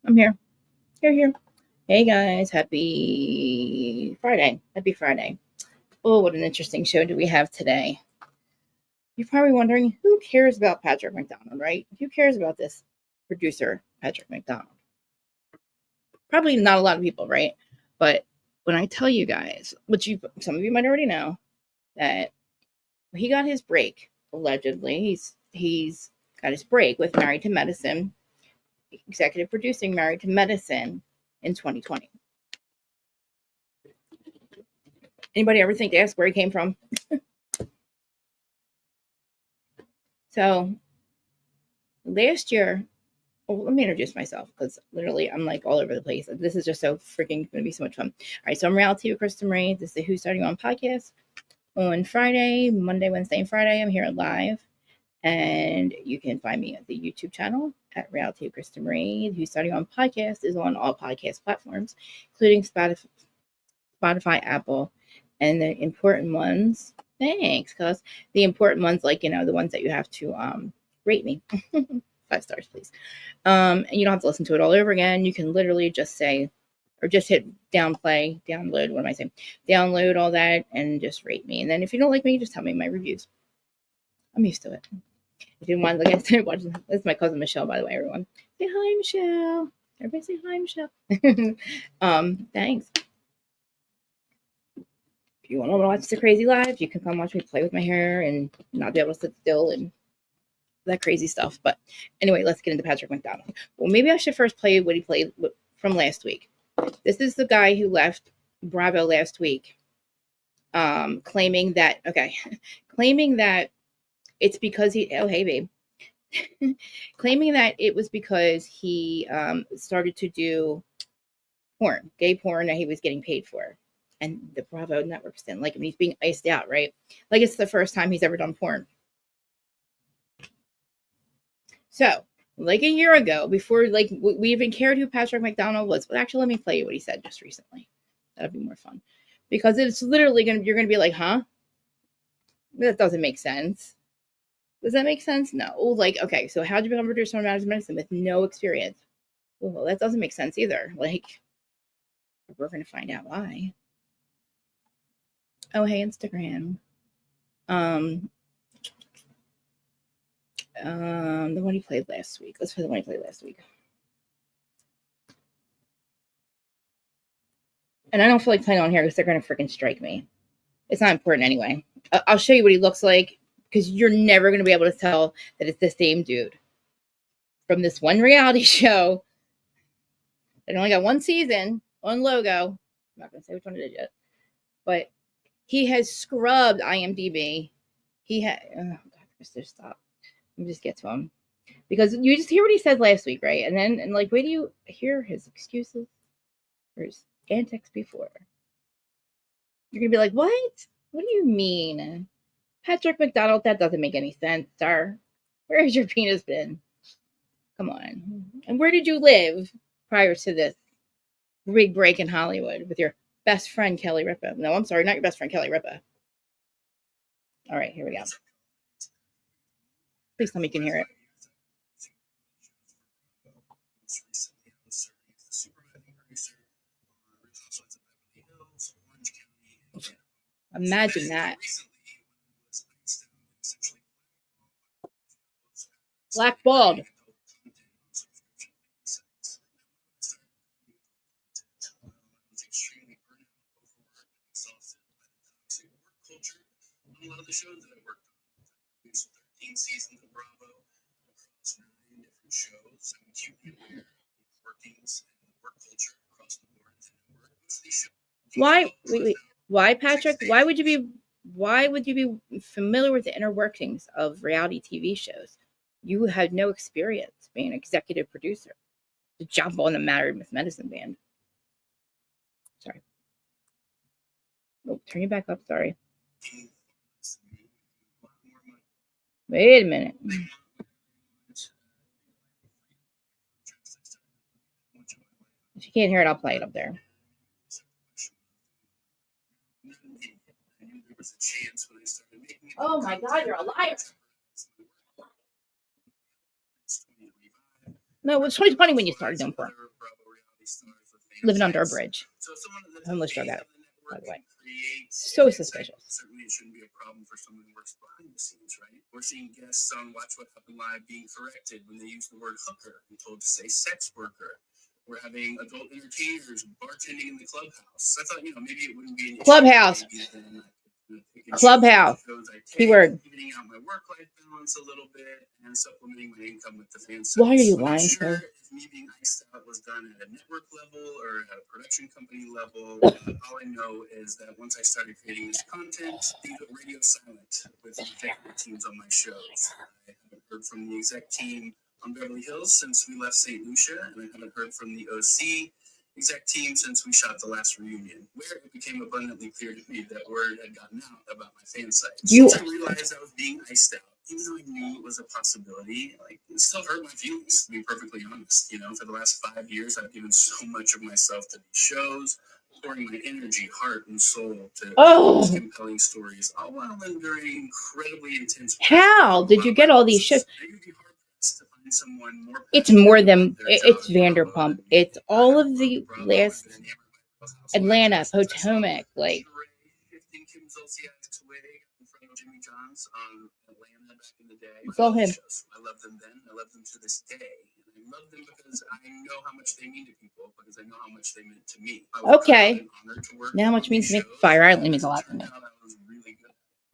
I'm here. Here. Hey guys, happy Friday. Happy Friday. Oh, what an interesting show do we have today. You're probably wondering, who cares about Patrick McDonald, right? Who cares about this producer, Patrick McDonald? Probably not a lot of people, right? But when I tell you guys, which some of you might already know, that he got his break, allegedly. He's got his break with Married to Medicine, executive producing Married to Medicine in 2020. Anybody ever think to ask where he came from? So last year, let me introduce myself because literally I'm like all over the place. This is just so freaking going to be so much fun. All right, so I'm Reality with Krista Marie. This is the Who's Starting On podcast on Friday, Monday, Wednesday, and Friday. I'm here live, and you can find me at the YouTube channel at Reality with Krista Marie. The Who's Starting On podcast is on all podcast platforms, including Spotify, Apple, and the important ones. Thanks, cuz the important ones, like the ones that you have to rate me. 5 stars, please. And you don't have to listen to it all over again. You can literally just say, or just hit download. What am I saying? Download all that and just rate me. And then if you don't like me, just tell me my reviews. I'm used to it. If you want to look at it, this is my cousin Michelle, by the way, everyone. Say hi, Michelle. Everybody say hi, Michelle. Thanks. If you want to watch the crazy live, you can come watch me play with my hair and not be able to sit still and that crazy stuff. But anyway, let's get into Patrick McDonald. Well, maybe I should first play what he played from last week. This is the guy who left Bravo last week, claiming that it's because hey babe, claiming that it was because he started to do porn, gay porn that he was getting paid for. And the Bravo networks didn't like him. He's being iced out, right? Like it's the first time he's ever done porn. So, like a year ago, before we even cared who Patrick McDonald was, but actually, let me play you what he said just recently. That'll be more fun, because it's literally you're gonna be like, huh? That doesn't make sense. Does that make sense? No. Like, okay, so how'd you become a producer on Matters of Medicine with no experience? Well, that doesn't make sense either. Like, we're gonna find out why. Oh, hey, Instagram. The one he played last week. Let's play the one he played last week. And I don't feel like playing on here because they're going to freaking strike me. It's not important anyway. I'll show you what he looks like because you're never going to be able to tell that it's the same dude from this one reality show. It only got one season, one logo. I'm not going to say which one it is yet. But he has scrubbed IMDb. He had... Oh, God, Mr. Stop. Let me just get to him. Because you just hear what he said last week, right? And then, wait do you hear his excuses or his antics before? You're going to be like, what? What do you mean? Patrick McDonald, that doesn't make any sense, sir. Where has your penis been? Come on. And where did you live prior to this big break in Hollywood with your best friend, Kelly Ripa? No, I'm sorry, not your best friend, Kelly Ripa. All right, here we go. Please tell me you can hear it. Imagine that. Blackballed. A lot of the shows that I worked on, produced 13 seasons of Bravo across 9 different shows. I'm acutely aware of workings and work culture across the board in the network. Most of these shows. Why? Wait. Why, Patrick? Why would you be familiar with the inner workings of reality TV shows? You had no experience being an executive producer to jump on the Married with Medicine band. Sorry. Oh, turn you back up. Sorry. Wait a minute. If you can't hear it, I'll play it up there. Oh my God, you're a liar. No, it was 2020 when you started doing porn. Living under a bridge. Homeless drug addict, by the way. So suspicious. Certainly it shouldn't be a problem for someone who works behind the scenes, right? We're seeing guests on Watch What Happened Live being corrected when they use the word hooker and told to say sex worker. We're having adult entertainers bartending in the clubhouse. I thought, maybe it wouldn't be an issue. Clubhouse. Clubhouse. Keyword. Evening out my work-life balance a little bit and supplementing my income with the fan Why are you I'm not lying, sure sir? if me being iced out was done at a network level or at a production company level. All I know is that once I started creating this content, things went radio silent with the executive teams on my shows. I haven't heard from the exec team on Beverly Hills since we left St. Lucia, and I haven't heard from the OC exec team since we shot the last reunion, where it became abundantly clear to me that word had gotten out about my fan site. Once I realized I was being iced out, even though I knew it was a possibility, it still hurt my feelings, to be perfectly honest. For the last 5 years, I've given so much of myself to these shows, pouring my energy, heart, and soul to these compelling stories, all while enduring incredibly intense. How did you get all these shows? It's more than it's Vanderpump. It's all of the last Atlanta, Potomac, It's all him. I love them then. I love them to this day. And I love them because I know how much they mean to people, because I know how much they meant to me. Okay. Now how much means to me? Fire Island means a lot to me.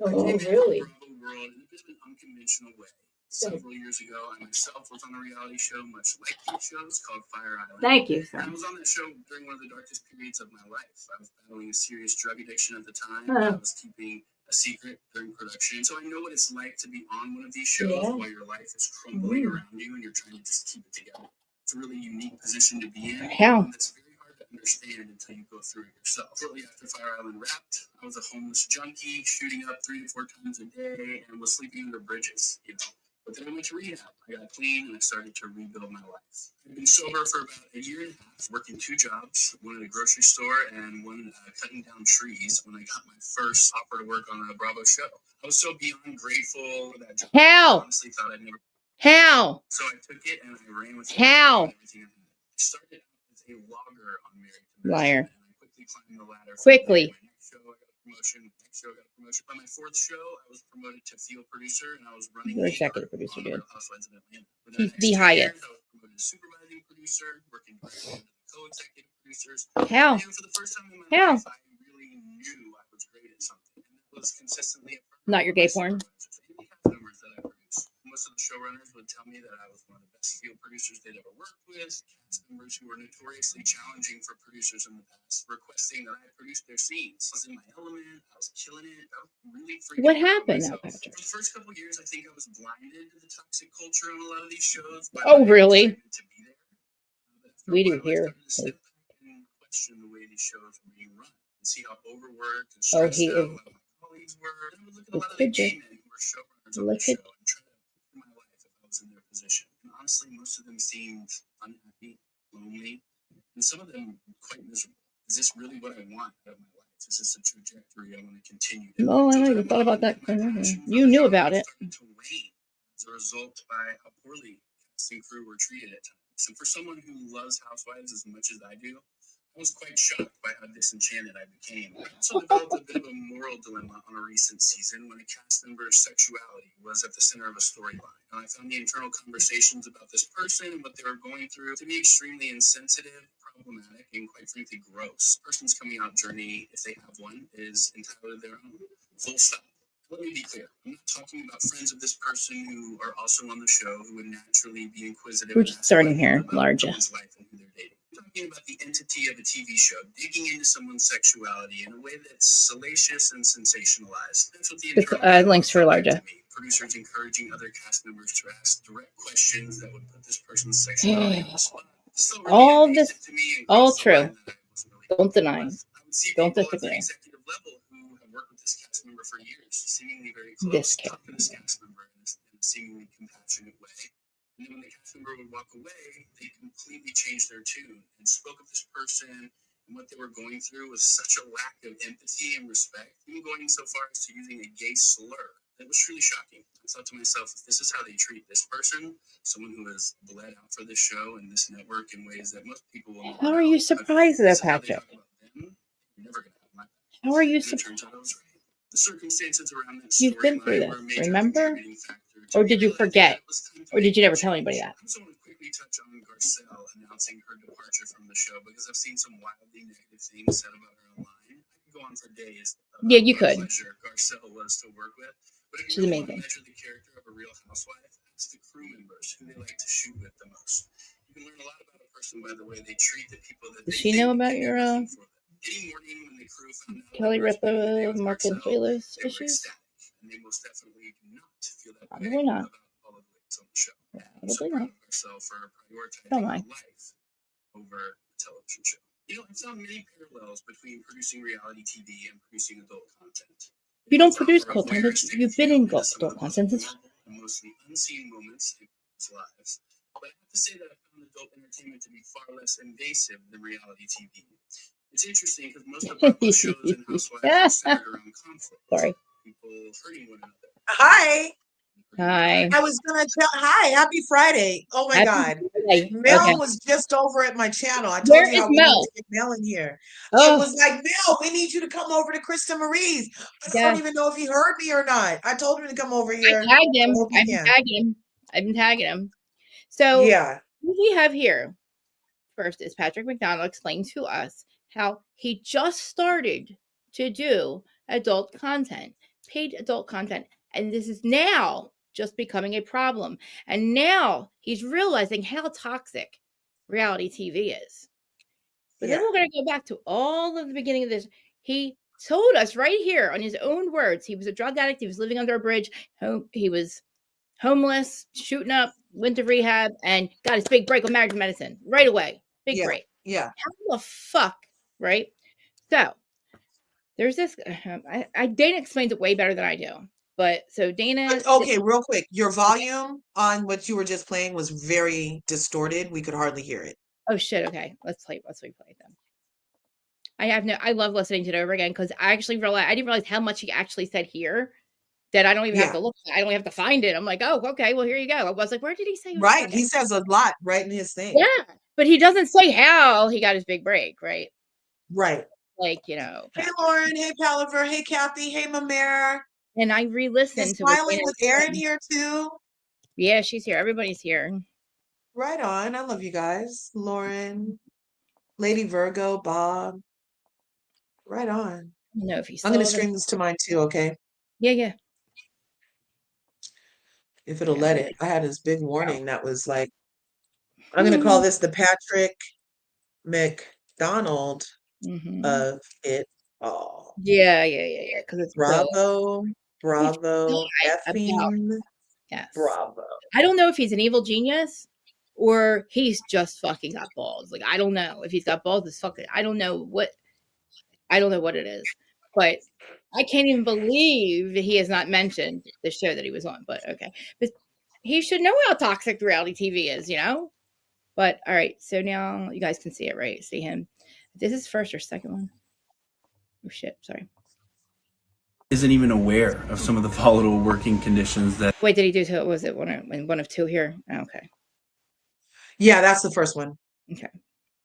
Oh, really? World in a bit of an unconventional way. Several years ago, I myself was on a reality show, much like these shows, called Fire Island. Thank you, sir. And I was on that show during one of the darkest periods of my life. I was battling a serious drug addiction at the time. I was keeping a secret during production. So I know what it's like to be on one of these shows while your life is crumbling around you and you're trying to just keep it together. It's a really unique position to be in. How? It's very hard to understand until you go through it yourself. Shortly after Fire Island wrapped, I was a homeless junkie, shooting up 3 to 4 times a day, and was sleeping under bridges, But then I went to rehab. I got clean and I started to rebuild my life. I've been sober for about a year and a half, working 2 jobs, one at a grocery store and one cutting down trees when I got my first offer to work on a Bravo show. I was so beyond grateful for that job. How? I honestly thought I'd never. How? So I took it and I ran with it. How? I started out as a logger on Married to Liar. And I quickly climbed the ladder. Quickly. My next show, I got a promotion. Next show, I got a promotion. By my 4th show, I was promoted to field producer, and I was running. Your executive producer, dude. Housewives of Atlanta. He's the highest. I was promoted to supervising producer, working with co-executive producers. How? And for the first time in my life, I really knew I was great at something, and that was consistently. Not your gay porn. Most of the showrunners would tell me that I was one of the best field producers they'd ever worked with. Cast members who were notoriously challenging for producers in the past, requesting that I produce their scenes. I was in my element. I was killing it. I was really freaking. What happened now, Patrick? For the first couple of years, I think I was blinded to the toxic culture on a lot of these shows. Oh, really? To be there. We do here. Step back and question the way these shows were being run and see how overworked and stressed out a lot of my colleagues were. And I would look at a lot of the gay men who were showrunners on the show and try to picture my life if I was in their position. And honestly, most of them seemed unhappy, lonely, and some of them quite miserable. Is this really what I want out of my life? Is this a trajectory I want to continue? Oh, I never thought about that. You knew about it. To wane as a result by how poorly cast and crew were treated at times. So for someone who loves Housewives as much as I do, I was quite shocked by how disenchanted I became. I also developed a bit of a moral dilemma on a recent season when a cast member's sexuality was at the center of a storyline. And I found the internal conversations about this person and what they were going through to be extremely insensitive, problematic, and quite frankly gross. A person's coming out journey, if they have one, is entirely their own. Full stop. Let me be clear. I'm not talking about friends of this person who are also on the show who would naturally be inquisitive. We're just starting here, larger. Life and who they're dating. I'm talking about the entity of a TV show, digging into someone's sexuality in a way that's salacious and sensationalized. That's what the links for larger. Producers encouraging other cast members to ask direct questions that would put this person's sexuality on the spot. All this, all true. Don't deny. Don't disagree. Member for years, seemingly very close, talking to this cast member in a seemingly compassionate way. And then when the cast member would walk away, they completely changed their tune and spoke of this person and what they were going through with such a lack of empathy and respect, even going so far as to using a gay slur. That was truly shocking. I thought to myself, if this is how they treat this person, someone who has bled out for this show and this network in ways that most people will. How are you surprised though, Patrick? You're never gonna have my back. How are you And it turns out I was right. The circumstances around that You've been through storyline were a this, major remember? contributing factor to Or me did you realizing forget? that it was time to Or did make you a never tell anybody change. that? I just want to quickly touch on Garcelle announcing her departure from the show because I've seen some wildly negative things said about her online. I could go on for days. Yeah, you What a could. pleasure Garcelle was to work with. But if She's you really want to amazing. measure the character of a real housewife, it's the crew members who they like to shoot with the most. You can learn a lot about a person by the way they treat the people that Does they she know think about can do your nothing for them. Any morning when the crew found out Kelly that Garcelle was Ripa with market Garcelle, playlist they were issues? ecstatic, and they most definitely do not feel that Probably way not. about all of the ladies on the show. I'm so Probably proud not. of Garcelle for prioritizing Don't lie. life over a television show. You know, I've found many parallels between producing reality TV and producing adult content. You don't Both produce offer a cold content. voyeuristic You've been view in into some of adult the most content. real and mostly unseen moments in people's lives. But I have to say that I found adult entertainment to be far less invasive than reality TV. It's interesting because most of Ripa's shows and Housewives are centered around conflict. Sorry. People hurting one another. Hi. Hi. I was gonna tell. Hi, happy Friday. Oh my Happy God. Friday. Mel Okay. was just over at my channel. I Where told you is how we need Mel? to get Mel in here. It Oh, was like, Mel, we need you to come over to Krista Marie's. I yeah. don't even know if he heard me or not. I told him to come over I here. tagged him. I hope he I've been can. tagging him. I've been tagging him. So Yeah. what we have here first is Patrick McDonald explained to us how he just started to do adult content, paid adult content, and this is now just becoming a problem. And now he's realizing how toxic reality TV is. But then Yeah. we're going to go back to all of the beginning of this. He told us right here on his own words, he was a drug addict. He was living under a bridge. He was homeless, shooting up, went to rehab, and got his big break with marriage medicine right away. Big Yeah. break. Yeah. How the fuck, right? So there's this. Dana explains it way better than I do. But so Dana. But, okay, real quick. Your volume on what you were just playing was very distorted. We could hardly hear it. Oh shit. Okay, let's replay it then. I love listening to it over again because I didn't realize how much he actually said here that I don't even have to look. I don't have to find it. I'm like, oh, okay, well here you go. I was like, where did he say? He was Right. talking? He says a lot right in his thing. Yeah, but he doesn't say how he got his big break, right? Right. Like, you know. Hey, Lauren. Hey, Palaver. Hey, Kathy. Hey, Mamere. And I re-listened Is to what Smiling Dana with was Aaron saying. here too? Yeah, she's here. Everybody's here. Right on. I love you guys. Lauren, Lady Virgo, Bob. Right on. I don't know if you saw I'm going to them. stream this to mine too, okay? Yeah. If it'll Yeah, let but it. I had this big warning that was like, I'm going to call this the Patrick McDonald Mhm. of it all. Yeah. Because it's Bravo, bravo, about effing yes. bravo. I don't know if he's an evil genius or he's just fucking got balls. Like I don't know if he's got balls. It's fucking. I don't know what it is, but I can't even believe that he has not mentioned the show that he was on. But okay, but he should know how toxic reality TV is, you know. But all right, so now you guys can see it, right? See him. This is first or second one. Oh shit! Sorry. Isn't even aware of some of the volatile working conditions that. Wait, did he do two? Was it one of two here? Oh, okay. Yeah, that's the first one. Okay.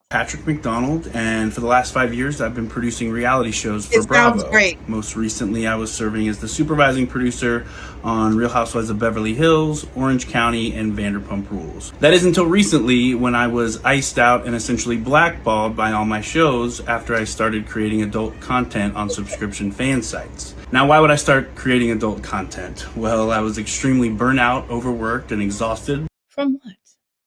Patrick McDonald, and for the last 5 years, I've been producing reality shows for It Bravo. sounds great. Most recently, I was serving as the supervising producer on Real Housewives of Beverly Hills, Orange County, and Vanderpump Rules. That is until recently when I was iced out and essentially blackballed by all my shows after I started creating adult content on subscription fan sites. Now, why would I start creating adult content? Well, I was extremely burnt out, overworked, and exhausted. From what?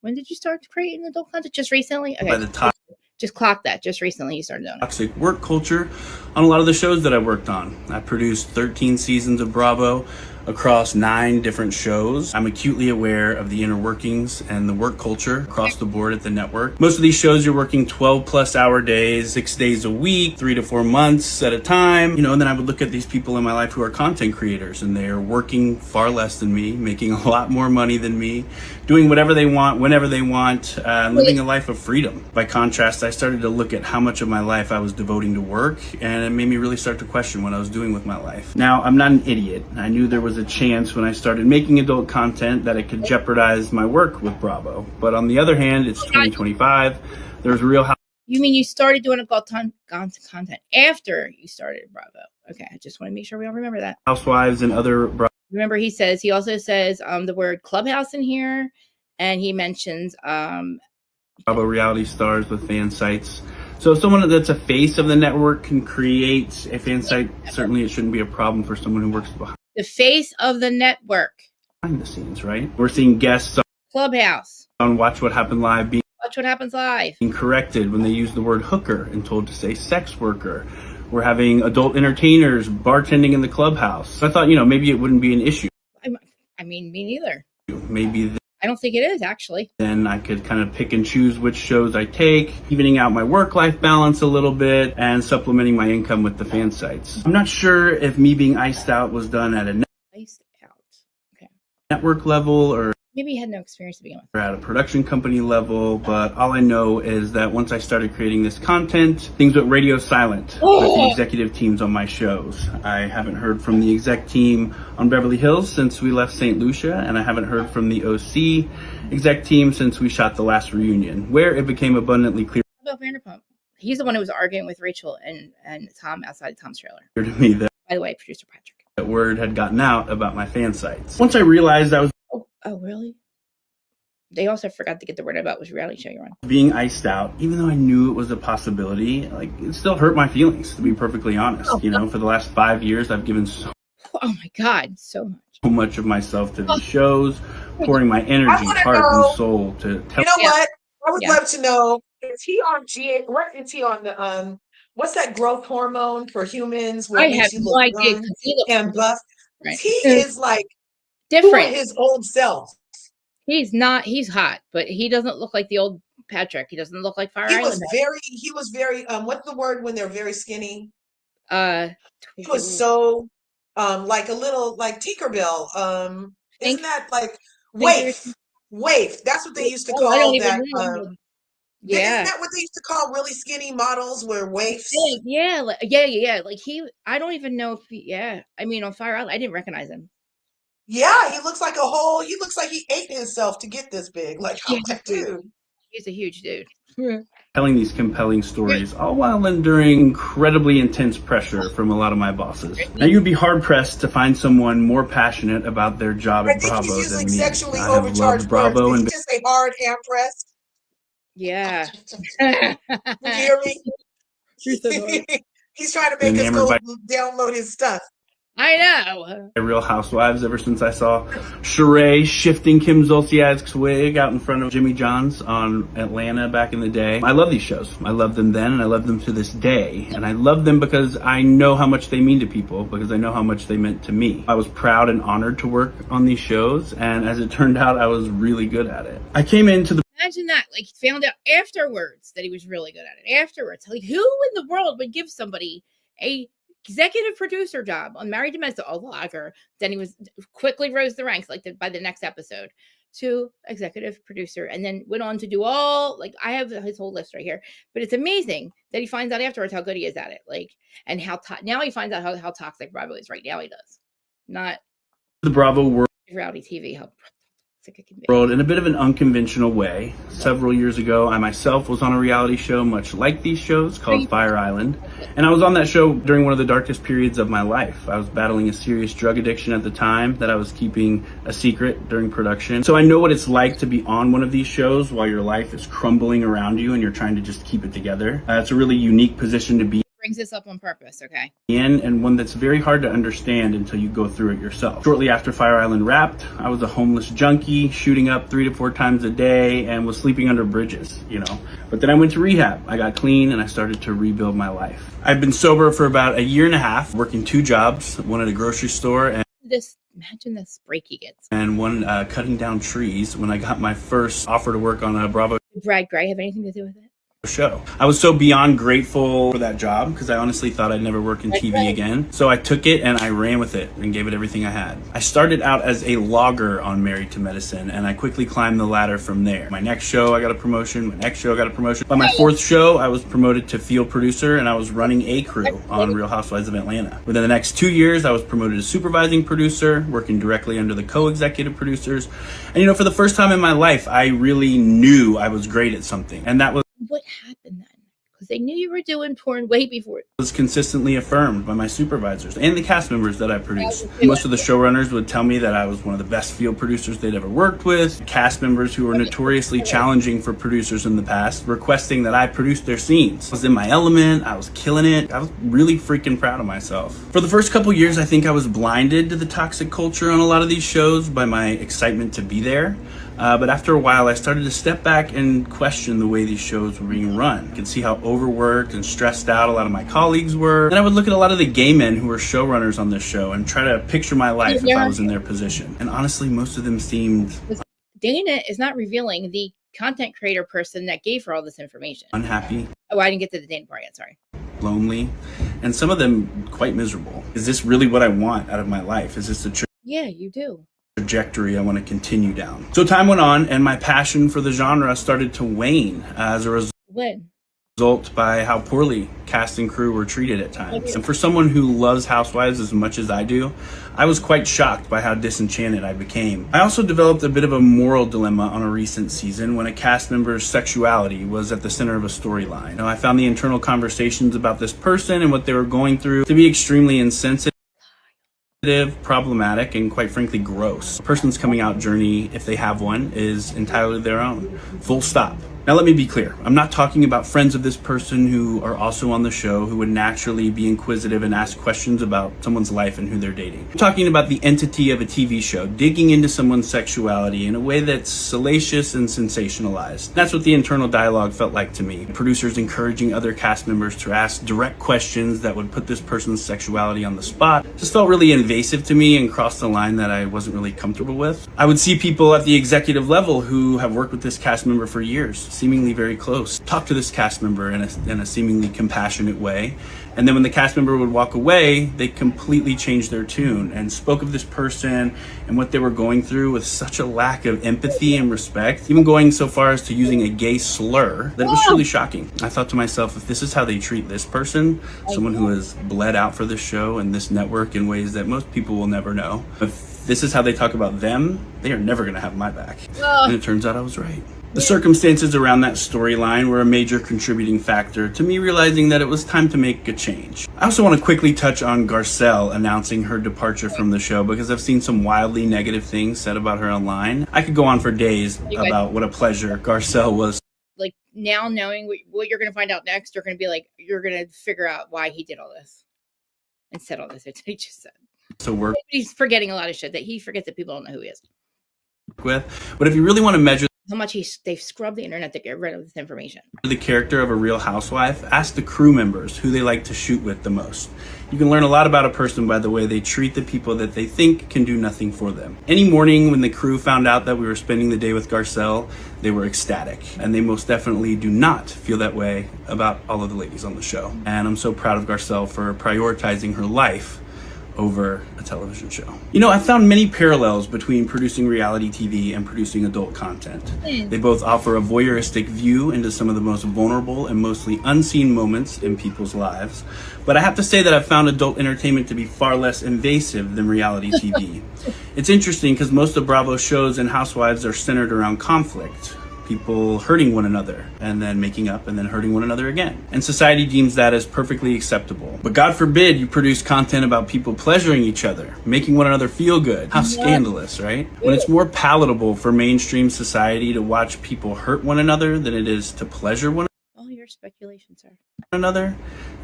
When did you start creating adult content? Just recently? Okay. By the just clock that. Just recently you started doing it. Toxic work culture on a lot of the shows that I worked on. I produced 13 seasons of Bravo across 9 different shows. I'm acutely aware of the inner workings and the work culture across the board at the network. Most of these shows you're working 12+ hour days, 6 days a week, 3 to 4 months at a time. You know, and then I would look at these people in my life who are content creators and they're working far less than me, making a lot more money than me, doing whatever they want, whenever they want, living a life of freedom. By contrast, I started to look at how much of my life I was devoting to work, and it made me really start to question what I was doing with my life. Now, I'm not an idiot. I knew there was was a chance when I started making adult content that it could jeopardize my work with Bravo. But on the other hand, it's 2025. There's real. You mean you started doing adult content after you started Bravo? Okay, I just want to make sure we all remember that. Housewives and other. Remember, he also says the word clubhouse in here, and he mentions Bravo reality stars with fan sites. So someone that's a face of the network can create a fan site. Certainly it shouldn't be a problem for someone who works behind the face of the network. Behind the scenes, right? We're seeing guests on Clubhouse. On Watch What Happened Live being Watch What Happens Live. Being corrected when they use the word hooker and told to say sex worker. We're having adult entertainers bartending in the clubhouse. I thought, maybe it wouldn't be an issue. I mean, me neither. Maybe I don't think it is, actually. Then I could kind of pick and choose which shows I take, evening out my work-life balance a little bit, and supplementing my income with the fan sites. I'm not sure if me being iced out was done at a network level or maybe you had no experience to begin with. Or at a production company level, but all I know is that once I started creating this content, things went radio silent with the executive teams on my shows. I haven't heard from the exec team on Beverly Hills since we left St. Lucia, and I haven't heard from the OC exec team since we shot the last reunion, where it became abundantly clear. How about Vanderpump? He's the one who was arguing with Rachel and Tom outside Tom's trailer. To me that, by the way, producer Patrick. That word had gotten out about my fan sites. Once I realized I was Oh, really? They also forgot to get the word about which reality show you're on. Being iced out, even though I knew it was a possibility, it still hurt my feelings, to be perfectly honest. For the last 5 years, I've given so much of myself to these shows, pouring my energy, heart, and soul to tell. You know what? I would love to know, is he on GA? What is he on the what's that growth hormone for humans? I have no idea. And buff. Right. He is like different. His old self. He's not. He's hot, but he doesn't look like the old Patrick. He doesn't look like Fire Island. He was very. What's the word when they're very skinny? He was so like a little like Tinkerbell. Isn't that like waif? Waif. That's what they used to call that. Yeah. Isn't that what they used to call really skinny models were waifs? Yeah. Like I don't even know if I mean, on Fire Island, I didn't recognize him. Yeah, he looks like he looks like he ate himself to get this big. Like, dude. He's a huge dude. Telling these compelling stories, all while enduring incredibly intense pressure from a lot of my bosses. Now, you'd be hard-pressed to find someone more passionate about their job at Bravo than me. Sexually overcharged Bravo and just say hard and pressed. Yeah. You hear me? He's trying to make us go download his stuff. I know. Real Housewives ever since I saw Sheree shifting Kim Zolciak's wig out in front of Jimmy John's on Atlanta back in the day. I love these shows. I loved them then and I love them to this day. And I love them because I know how much they mean to people, because I know how much they meant to me. I was proud and honored to work on these shows, and as it turned out, I was really good at it. I came into the Imagine that, like, found out afterwards that he was really good at it. Afterwards, like, who in the world would give somebody a executive producer job on Married to Medicine, a logger? Then he was quickly rose the ranks, like by the next episode, to executive producer, and then went on to do all, like, I have his whole list right here. But it's amazing that he finds out afterwards how good he is at it, like, and how now he finds out how toxic Bravo is. Right now he does, not the Bravo world. Reality TV, how world in a bit of an unconventional way. Several years ago, I myself was on a reality show much like these shows called Fire Island, and I was on that show during one of the darkest periods of my life. I was battling a serious drug addiction at the time that I was keeping a secret during production. So I know what it's like to be on one of these shows while your life is crumbling around you and you're trying to just keep it together. It's a really unique position to be. Brings this up on purpose, okay? And one that's very hard to understand until you go through it yourself. Shortly after Fire Island wrapped, I was a homeless junkie, shooting up 3 to 4 times a day, and was sleeping under bridges, But then I went to rehab. I got clean, and I started to rebuild my life. I've been sober for about 1.5 years, working 2 jobs, one at a grocery store, and imagine this break he gets. And one cutting down trees when I got my first offer to work on a Bravo. Did Brad Gray have anything to do with it? show. I was so beyond grateful for that job because I honestly thought I'd never work in TV again. So I took it and I ran with it and gave it everything I had. I started out as a logger on Married to Medicine, and I quickly climbed the ladder from there. My next show, I got a promotion. My next show, I got a promotion. By my 4th show, I was promoted to field producer, and I was running a crew on Real Housewives of Atlanta. Within the next 2 years, I was promoted to supervising producer, working directly under the co-executive producers. And you know, for the first time in my life, I really knew I was great at something. And that was what happened then? Because they knew you were doing porn way before. It was consistently affirmed by my supervisors and the cast members that I produced. Most of the showrunners would tell me that I was one of the best field producers they'd ever worked with. Cast members who were notoriously challenging for producers in the past, requesting that I produce their scenes. I was in my element, I was killing it. I was really freaking proud of myself. For the first couple years, I think I was blinded to the toxic culture on a lot of these shows by my excitement to be there. But after a while, I started to step back and question the way these shows were being run. I could see how overworked and stressed out a lot of my colleagues were. And I would look at a lot of the gay men who were showrunners on this show and try to picture my life if I was in their position. And honestly, most of them seemed... Dana is not revealing the content creator person that gave her all this information. Unhappy. Oh, I didn't get to the Dana part yet, sorry. Lonely. And some of them quite miserable. Is this really what I want out of my life? Is this the Yeah, you do. Trajectory I want to continue down? So time went on, and my passion for the genre started to wane as a result by how poorly cast and crew were treated at times. And for someone who loves Housewives as much as I do, I was quite shocked by how disenchanted I became. I also developed a bit of a moral dilemma on a recent season when a cast member's sexuality was at the center of a storyline. I found the internal conversations about this person and what they were going through to be extremely insensitive, problematic, and quite frankly gross. A person's coming out journey, if they have one, is entirely their own. Full stop. Now let me be clear, I'm not talking about friends of this person who are also on the show who would naturally be inquisitive and ask questions about someone's life and who they're dating. I'm talking about the entity of a TV show digging into someone's sexuality in a way that's salacious and sensationalized. That's what the internal dialogue felt like to me. Producers encouraging other cast members to ask direct questions that would put this person's sexuality on the spot just felt really invasive to me and crossed the line that I wasn't really comfortable with. I would see people at the executive level who have worked with this cast member for years, seemingly very close, talk to this cast member in a seemingly compassionate way. And then when the cast member would walk away, they completely changed their tune and spoke of this person and what they were going through with such a lack of empathy and respect, even going so far as to using a gay slur, that it was truly shocking. I thought to myself, if this is how they treat this person, someone who has bled out for this show and this network in ways that most people will never know, if this is how they talk about them, they are never going to have my back. And it turns out I was right. The circumstances around that storyline were a major contributing factor to me realizing that it was time to make a change. I also want to quickly touch on Garcelle announcing her departure from the show because I've seen some wildly negative things said about her online. I could go on for days about what a pleasure Garcelle was. Like, now knowing what you're going to find out next, you're going to be like, you're going to figure out why he did all this and said all this. It's what he just said. So he's forgetting a lot of shit that he forgets that people don't know who he is. But if you really want to measure how much they've scrubbed the internet to get rid of this information, the character of a real housewife, ask the crew members who they like to shoot with the most. You can learn a lot about a person by the way they treat the people that they think can do nothing for them. Any morning when the crew found out that we were spending the day with Garcelle, they were ecstatic. And they most definitely do not feel that way about all of the ladies on the show. And I'm so proud of Garcelle for prioritizing her life over a television show. You know, I found many parallels between producing reality TV and producing adult content. They both offer a voyeuristic view into some of the most vulnerable and mostly unseen moments in people's lives. But I have to say that I've found adult entertainment to be far less invasive than reality TV. It's interesting because most of Bravo's shows and Housewives are centered around conflict. People hurting one another and then making up and then hurting one another again. And society deems that as perfectly acceptable. But God forbid you produce content about people pleasuring each other, making one another feel good. How scandalous, right? When it's more palatable for mainstream society to watch people hurt one another than it is to pleasure one your speculation, sir. Another,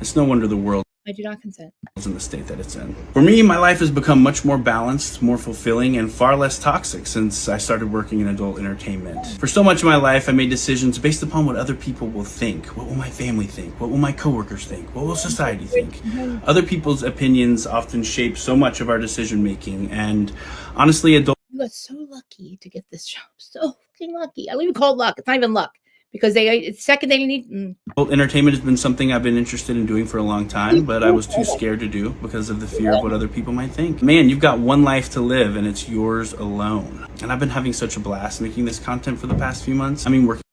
it's no wonder the world I do not consent. is in the state that it's in. For me, my life has become much more balanced, more fulfilling, and far less toxic since I started working in adult entertainment. For so much of my life, I made decisions based upon what other people will think. What will my family think? What will my coworkers think? What will society think? Other people's opinions often shape so much of our decision making, and honestly, adult. You got so lucky to get this job. So fucking lucky. I don't even call it luck. It's not even luck. because second they need. Well, entertainment has been something I've been interested in doing for a long time, but I was too scared to do because of the fear of what other people might think. Man, you've got one life to live and it's yours alone. And I've been having such a blast making this content for the past few months. I mean, working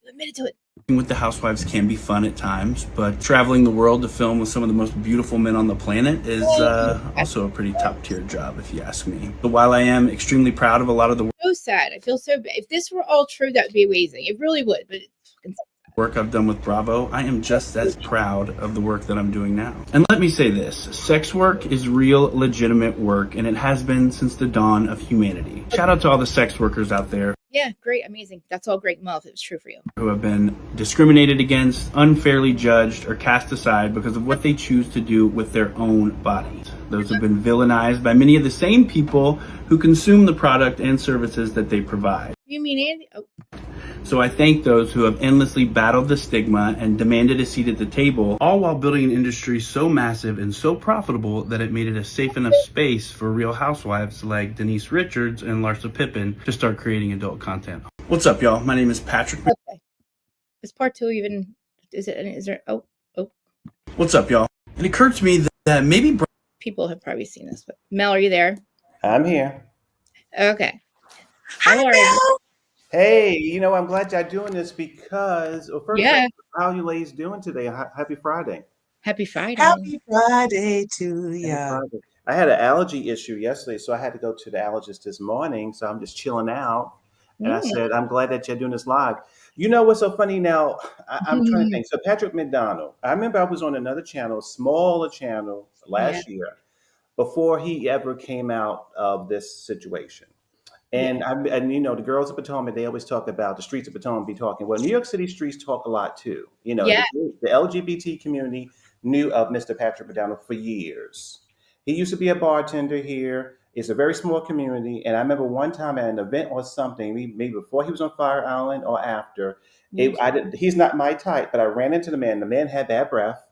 with the housewives can be fun at times, but traveling the world to film with some of the most beautiful men on the planet is also a pretty top tier job, if you ask me. But while I am extremely proud of a lot of the so sad, I feel so bad. If this were all true, that would be amazing. It really would, but it's fucking sad. Work I've done with Bravo, I am just as proud of the work that I'm doing now. And let me say this, sex work is real, legitimate work, and it has been since the dawn of humanity. Shout out to all the sex workers out there. Yeah, great, amazing. That's all great. Well, if it was true for you. Who have been discriminated against, unfairly judged, or cast aside because of what they choose to do with their own bodies. Those have been villainized by many of the same people who consume the product and services that they provide. You mean Andy? Oh. So I thank those who have endlessly battled the stigma and demanded a seat at the table, all while building an industry so massive and so profitable that it made it a safe enough space for real housewives like Denise Richards and Larsa Pippen to start creating adult content. What's up, y'all? My name is Patrick. Okay. Is part two even, is there, oh. What's up, y'all? It occurred to me that maybe people have probably seen this, but Mel, are you there? I'm here. Okay. Hi, Mel. Hey, I'm glad y'all doing this because, first, how you ladies doing today? Happy Friday. Happy Friday. Happy Friday to you. I had an allergy issue yesterday, so I had to go to the allergist this morning. So I'm just chilling out. And I said, I'm glad that you're doing this live. You know what's so funny now? I'm trying to think. So Patrick McDonald, I remember I was on another channel, smaller channel last year, before he ever came out of this situation. And the girls of Potomac, they always talk about the streets of Potomac be talking. Well, New York City streets talk a lot too. The LGBT community knew of Mr. Patrick McDonald for years. He used to be a bartender here. It's a very small community. And I remember one time at an event or something, maybe before he was on Fire Island or after, he's not my type, but I ran into the man. The man had bad breath.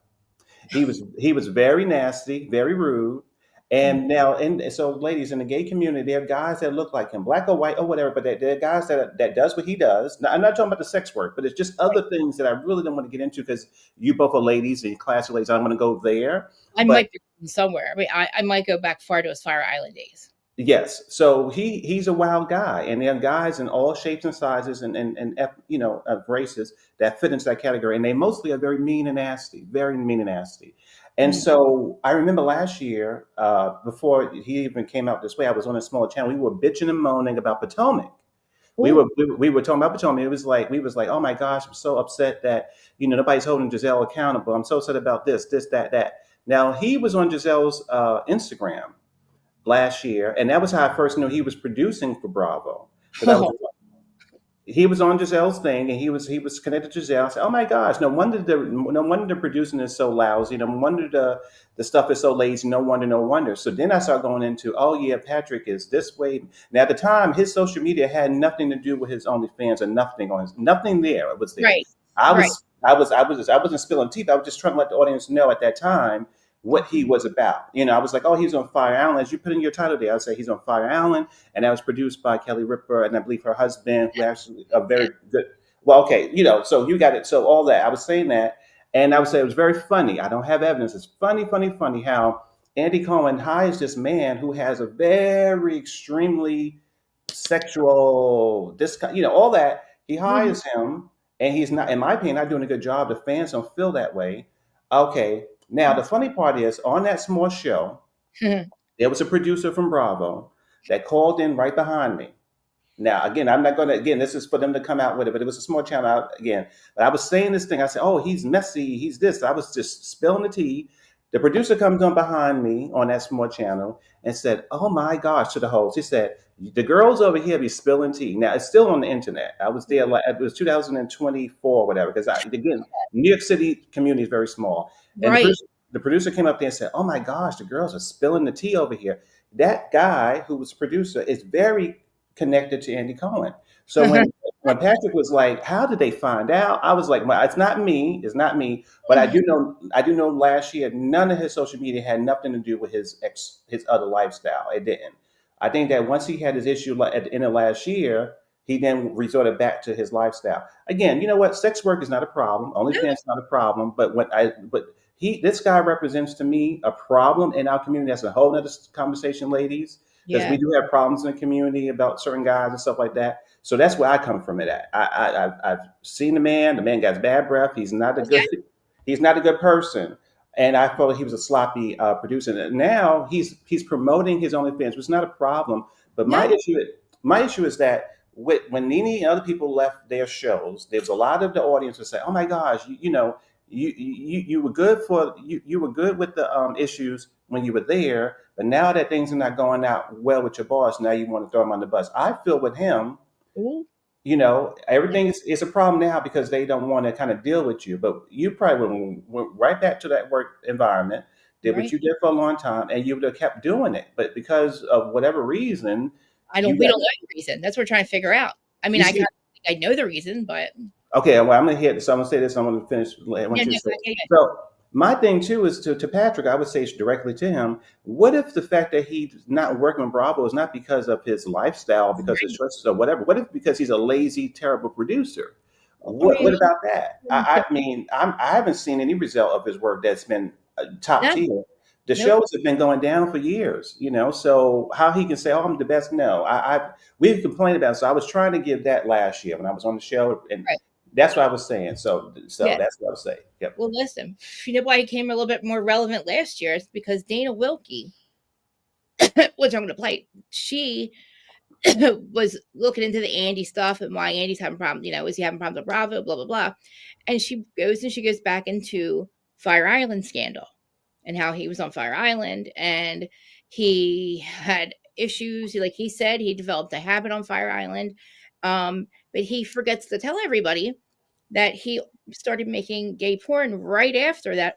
He was very nasty, very rude. And now, so ladies, in the gay community, there are guys that look like him, black or white or whatever, but there are guys that does what he does. Now, I'm not talking about the sex work, but it's just other things that I really don't want to get into because you both are ladies and classy ladies. I'm going to go there. Might be somewhere. I mean, I might go back far to his Fire Island days. Yes. So he's a wild guy, and there are guys in all shapes and sizes and races that fit into that category. And they mostly are very mean and nasty, very mean and nasty. And so I remember last year, before he even came out this way, I was on a small channel. We were bitching and moaning about Potomac. We were talking about Potomac. We was like, oh my gosh, I'm so upset that nobody's holding Giselle accountable. I'm so upset about this, that. Now he was on Giselle's Instagram last year, and that was how I first knew he was producing for Bravo. He was on Giselle's thing, and he was connected to Giselle. I said, "Oh my gosh, no wonder the producing is so lousy. No wonder the stuff is so lazy. No wonder." So then I started going into, oh yeah, Patrick is this way. Now at the time, his social media had nothing to do with his OnlyFans or nothing there. It was there. Right. I wasn't spilling teeth. I was just trying to let the audience know at that time what he was about. I was like, oh, he's on Fire Island. As you put in your title there, I would say he's on Fire Island. And that was produced by Kelly Ripa and I believe her husband, who actually a very good, so you got it. So all that, I was saying that. And I would say it was very funny. I don't have evidence. It's funny how Andy Cohen hires this man who has a very extremely sexual, all that. He hires him and he's not, in my opinion, not doing a good job. The fans don't feel that way. Okay. Now, the funny part is, on that small show, there was a producer from Bravo that called in right behind me. Now, again, I'm not going to, this is for them to come out with it, but it was a small channel again. But I was saying this thing. I said, oh, he's messy. He's this. I was just spilling the tea. The producer comes on behind me on that small channel and said, oh my gosh, to the host. He said, the girls over here be spilling tea. Now, it's still on the internet. I was there, it was 2024 or whatever, because again, New York City community is very small. And right. The producer came up there and said, oh my gosh, the girls are spilling the tea over here. That guy who was producer is very connected to Andy Cohen. So when Patrick was like, how did they find out? I was like, well, it's not me. But I do know last year, none of his social media had nothing to do with his other lifestyle. It didn't. I think that once he had his issue at the end of last year, he then resorted back to his lifestyle. Again, you know what? Sex work is not a problem. OnlyFans is not a problem. But this guy represents to me a problem in our community. That's a whole other conversation, ladies, because we do have problems in the community about certain guys and stuff like that. So that's where I come from it at. I've seen the man. The man got bad breath. He's not a good person. And I felt he was a sloppy producer. And now he's promoting his OnlyFans, which is not a problem. But my issue is that when Nene and other people left their shows, there's a lot of the audience would say, "Oh my gosh, you were good you were good with the issues when you were there, but now that things are not going out well with your boss, now you want to throw him on the bus." I feel with him, everything is a problem now because they don't want to kind of deal with you. But you probably went right back to that work environment, did what you did for a long time, and you would have kept doing it. But because of whatever reason, we don't know the reason. That's what we're trying to figure out. I mean, I know the reason, but okay. Well, I'm gonna hit. So I'm gonna say this. I'm gonna finish. So my thing too is to Patrick. I would say directly to him. What if the fact that he's not working with Bravo is not because of his lifestyle, because of his choices or whatever? What if because he's a lazy, terrible producer? What about that? I mean, I haven't seen any result of his work that's been top tier. The shows have been going down for years, so how he can say, "Oh, I'm the best." No, we've complained about it. So I was trying to give that last year when I was on the show, and that's what I was saying. So that's what I was saying. Yep. Well, listen, you know why he came a little bit more relevant last year? It's because Dana Wilkie, which I'm going to play, she was looking into the Andy stuff and why Andy's having problems, is he having problems with Bravo, blah, blah, blah. And she goes back into Fire Island scandal and how he was on Fire Island and he had issues. Like he said, he developed a habit on Fire Island. But he forgets to tell everybody that he started making gay porn right after that,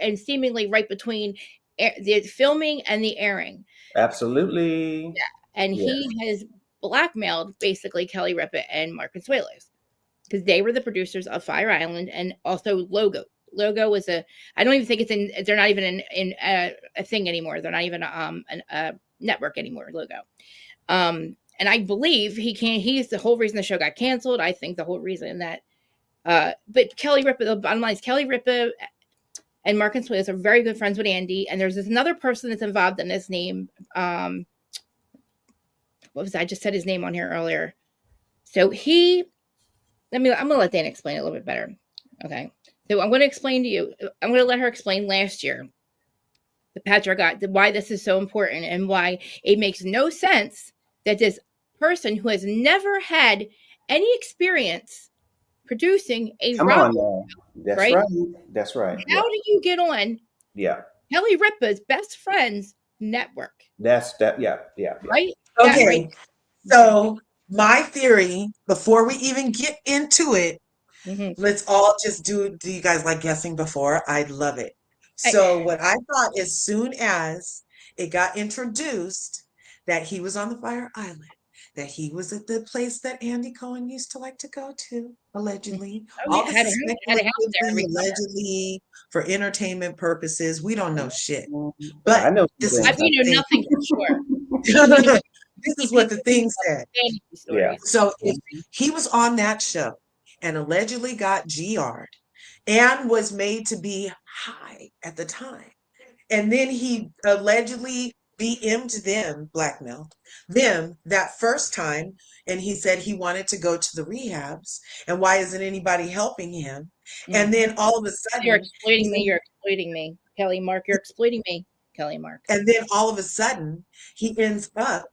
and seemingly right between the filming and the airing. Absolutely. Yeah. And he has blackmailed basically Kelly Ripa and Mark Consuelos because they were the producers of Fire Island and also Logo. Logo was I don't even think they're not even in a thing anymore. They're not even a network anymore, Logo. And I believe he's the whole reason the show got canceled. I think the whole reason that, but Kelly Ripa, the bottom line is Kelly Ripa and Mark Consuelos are very good friends with Andy. And there's this another person that's involved in this name. What was that? I just said his name on here earlier. So I'm going to let Dan explain it a little bit better. Okay. So I'm going to explain to you, I'm going to let her explain last year, the Patrick got why this is so important and why it makes no sense that this person who has never had any experience producing a Come That's right. That's right. How do you get on Kelly Ripa's best friend's network? Yeah. Right? Okay. Right. So my theory, before we even get into it, let's all just do you guys like guessing before? I'd love it. So what I thought as soon as it got introduced that he was on the Fire Island, that he was at the place that Andy Cohen used to like to go to, allegedly. All this is allegedly for entertainment purposes. We don't know shit. But I know this is we know nothing for sure. This is what the thing said. Yeah. So if he was on that show and allegedly got GR'd and was made to be high at the time, and then he allegedly BM'd them, blackmailed them that first time, and he said he wanted to go to the rehabs, and why isn't anybody helping him? And then all of a sudden, you're exploiting me, Kelly Mark. You're exploiting me, Kelly Mark. And then all of a sudden, he ends up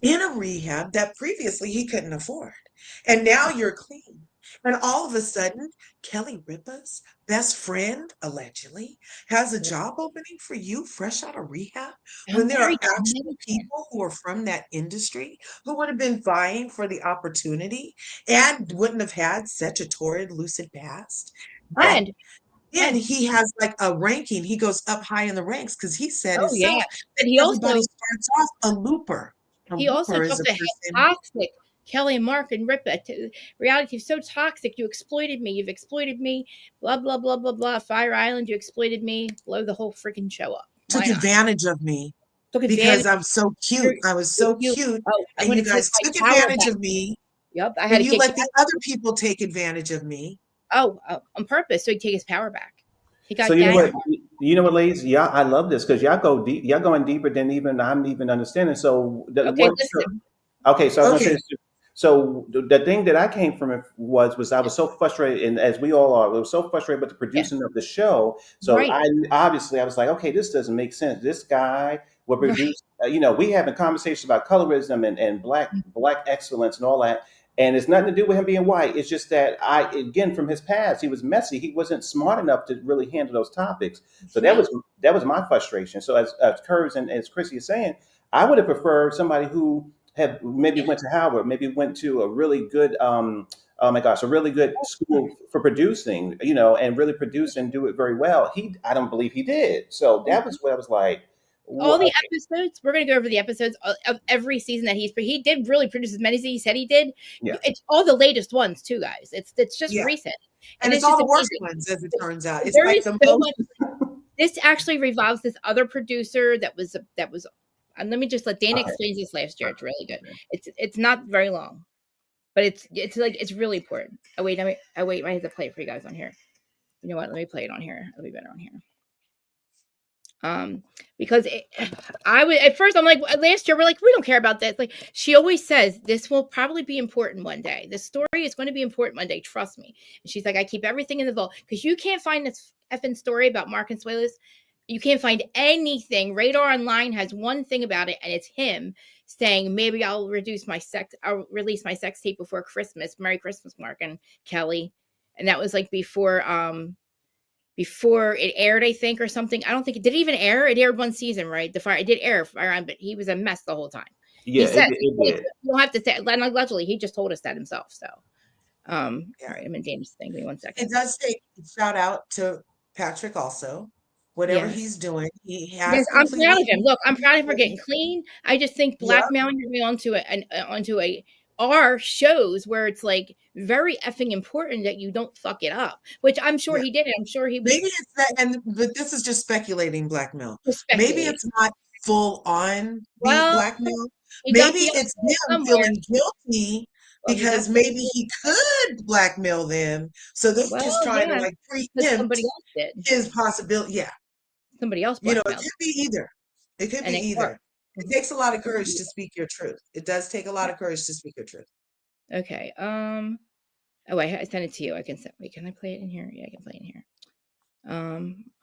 in a rehab that previously he couldn't afford, and now you're clean. And all of a sudden, Kelly Ripa's best friend, allegedly, has a job opening for you fresh out of rehab when there are actual people who are from that industry who would have been vying for the opportunity and wouldn't have had such a torrid, lucid past. And he has like a ranking. He goes up high in the ranks because he said himself that everybody starts off a looper. He also talks to toxic Kelly and Mark and Ripa. Reality is so toxic. You exploited me. You've exploited me. Blah, blah, blah, blah, blah. Fire Island, you exploited me. Blow the whole freaking show up. Took advantage of me because I'm so cute. I was so cute. And you guys took advantage of me. Yep, I had and to you let the other people take advantage of me. Oh, on purpose, so he'd take his power back. He got so you know what, ladies? Yeah, I love this because y'all go deep. Y'all going deeper than even I'm even understanding. So Okay, listen. Okay, so I was gonna say this. So the thing that I came from it was I was so frustrated, and as we all are, we were so frustrated with the producing of the show. So Right. I was like, okay, this doesn't make sense. This guy will produce. You know, we having conversations about colorism and black excellence and all that, and it's nothing to do with him being white. It's just that again from his past, he was messy. He wasn't smart enough to really handle those topics. So that was my frustration. So as Curves and as Chrissy is saying, I would have preferred somebody who have maybe went to Howard, maybe went to a really good, oh my gosh, a really good school for producing, you know, and really produce and do it very well. I don't believe he did. So that was what I was like. All the episodes, we're going to go over the episodes of every season that he did really produce as many as he said he did. Yeah. It's all the latest ones too, guys. It's just recent. And it's all the worst ones, as it turns out. It's like the most. This actually revolves this other producer that was and let me just let Dana explain this last year. It's really good. It's not very long, but it's really important. I wait, I have to play it for you guys on here. You know what? Let me play it on here. It'll be better on here. Because at first I'm like, last year we're like, we don't care about that. Like she always says, this will probably be important one day. This story is going to be important one day. Trust me. And she's like, I keep everything in the vault because you can't find this effing story about Mark and Consuelos. You can't find anything. Radar Online has one thing about it, and it's him saying, maybe I'll release my sex tape before Christmas. Merry Christmas, Mark and Kelly. And that was like before it aired, I think, or something. I don't think it did even air. It aired one season, right? It did air, but he was a mess the whole time. Yeah, he said it did. You don't have to say allegedly. He just told us that himself. So, all right, I'm in James' thing. Give me 1 second. It does say shout out to Patrick also. Whatever he's doing, he has. Yes, I'm proud of him. Look, I'm proud of him for getting clean. I just think blackmailing me onto our shows where it's like very effing important that you don't fuck it up, which I'm sure he did. I'm sure he was. Maybe it's that, but this is just speculating blackmail. Maybe it's not full on blackmail. Maybe it's him feeling guilty because maybe he could blackmail them. So they're just trying to like preempt his possibility. Yeah. Somebody else, it could be either. It could be either. It takes a lot of courage to speak your truth. It does take a lot of courage to speak your truth. Okay. Oh, wait, I sent it to you. I can send. Wait, can I play it in here? Yeah, I can play it in here.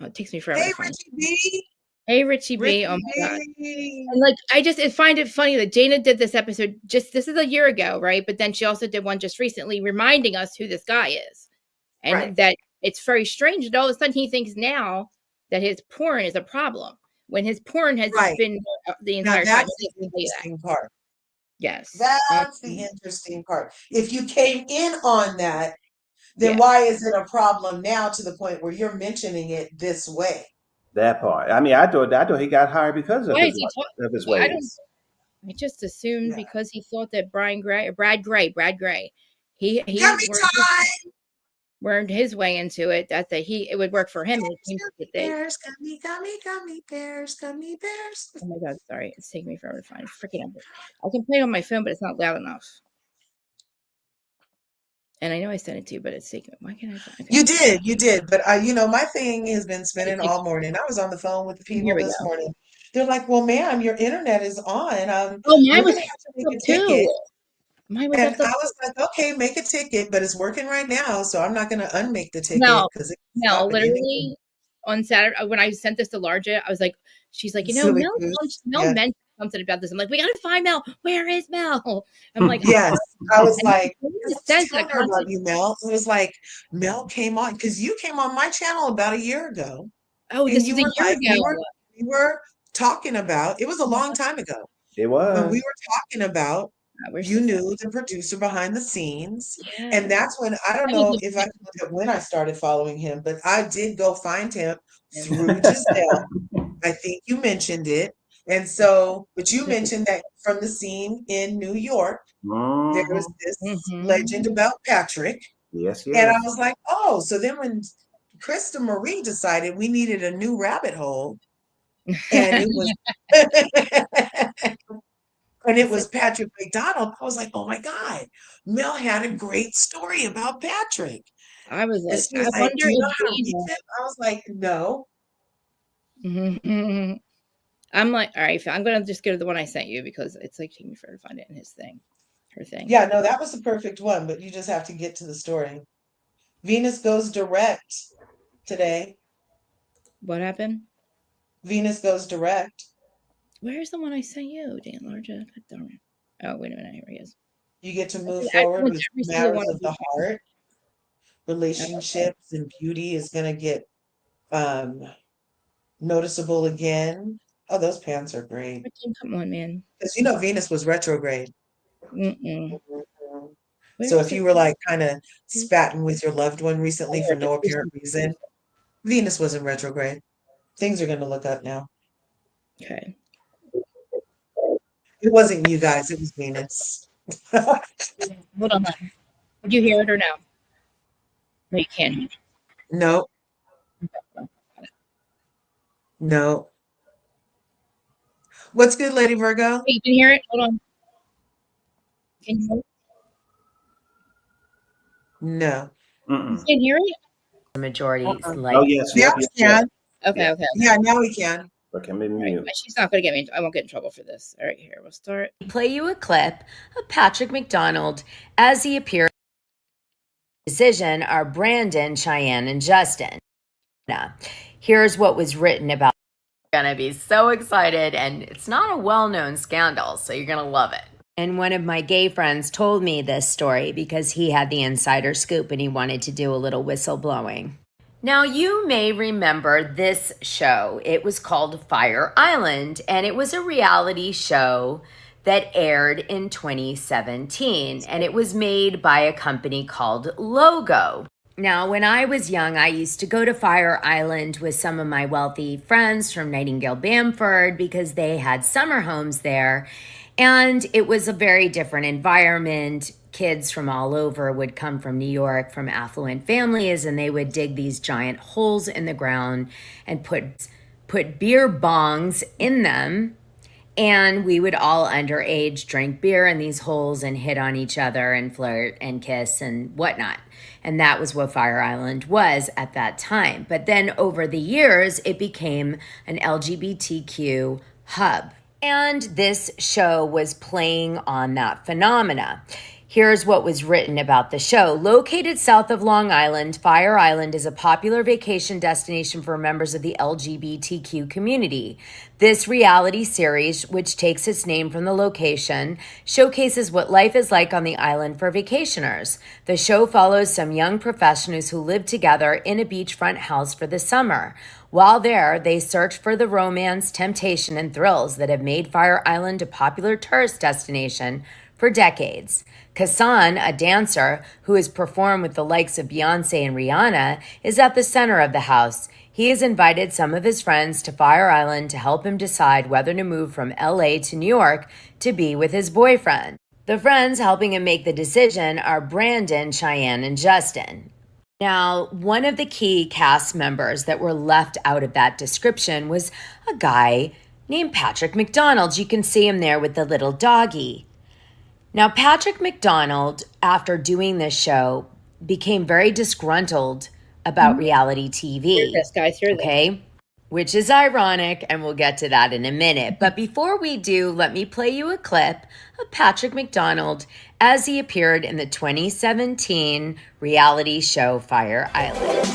It takes me forever to find it. Hey, Richie B. Oh my God. And like, I find it funny that Jana did this episode this is a year ago, right? But then she also did one just recently reminding us who this guy is. And that it's very strange that all of a sudden he thinks now that his porn is a problem when his porn has been the entire time. That's the interesting part. Yes. That's the interesting part. If you came in on that, then why is it a problem now to the point where you're mentioning it this way? That part. I mean, I thought he got hired because of his ways. I just assumed because he thought that Brad Gray, he wormed his way into it, that it would work for him. Gummy bears. Oh my God, sorry. It's taking me forever to find freaking number. I can play it on my phone, but it's not loud enough. And I know I sent it to you, but it's taking. Why can't I find it? You did. But my thing has been spinning all morning. I was on the phone with the people this morning. They're like, "Well, ma'am, your internet is on. Mine was make a ticket." And I was like, "Okay, make a ticket, but it's working right now, so I'm not going to unmake the ticket because no, literally on Saturday when I sent this to Larja, I was like, she's like, Mel mentioned something about this. I'm like, we gotta find Mel. Where is Mel? I'm like, yes. I was like, I love you, Mel. It was like Mel came on because you came on my channel about a year ago. Oh, this is a year ago. We were talking about. It was a long time ago. It was. When we were talking about. You knew the producer behind the scenes. And that's when, I don't know if I look at when I started following him, but I did go find him through Giselle. I think you mentioned it. And so, but you mentioned that from the scene in New York, there was this legend about Patrick. Yes. And I was like, oh, so then when Krista Marie decided we needed a new rabbit hole, and it was And it was Patrick McDonald. I was like, oh my God, Mel had a great story about Patrick. I was like, and she was I like, wonder do you know if how to reach him? I was like, no. I'm like, all right, I'm gonna just go to the one I sent you because it's like taking me forever to find it in his thing, her thing. Yeah, no, that was the perfect one, but you just have to get to the story. Venus goes direct today. What happened? Venus goes direct. Where's the one I sent you, Dan Larja? God darn it. Oh, wait a minute, here he is. You get to move forward with matters of the heart. Relationships and beauty is going to get noticeable again. Oh, those pants are great. Come on, man. Because you know Venus was retrograde. So if you it? were like kind of spatting with your loved one recently for no apparent reason, Venus was in retrograde. Things are going to look up now. Okay. It wasn't you guys, it was Venus. Hold on. Did you hear it or no? No, you can't. No. No. What's good, Lady Virgo? Hey, you can hear it? Hold on. Can you hear it? No. You can hear it? The majority like. Oh, yes. Yeah, we can. Okay. Yeah, now we can. Okay, maybe mute. She's not going to get me. I won't get in trouble for this. All right, here. We'll start. Play you a clip of Patrick McDonald as he appeared. Decision are Brandon, Cheyenne, and Justin. Now, here's what was written about. You're going to be so excited, and it's not a well-known scandal, so you're going to love it. And one of my gay friends told me this story because he had the insider scoop and he wanted to do a little whistleblowing. Now, you may remember this show. It was called Fire Island, and it was a reality show that aired in 2017, and it was made by a company called Logo. Now, when I was young, I used to go to Fire Island with some of my wealthy friends from Nightingale Bamford because they had summer homes there, and it was a very different environment. Kids from all over would come from New York, from affluent families, and they would dig these giant holes in the ground and put beer bongs in them. And we would all underage drink beer in these holes and hit on each other and flirt and kiss and whatnot. And that was what Fire Island was at that time. But then over the years, it became an LGBTQ hub. And this show was playing on that phenomena. Here's what was written about the show. Located south of Long Island, Fire Island is a popular vacation destination for members of the LGBTQ community. This reality series, which takes its name from the location, showcases what life is like on the island for vacationers. The show follows some young professionals who live together in a beachfront house for the summer. While there, they search for the romance, temptation, and thrills that have made Fire Island a popular tourist destination for decades. Kassan, a dancer who has performed with the likes of Beyonce and Rihanna, is at the center of the house. He has invited some of his friends to Fire Island to help him decide whether to move from LA to New York to be with his boyfriend. The friends helping him make the decision are Brandon, Cheyenne, and Justin. Now, one of the key cast members that were left out of that description was a guy named Patrick McDonald. You can see him there with the little doggy. Now, Patrick McDonald, after doing this show, became very disgruntled about reality TV. Okay? Which is ironic, and we'll get to that in a minute. But before we do, let me play you a clip of Patrick McDonald as he appeared in the 2017 reality show Fire Island.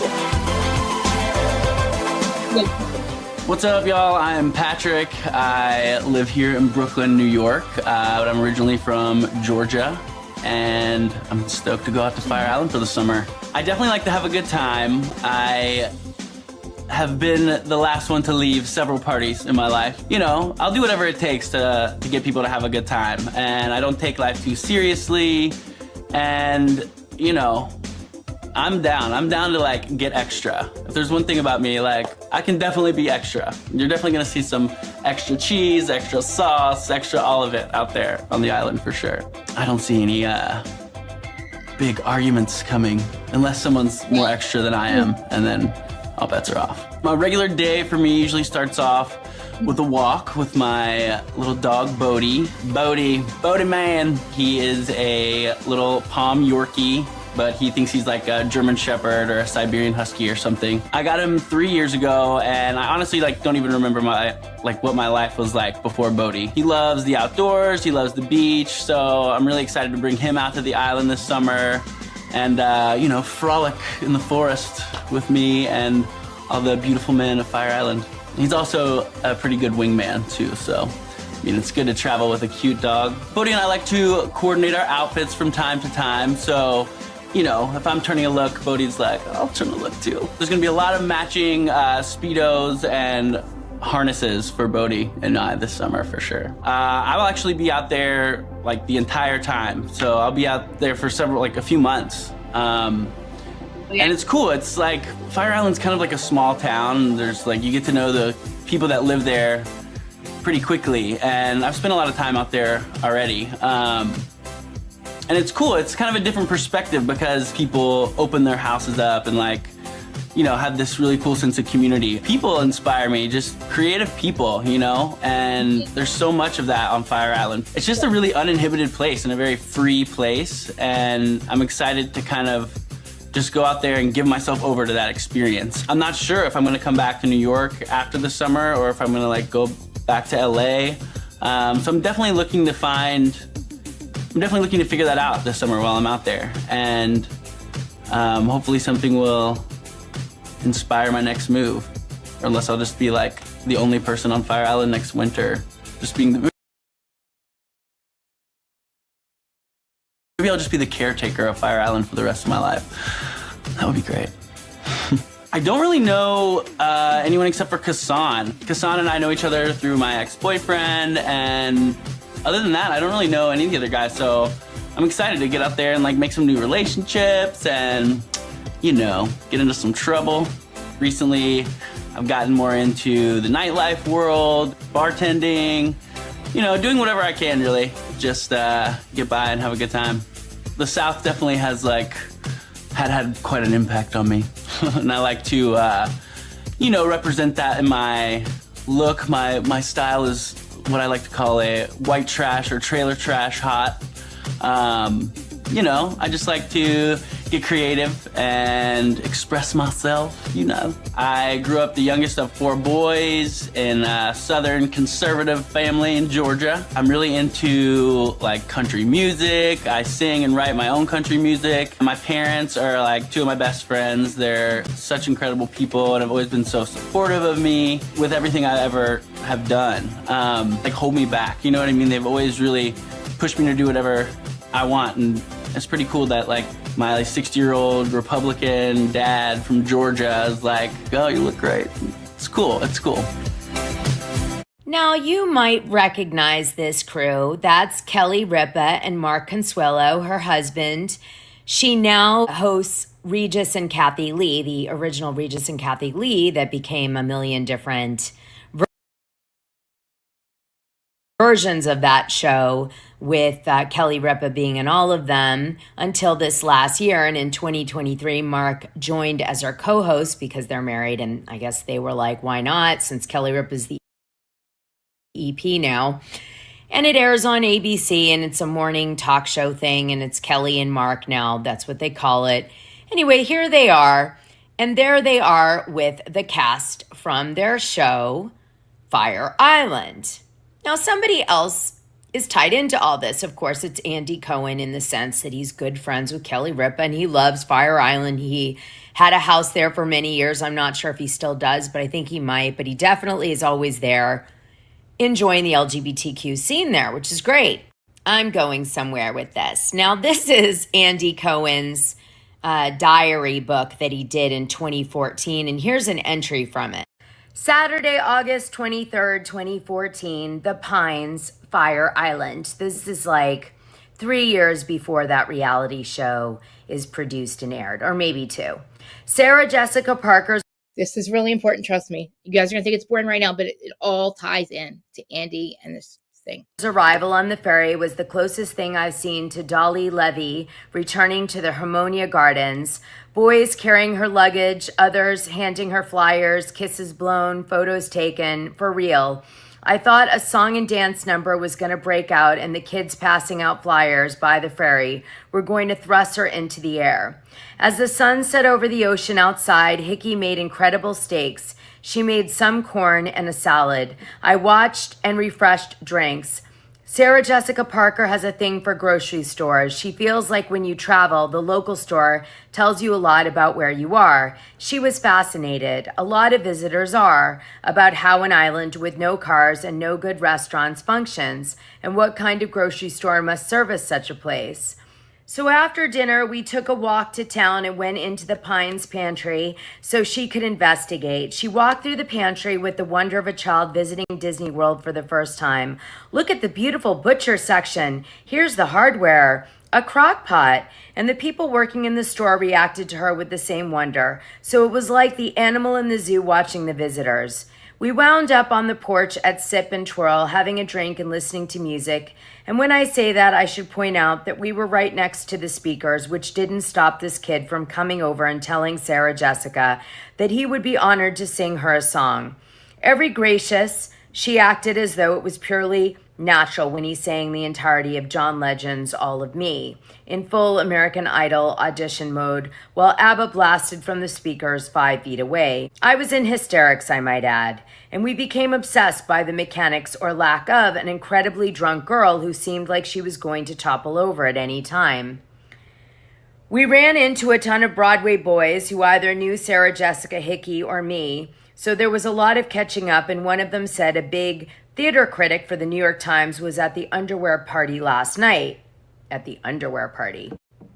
What's up, y'all? I'm Patrick. I live here in Brooklyn, New York, but I'm originally from Georgia, and I'm stoked to go out to Fire Island for the summer. I definitely like to have a good time. I have been the last one to leave several parties in my life. You know, I'll do whatever it takes to get people to have a good time, and I don't take life too seriously, and, you know, I'm down. I'm down to, like, get extra. If there's one thing about me, like, I can definitely be extra. You're definitely gonna see some extra cheese, extra sauce, extra all of it out there on the island for sure. I don't see any big arguments coming unless someone's more extra than I am, and then all bets are off. My regular day for me usually starts off with a walk with my little dog, Bodie. Bodie man. He is a little Pom Yorkie, but he thinks he's like a German Shepherd or a Siberian Husky or something. I got him 3 years ago, and I honestly don't even remember what my life was like before Bodie. He loves the outdoors, he loves the beach, so I'm really excited to bring him out to the island this summer and frolic in the forest with me and all the beautiful men of Fire Island. He's also a pretty good wingman too, so it's good to travel with a cute dog. Bodie and I like to coordinate our outfits from time to time, so if I'm turning a look, Bodie's like, I'll turn a look too. There's gonna be a lot of matching Speedos and harnesses for Bodie and I this summer for sure. I will actually be out there like the entire time, so I'll be out there for a few months. And it's cool. It's like Fire Island's kind of like a small town. There's you get to know the people that live there pretty quickly, and I've spent a lot of time out there already. And it's cool. It's kind of a different perspective because people open their houses up and have this really cool sense of community. People inspire me, just creative people, and there's so much of that on Fire Island. It's just a really uninhibited place and a very free place, and I'm excited to kind of just go out there and give myself over to that experience. I'm not sure if I'm gonna come back to New York after the summer or if I'm gonna go back to LA. So I'm definitely looking to figure that out this summer while I'm out there. And hopefully something will inspire my next move. Or unless I'll just be the only person on Fire Island next winter, just being the... Maybe I'll just be the caretaker of Fire Island for the rest of my life. That would be great. I don't really know anyone except for Kassan. Kassan and I know each other through my ex-boyfriend, and other than that, I don't really know any of the other guys, so I'm excited to get out there and make some new relationships and, get into some trouble. Recently, I've gotten more into the nightlife world, bartending, doing whatever I can, really. Just get by and have a good time. The South definitely has had quite an impact on me. And I like to, represent that in my look. My style is what I like to call a white trash or trailer trash hot. I just like to get creative and express myself, I grew up the youngest of 4 boys in a Southern conservative family in Georgia. I'm really into country music. I sing and write my own country music. My parents are 2 of my best friends. They're such incredible people and have always been so supportive of me with everything I ever have done. Hold me back, you know what I mean? They've always really pushed me to do whatever I want, and it's pretty cool that my 60-year-old Republican dad from Georgia is oh, you look great. It's cool. It's cool. Now, you might recognize this crew. That's Kelly Ripa and Mark Consuelo, her husband. She now hosts Regis and Kathy Lee, the original Regis and Kathy Lee that became a million different versions of that show, with Kelly Ripa being in all of them until this last year. And in 2023, Mark joined as our co-host because they're married. And I guess they were why not, since Kelly Ripa is the EP now. And it airs on ABC, and it's a morning talk show thing, and it's Kelly and Mark now. That's what they call it. Anyway, here they are. And there they are with the cast from their show, Fire Island. Now, somebody else is tied into all this. Of course, it's Andy Cohen, in the sense that he's good friends with Kelly Ripa and he loves Fire Island. He had a house there for many years. I'm not sure if he still does, but I think he might. But he definitely is always there enjoying the LGBTQ scene there, which is great. I'm going somewhere with this. Now, this is Andy Cohen's diary book that he did in 2014. And here's an entry from it. Saturday, August 23rd, 2014, The Pines, Fire Island. This is 3 years before that reality show is produced and aired, or maybe 2. Sarah Jessica Parker's... This is really important, trust me. You guys are going to think it's boring right now, but it all ties in to Andy and this thing. His arrival on the ferry was the closest thing I've seen to Dolly Levy returning to the Harmonia Gardens. Boys carrying her luggage, others handing her flyers, kisses blown, photos taken, for real. I thought a song and dance number was going to break out and the kids passing out flyers by the ferry were going to thrust her into the air. As the sun set over the ocean outside, Hickey made incredible steaks. She made some corn and a salad. I watched and refreshed drinks. Sarah Jessica Parker has a thing for grocery stores. She feels like when you travel, the local store tells you a lot about where you are. She was fascinated, a lot of visitors are, about how an island with no cars and no good restaurants functions, and what kind of grocery store must service such a place. So after dinner, we took a walk to town and went into the Pines pantry so she could investigate. She walked through the pantry with the wonder of a child visiting Disney World for the first time. Look at the beautiful butcher section. Here's the hardware, a crock pot. And the people working in the store reacted to her with the same wonder. So it was like the animal in the zoo watching the visitors. We wound up on the porch at Sip and Twirl, having a drink and listening to music. And when I say that, I should point out that we were right next to the speakers, which didn't stop this kid from coming over and telling Sarah Jessica that he would be honored to sing her a song. Every gracious, she acted as though it was purely natural when he sang the entirety of John Legend's All of Me in full American Idol audition mode while ABBA blasted from the speakers 5 feet away. I was in hysterics, I might add, and we became obsessed by the mechanics or lack of an incredibly drunk girl who seemed like she was going to topple over at any time. We ran into a ton of Broadway boys who either knew Sarah Jessica Hickey or me, so there was a lot of catching up, and one of them said a big theater critic for the New York Times was at the underwear party last night. At the underwear party.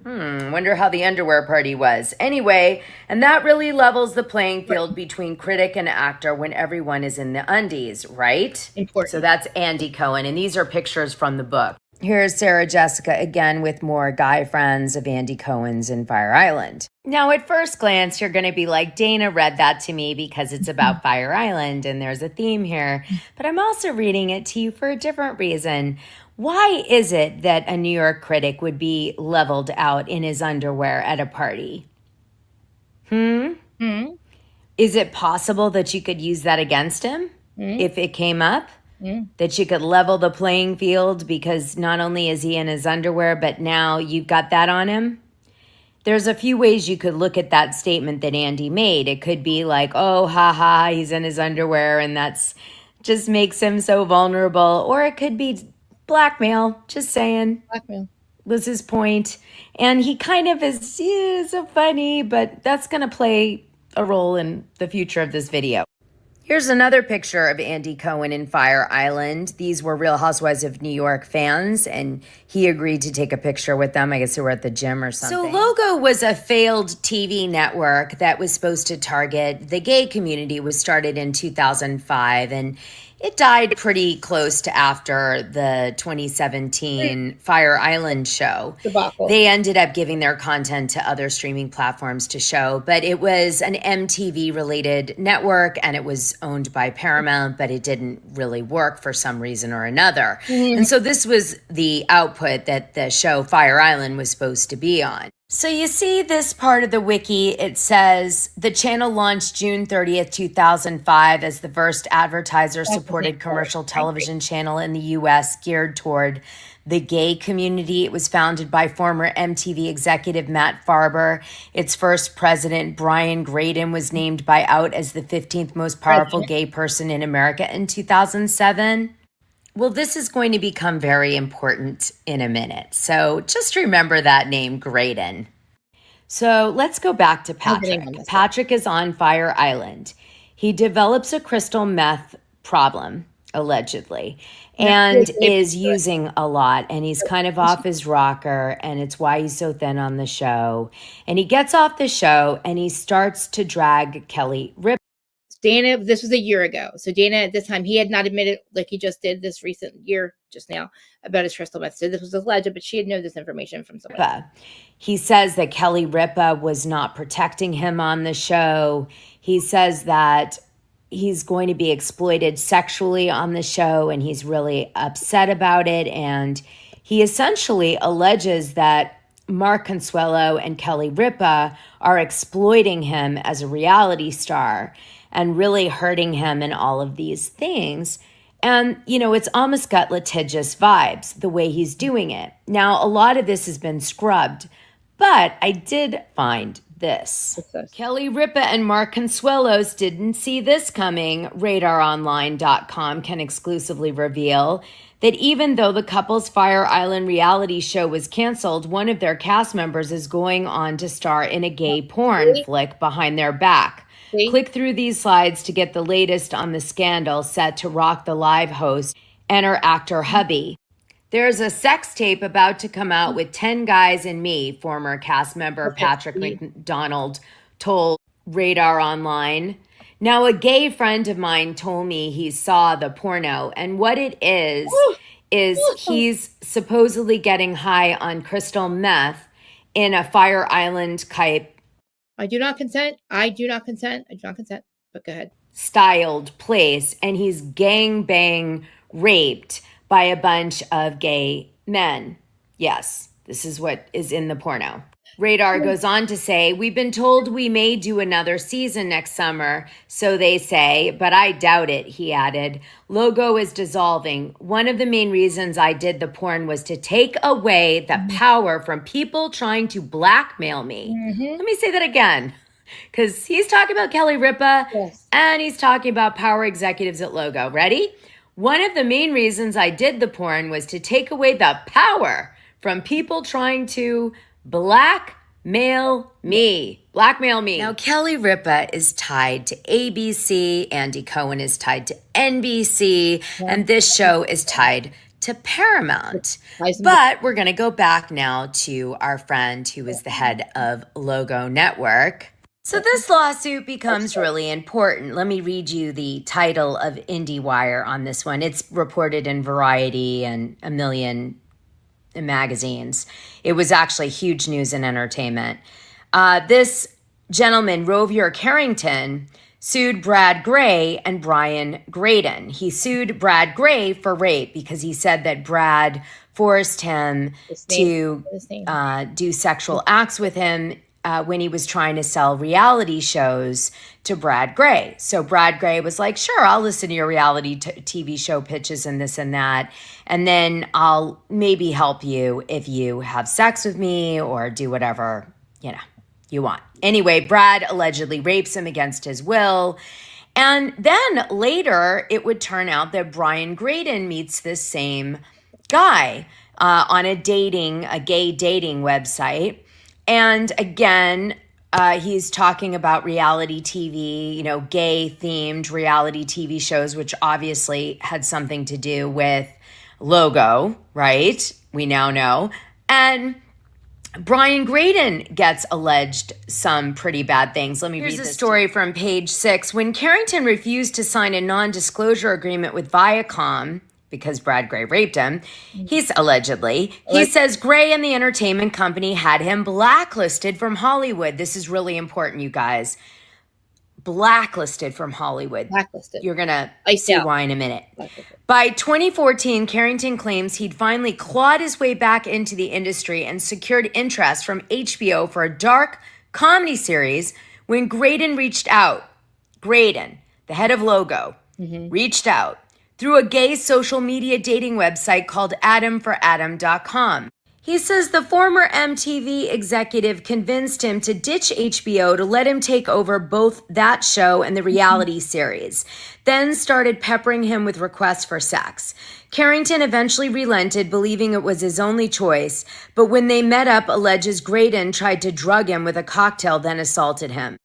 Wonder how the underwear party was. Anyway, and that really levels the playing field between critic and actor when everyone is in the undies, right? Important. So that's Andy Cohen, and these are pictures from the book. Here's Sarah Jessica again with more guy friends of Andy Cohen's in Fire Island. Now, at first glance, you're going to be like, Dana read that to me because it's about Fire Island and there's a theme here. But I'm also reading it to you for a different reason. Why is it that a New York critic would be leveled out in his underwear at a party? Is it possible that you could use that against him if it came up? That you could level the playing field because not only is he in his underwear, but now you've got that on him? There's a few ways you could look at that statement that Andy made. It could be like, oh, ha, he's in his underwear and that's just makes him so vulnerable. Or it could be blackmail, just saying. Blackmail was his point. And he kind of is so funny, but that's going to play a role in the future of this video. Here's another picture of Andy Cohen in Fire Island. These were Real Housewives of New York fans, and he agreed to take a picture with them. I guess they were at the gym or something. So Logo was a failed TV network that was supposed to target the gay community. It was started in 2005, and it died pretty close to after the 2017 Fire Island show. debacle. They ended up giving their content to other streaming platforms to show, but it was an MTV-related network, and it was owned by Paramount, but it didn't really work for some reason or another. And so this was the output that the show Fire Island was supposed to be on. So you see this part of the wiki, it says the channel launched June 30th, 2005 as the first advertiser-supported commercial television channel in the U.S. geared toward the gay community. It was founded by former MTV executive Matt Farber. Its first president, Brian Graydon, was named by Out as the 15th most powerful gay person in America in 2007. Well, this is going to become very important in a minute. So just remember that name, Graydon. So let's go back to Patrick. Patrick is on Fire Island. He develops a crystal meth problem, allegedly, and is using a lot. And he's kind of off his rocker, and it's why he's so thin on the show. And he gets off the show, and he starts to drag Kelly Ripa. Dana, this was a year ago. So Dana, at this time, he had not admitted, like he just did this recent year just now, about his crystal meth. So this was alleged, but she had known this information from someone. He says that Kelly Ripa was not protecting him on the show. He says that he's going to be exploited sexually on the show, and he's really upset about it. And he essentially alleges that Mark Consuelo and Kelly Ripa are exploiting him as a reality star and really hurting him in all of these things. And, it's almost got litigious vibes, the way he's doing it. Now, a lot of this has been scrubbed, but I did find this. Kelly Ripa and Mark Consuelos didn't see this coming. RadarOnline.com can exclusively reveal that even though the couple's Fire Island reality show was canceled, one of their cast members is going on to star in a gay porn flick behind their back. Click through these slides to get the latest on the scandal set to rock the live host and her actor hubby. There's a sex tape about to come out with 10 guys and me, former cast member Patrick McDonald told Radar Online. Now, a gay friend of mine told me he saw the porno, and what it is he's supposedly getting high on crystal meth in a Fire Island type. I do not consent, but go ahead. Styled place, and he's gangbang raped by a bunch of gay men. Yes, this is what is in the porno. Radar goes on to say, we've been told we may do another season next summer, so they say, but I doubt it, he added. Logo is dissolving. One of the main reasons I did the porn was to take away the power from people trying to blackmail me. Let me say that again, because he's talking about Kelly Ripa, and he's talking about power executives at Logo. Ready? One of the main reasons I did the porn was to take away the power from people trying to blackmail me. Now, Kelly Ripa is tied to ABC, Andy Cohen is tied to NBC, and this show is tied to Paramount. But we're going to go back now to our friend who is the head of Logo Network. So this lawsuit becomes really important. Let me read you the title of IndieWire on this one. It's reported in Variety and a million magazines. It was actually huge news and entertainment. This gentleman, Rovier Carrington, sued Brad Gray and Brian Graydon. He sued Brad Gray for rape because he said that Brad forced him to do sexual acts with him when he was trying to sell reality shows to Brad Gray. So Brad Gray was like, sure, I'll listen to your reality TV show pitches and this and that. And then I'll maybe help you if you have sex with me or do whatever, you want. Anyway, Brad allegedly rapes him against his will. And then later it would turn out that Brian Graydon meets this same guy on a gay dating website. And again, he's talking about reality TV, gay-themed reality TV shows, which obviously had something to do with Logo, right? We now know. And Brian Graydon gets alleged some pretty bad things. Let me read this story from Page 6. When Carrington refused to sign a non-disclosure agreement with Viacom, because Brad Gray raped him, he says Gray and the entertainment company had him blacklisted from Hollywood. This is really important, you guys. Blacklisted from Hollywood. Blacklisted. You're going to see why in a minute. By 2014, Carrington claims he'd finally clawed his way back into the industry and secured interest from HBO for a dark comedy series when Graydon reached out. Graydon, the head of Logo, reached out through a gay social media dating website called AdamForAdam.com. He says the former MTV executive convinced him to ditch HBO to let him take over both that show and the reality series, then started peppering him with requests for sex. Carrington eventually relented, believing it was his only choice, but when they met up, alleges Graydon tried to drug him with a cocktail, then assaulted him.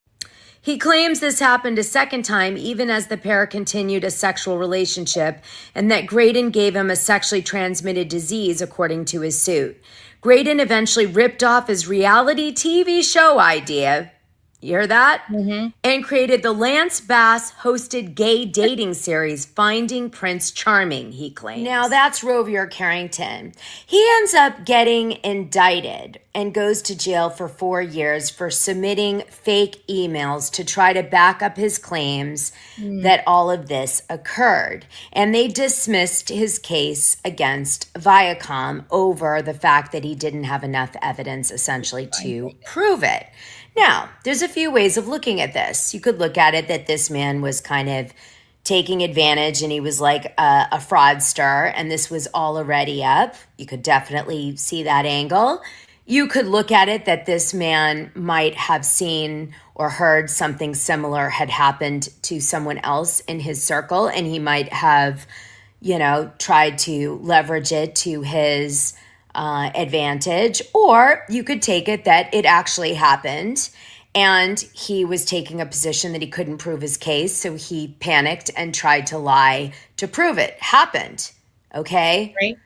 He claims this happened a second time, even as the pair continued a sexual relationship, and that Graydon gave him a sexually transmitted disease, according to his suit. Graydon eventually ripped off his reality TV show idea. You hear that? Mm-hmm. And created the Lance Bass hosted gay dating series, Finding Prince Charming, he claims. Now that's Rovier Carrington. He ends up getting indicted and goes to jail for 4 years for submitting fake emails to try to back up his claims that all of this occurred. And they dismissed his case against Viacom over the fact that he didn't have enough evidence essentially to prove it. Now, there's a few ways of looking at this. You could look at it that this man was kind of taking advantage and he was like a fraudster and this was all already up. You could definitely see that angle. You could look at it that this man might have seen or heard something similar had happened to someone else in his circle and he might have, tried to leverage it to his advantage, or you could take it that it actually happened and he was taking a position that he couldn't prove his case, so he panicked and tried to lie to prove it happened. Okay? Right.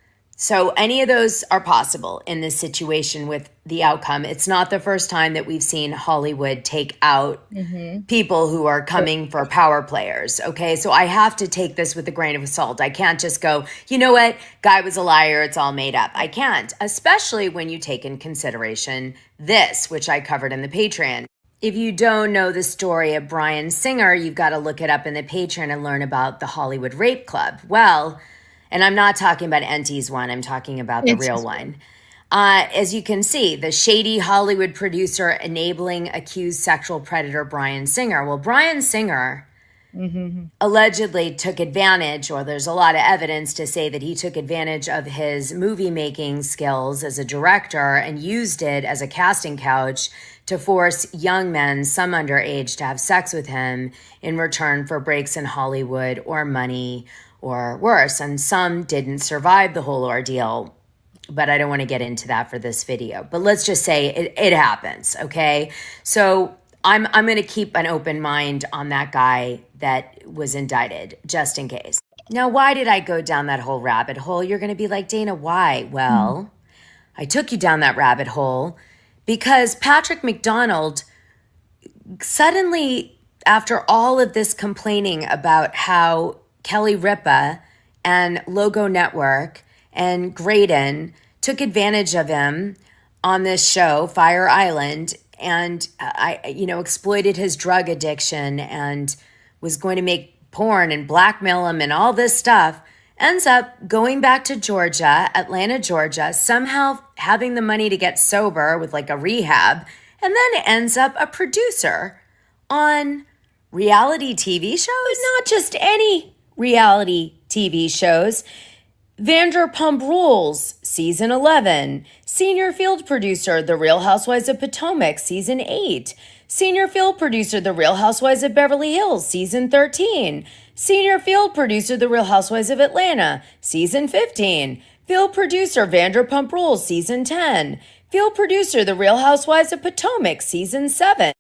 So any of those are possible in this situation with the outcome. It's not the first time that we've seen Hollywood take out people who are coming for power players. Okay, so I have to take this with a grain of salt. I can't just go, you know what, guy was a liar, it's all made up. I can't, especially when you take in consideration this, which I covered in the Patreon. If you don't know the story of Bryan Singer, you've got to look it up in the Patreon and learn about the Hollywood Rape Club. Well, and I'm not talking about Enty's one, I'm talking about the real one. As you can see, the shady Hollywood producer enabling accused sexual predator Bryan Singer. Well, Bryan Singer allegedly took advantage, or there's a lot of evidence to say that he took advantage of his movie making skills as a director and used it as a casting couch to force young men, some underage, to have sex with him in return for breaks in Hollywood or money or worse. And some didn't survive the whole ordeal, but I don't want to get into that for this video. But let's just say it happens, okay? So I'm going to keep an open mind on that guy that was indicted, just in case. Now, why did I go down that whole rabbit hole? You're going to be like, Dana, why? Well, I took you down that rabbit hole because Patrick McDonald suddenly, after all of this complaining about how Kelly Ripa and Logo Network and Graydon took advantage of him on this show, Fire Island, and exploited his drug addiction and was going to make porn and blackmail him and all this stuff, ends up going back to Georgia, Atlanta, Georgia, somehow having the money to get sober with like a rehab, and then ends up a producer on reality TV shows, not just any reality TV shows. Vanderpump Rules, Season 11. Senior Field Producer, The Real Housewives of Potomac, Season 8. Senior Field Producer, The Real Housewives of Beverly Hills, Season 13. Senior Field Producer, The Real Housewives of Atlanta, Season 15. Field Producer, Vanderpump Rules, Season 10. Field Producer, The Real Housewives of Potomac, Season 7.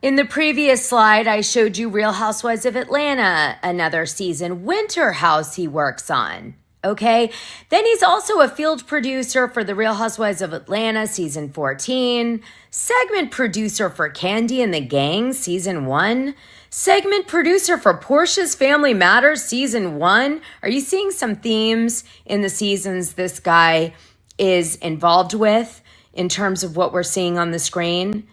In the previous slide, I showed you Real Housewives of Atlanta, another season. Winter House he works on. Okay, then he's also a field producer for The Real Housewives of Atlanta, Season 14. Segment producer for Candy and the Gang, Season 1. Segment producer for Portia's Family Matters, Season 1. Are you seeing some themes in the seasons this guy is involved with in terms of what we're seeing on the screen?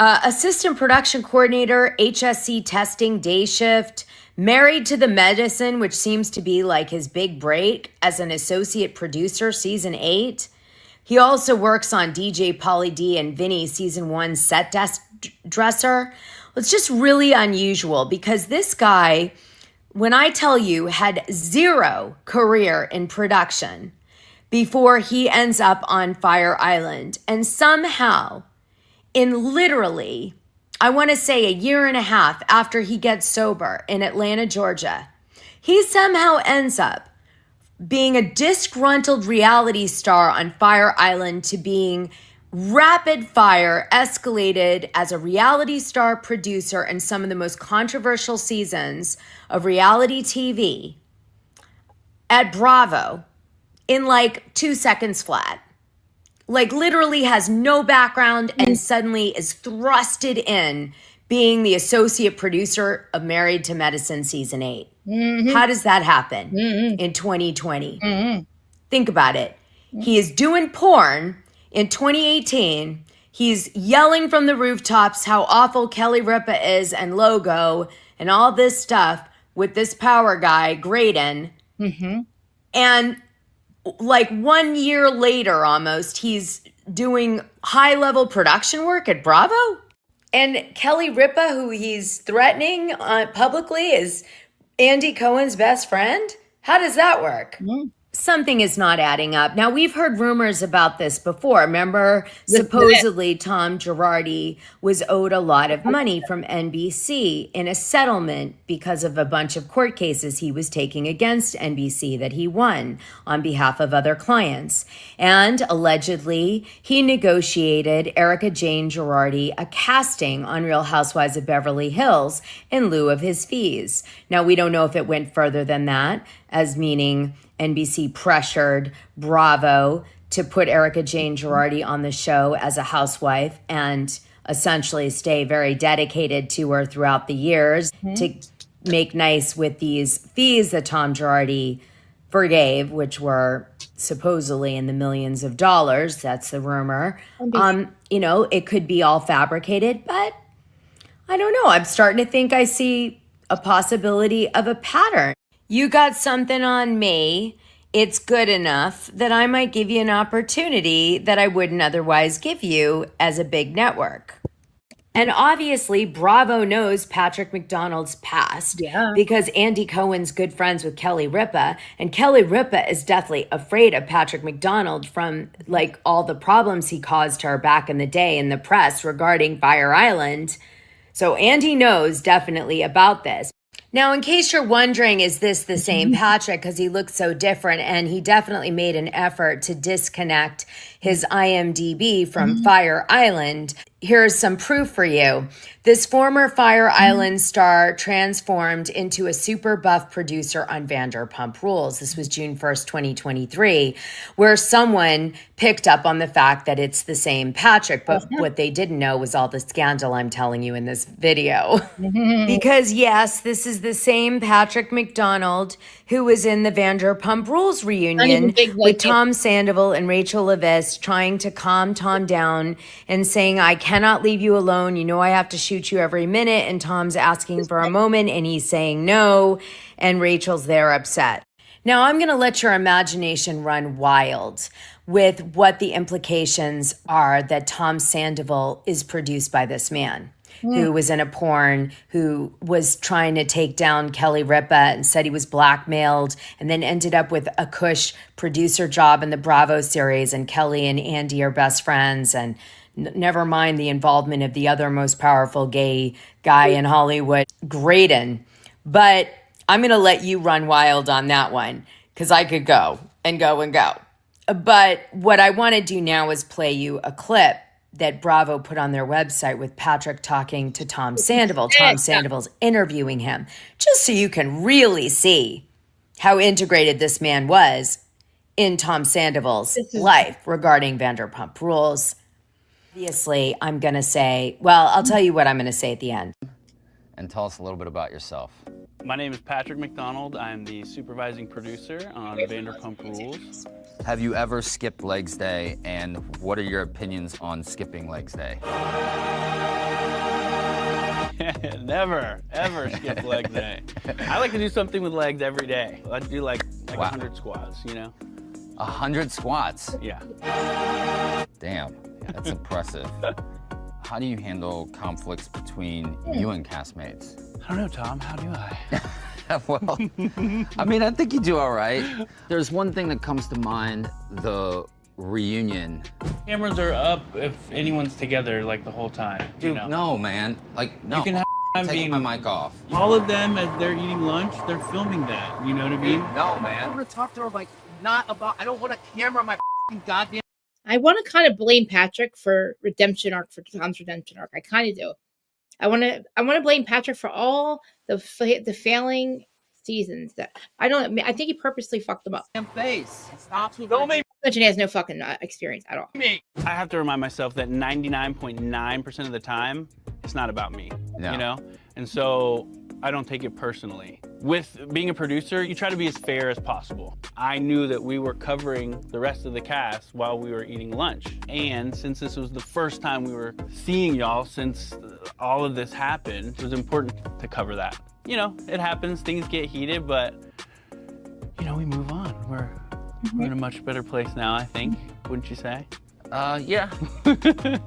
Assistant production coordinator, HSC testing, day shift. Married to the Medicine, which seems to be like his big break as an associate producer, Season 8. He also works on DJ Pauly D and Vinny, Season 1 set dresser. It's just really unusual because this guy, when I tell you, had zero career in production before he ends up on Fire Island. And somehow, in literally, I want to say a year and a half after he gets sober in Atlanta, Georgia, he somehow ends up being a disgruntled reality star on Fire Island to being rapid fire escalated as a reality star producer in some of the most controversial seasons of reality TV at Bravo in like 2 seconds flat. Like literally has no background and suddenly is thrusted in being the associate producer of Married to Medicine season 8. How does that happen in 2020? Think about it. He is doing porn in 2018. He's yelling from the rooftops how awful Kelly Ripa is and Logo and all this stuff with this power guy, Graydon. And like 1 year later almost, he's doing high-level production work at Bravo. And Kelly Ripa, who he's threatening publicly, is Andy Cohen's best friend? How does that work? Something is not adding up. Now, we've heard rumors about this before. Remember, supposedly Tom Girardi was owed a lot of money from NBC in a settlement because of a bunch of court cases he was taking against NBC that he won on behalf of other clients. And allegedly, he negotiated Erica Jane Girardi a casting on Real Housewives of Beverly Hills in lieu of his fees. Now, we don't know if it went further than that, as meaning NBC pressured Bravo to put Erica Jane Girardi on the show as a housewife and essentially stay very dedicated to her throughout the years to make nice with these fees that Tom Girardi forgave, which were supposedly in the millions of dollars. That's the rumor. You know, it could be all fabricated, but I don't know. I'm starting to think I see a possibility of a pattern. You got something on me. It's good enough that I might give you an opportunity that I wouldn't otherwise give you as a big network. And obviously, Bravo knows Patrick McDonald's past because Andy Cohen's good friends with Kelly Ripa. And Kelly Ripa is deathly afraid of Patrick McDonald from like all the problems he caused her back in the day in the press regarding Fire Island. So Andy knows definitely about this. Now, in case you're wondering, is this the same Patrick? Because he looks so different, and he definitely made an effort to disconnect his IMDb from Fire Island. Here's some proof for you. This former Fire Island star transformed into a super buff producer on Vanderpump Rules. This was June 1st, 2023, where someone picked up on the fact that it's the same Patrick. But what they didn't know was all the scandal I'm telling you in this video. Because yes, this is the same Patrick McDonald who was in the Vanderpump Rules reunion with Tom Sandoval and Rachel Leviss trying to calm Tom down and saying, I cannot leave you alone. You know I have to shoot you every minute. And Tom's asking for a moment and he's saying no. And Rachel's there upset. Now I'm going to let your imagination run wild with what the implications are that Tom Sandoval is produced by this man. Who was in a porn, who was trying to take down Kelly Ripa and said he was blackmailed, and then ended up with a cush producer job in the Bravo series, and Kelly and Andy are best friends, and never mind the involvement of the other most powerful gay guy in Hollywood, Graydon. But I'm going to let you run wild on that one, because I could go and go and go. But what I want to do now is play you a clip that Bravo put on their website with Patrick talking to Tom Sandoval. Tom Sandoval's interviewing him, just so you can really see how integrated this man was in Tom Sandoval's life regarding Vanderpump Rules. Obviously, I'm going to say, well, I'll tell you what I'm going to say at the end. And tell us a little bit about yourself. My name is Patrick McDonald. I'm the supervising producer on Vanderpump Rules. Have you ever skipped Legs Day, and what are your opinions on skipping Legs Day? Never, ever skip Legs Day. I like to do something with legs every day. I do like 100 squats, you know? 100 squats? Yeah. Damn, that's impressive. How do you handle conflicts between you and castmates? I don't know, Tom. How do I? Well, I mean, I think you do all right. There's one thing that comes to mind, the reunion. Cameras are up if anyone's together, like, the whole time. Dude, you know? no, man. Like, no. You can have I'm taking my mic off. All of them, as they're eating lunch, they're filming that. You know what I mean? No, man. I want to talk to her, like, not about, I don't want a camera on my goddamn. I want to kind of blame Patrick for redemption arc, for Tom's redemption arc. I kind of do. I want to blame Patrick for all the failing seasons that I think he purposely fucked them up. Face. Stop. Don't make He has no fucking experience at all. me. I have to remind myself that 99.9% of the time, it's not about me. Yeah. You know? And so I don't take it personally. With being a producer, you try to be as fair as possible. I knew that we were covering the rest of the cast while we were eating lunch. And since this was the first time we were seeing y'all since all of this happened, it was important to cover that. You know, it happens, things get heated, but you know, we move on. We're in a much better place now, I think, wouldn't you say? Yeah.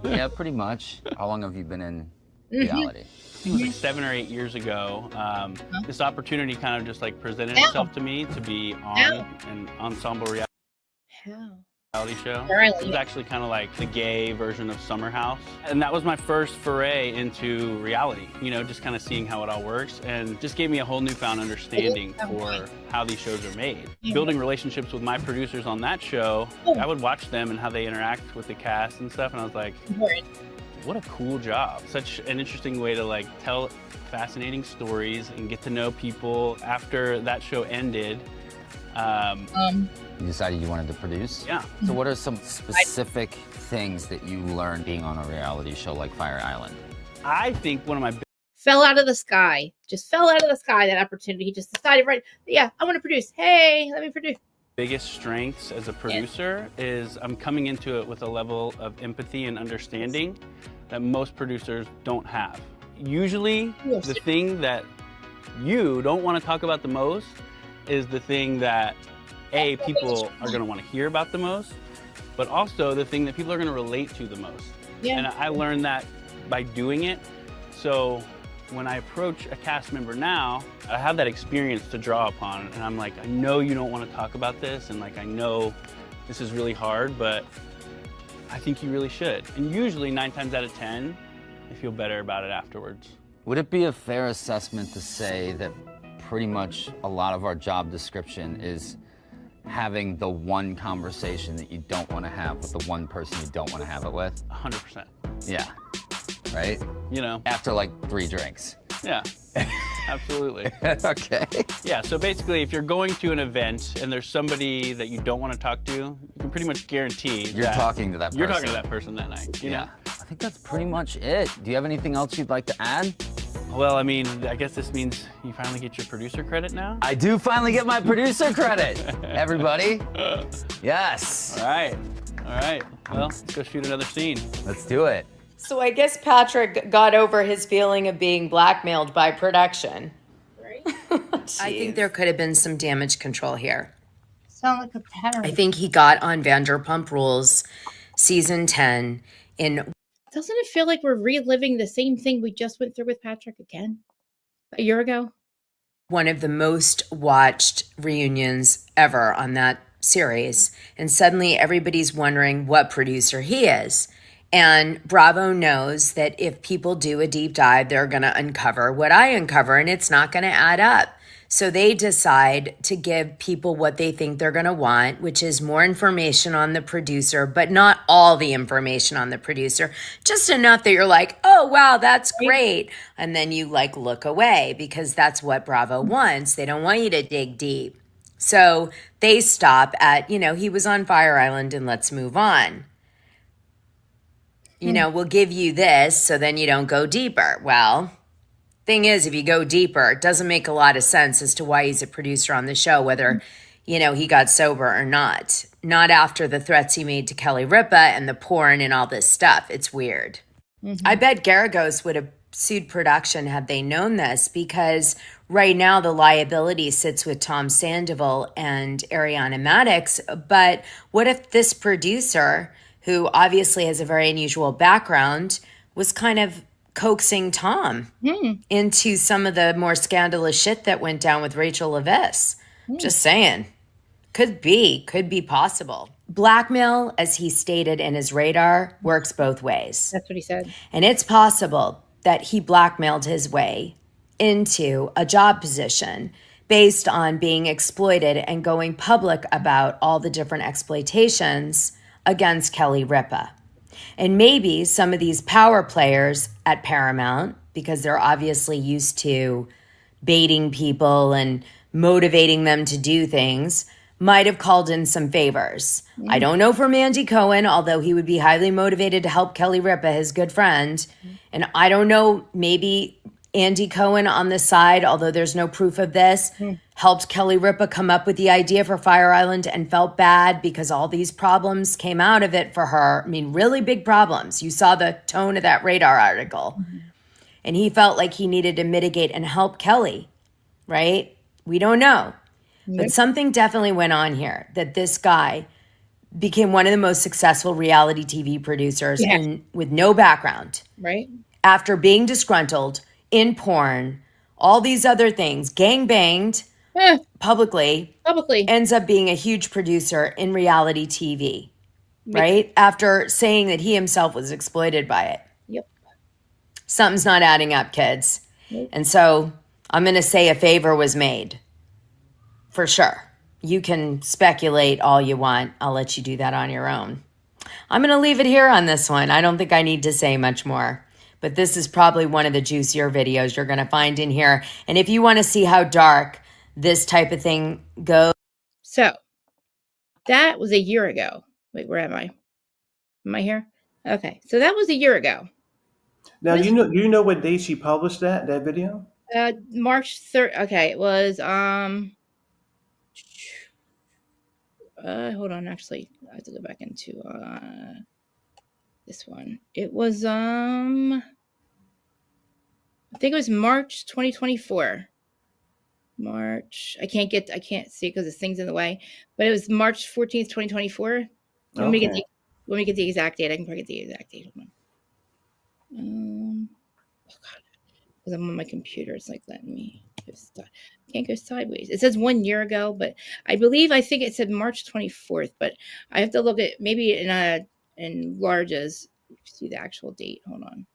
Yeah, pretty much. How long have you been in reality? I think it was like 7 or 8 years ago. This opportunity kind of just like presented itself to me to be on an ensemble reality show. It was actually kind of like the gay version of Summer House. And that was my first foray into reality, you know, just kind of seeing how it all works, and just gave me a whole newfound understanding for how these shows are made. Building relationships with my producers on that show, I would watch them and how they interact with the cast and stuff, and I was like, what a cool job. Such an interesting way to like tell fascinating stories and get to know people. After that show ended, you decided you wanted to produce? Yeah. So what are some specific things that you learned being on a reality show like Fire Island? I think one of my fell out of the sky. Just fell out of the sky, that opportunity. He just decided, right, yeah, I want to produce. Hey, let me produce. biggest strengths as a producer is I'm coming into it with a level of empathy and understanding that most producers don't have. Usually, the thing that you don't want to talk about the most is the thing that people are going to want to hear about the most, but also the thing that people are going to relate to the most. And I learned that by doing it. So when I approach a cast member now, I have that experience to draw upon, and I'm like, I know you don't want to talk about this, and like, I know this is really hard, but I think you really should. And usually 9 times out of 10, I feel better about it afterwards. Would it be a fair assessment to say that pretty much a lot of our job description is having the one conversation that you don't want to have with the one person you don't want to have it with? 100%. Yeah, right? You know. After like 3 drinks. Yeah, absolutely. Okay. Yeah, so basically if you're going to an event and there's somebody that you don't want to talk to, you can pretty much guarantee you're talking to that person. You're talking to that person that night, you know? I think that's pretty much it. Do you have anything else you'd like to add? Well, I mean, I guess this means you finally get your producer credit now? I do finally get my producer credit, everybody. Yes. All right. All right. Well, let's go shoot another scene. Let's do it. So I guess Patrick got over his feeling of being blackmailed by production. Right? I think there could have been some damage control here. Sound like a pattern. I think he got on Vanderpump Rules season 10 in... Doesn't it feel like we're reliving the same thing we just went through with Patrick again a year ago? One of the most watched reunions ever on that series. And suddenly everybody's wondering what producer he is. And Bravo knows that if people do a deep dive, they're going to uncover what I uncover, and it's not going to add up. So they decide to give people what they think they're going to want, which is more information on the producer, but not all the information on the producer, just enough that you're like, oh, wow, that's great. And then you like look away because that's what Bravo wants. They don't want you to dig deep. So they stop at, you know, he was on Fire Island and let's move on. You know, we'll give you this so then you don't go deeper. Well, thing is, if you go deeper, it doesn't make a lot of sense as to why he's a producer on the show, whether, you know, he got sober or not. Not after the threats he made to Kelly Ripa and the porn and all this stuff. It's weird. I bet Garagos would have sued production had they known this, because right now the liability sits with Tom Sandoval and Ariana Maddox. But what if this producer, who obviously has a very unusual background, was kind of coaxing Tom into some of the more scandalous shit that went down with Rachel Leviss? Just saying. Could be possible. Blackmail, as he stated in his radar, works both ways. That's what he said. And it's possible that he blackmailed his way into a job position based on being exploited and going public about all the different exploitations against Kelly Ripa. And maybe some of these power players at Paramount, because they're obviously used to baiting people and motivating them to do things, might have called in some favors. I don't know from Andy Cohen, although he would be highly motivated to help Kelly Ripa, his good friend. And I don't know, maybe Andy Cohen on the side, although there's no proof of this, helped Kelly Ripa come up with the idea for Fire Island and felt bad because all these problems came out of it for her. I mean, really big problems. You saw the tone of that Radar article. And he felt like he needed to mitigate and help Kelly, right? We don't know. But something definitely went on here, that this guy became one of the most successful reality TV producers with no background. Right. After being disgruntled in porn, all these other things, gang-banged publicly, ends up being a huge producer in reality TV, right? After saying that he himself was exploited by it. Yep. Something's not adding up, kids. And so I'm going to say a favor was made. For sure. You can speculate all you want. I'll let you do that on your own. I'm going to leave it here on this one. I don't think I need to say much more. But this is probably one of the juicier videos you're going to find in here. And if you want to see how dark this type of thing goes. So that was a year ago. Wait, where am I? Am I here? Okay. So that was a year ago. Now, you know what day she published that video? March 3rd. Okay. It was, hold on, actually, I have to go back into this one. It was I think it was March 2024. March. I can't see because this thing's in the way. But it was March 14th, 2024. Let me get the exact date. I can probably get the exact date. Hold on. Oh God. Because I'm on my computer. It's like letting me can't go sideways. It says 1 year ago, but I think it said March 24th, but I have to look at maybe in larges see the actual date. Hold on.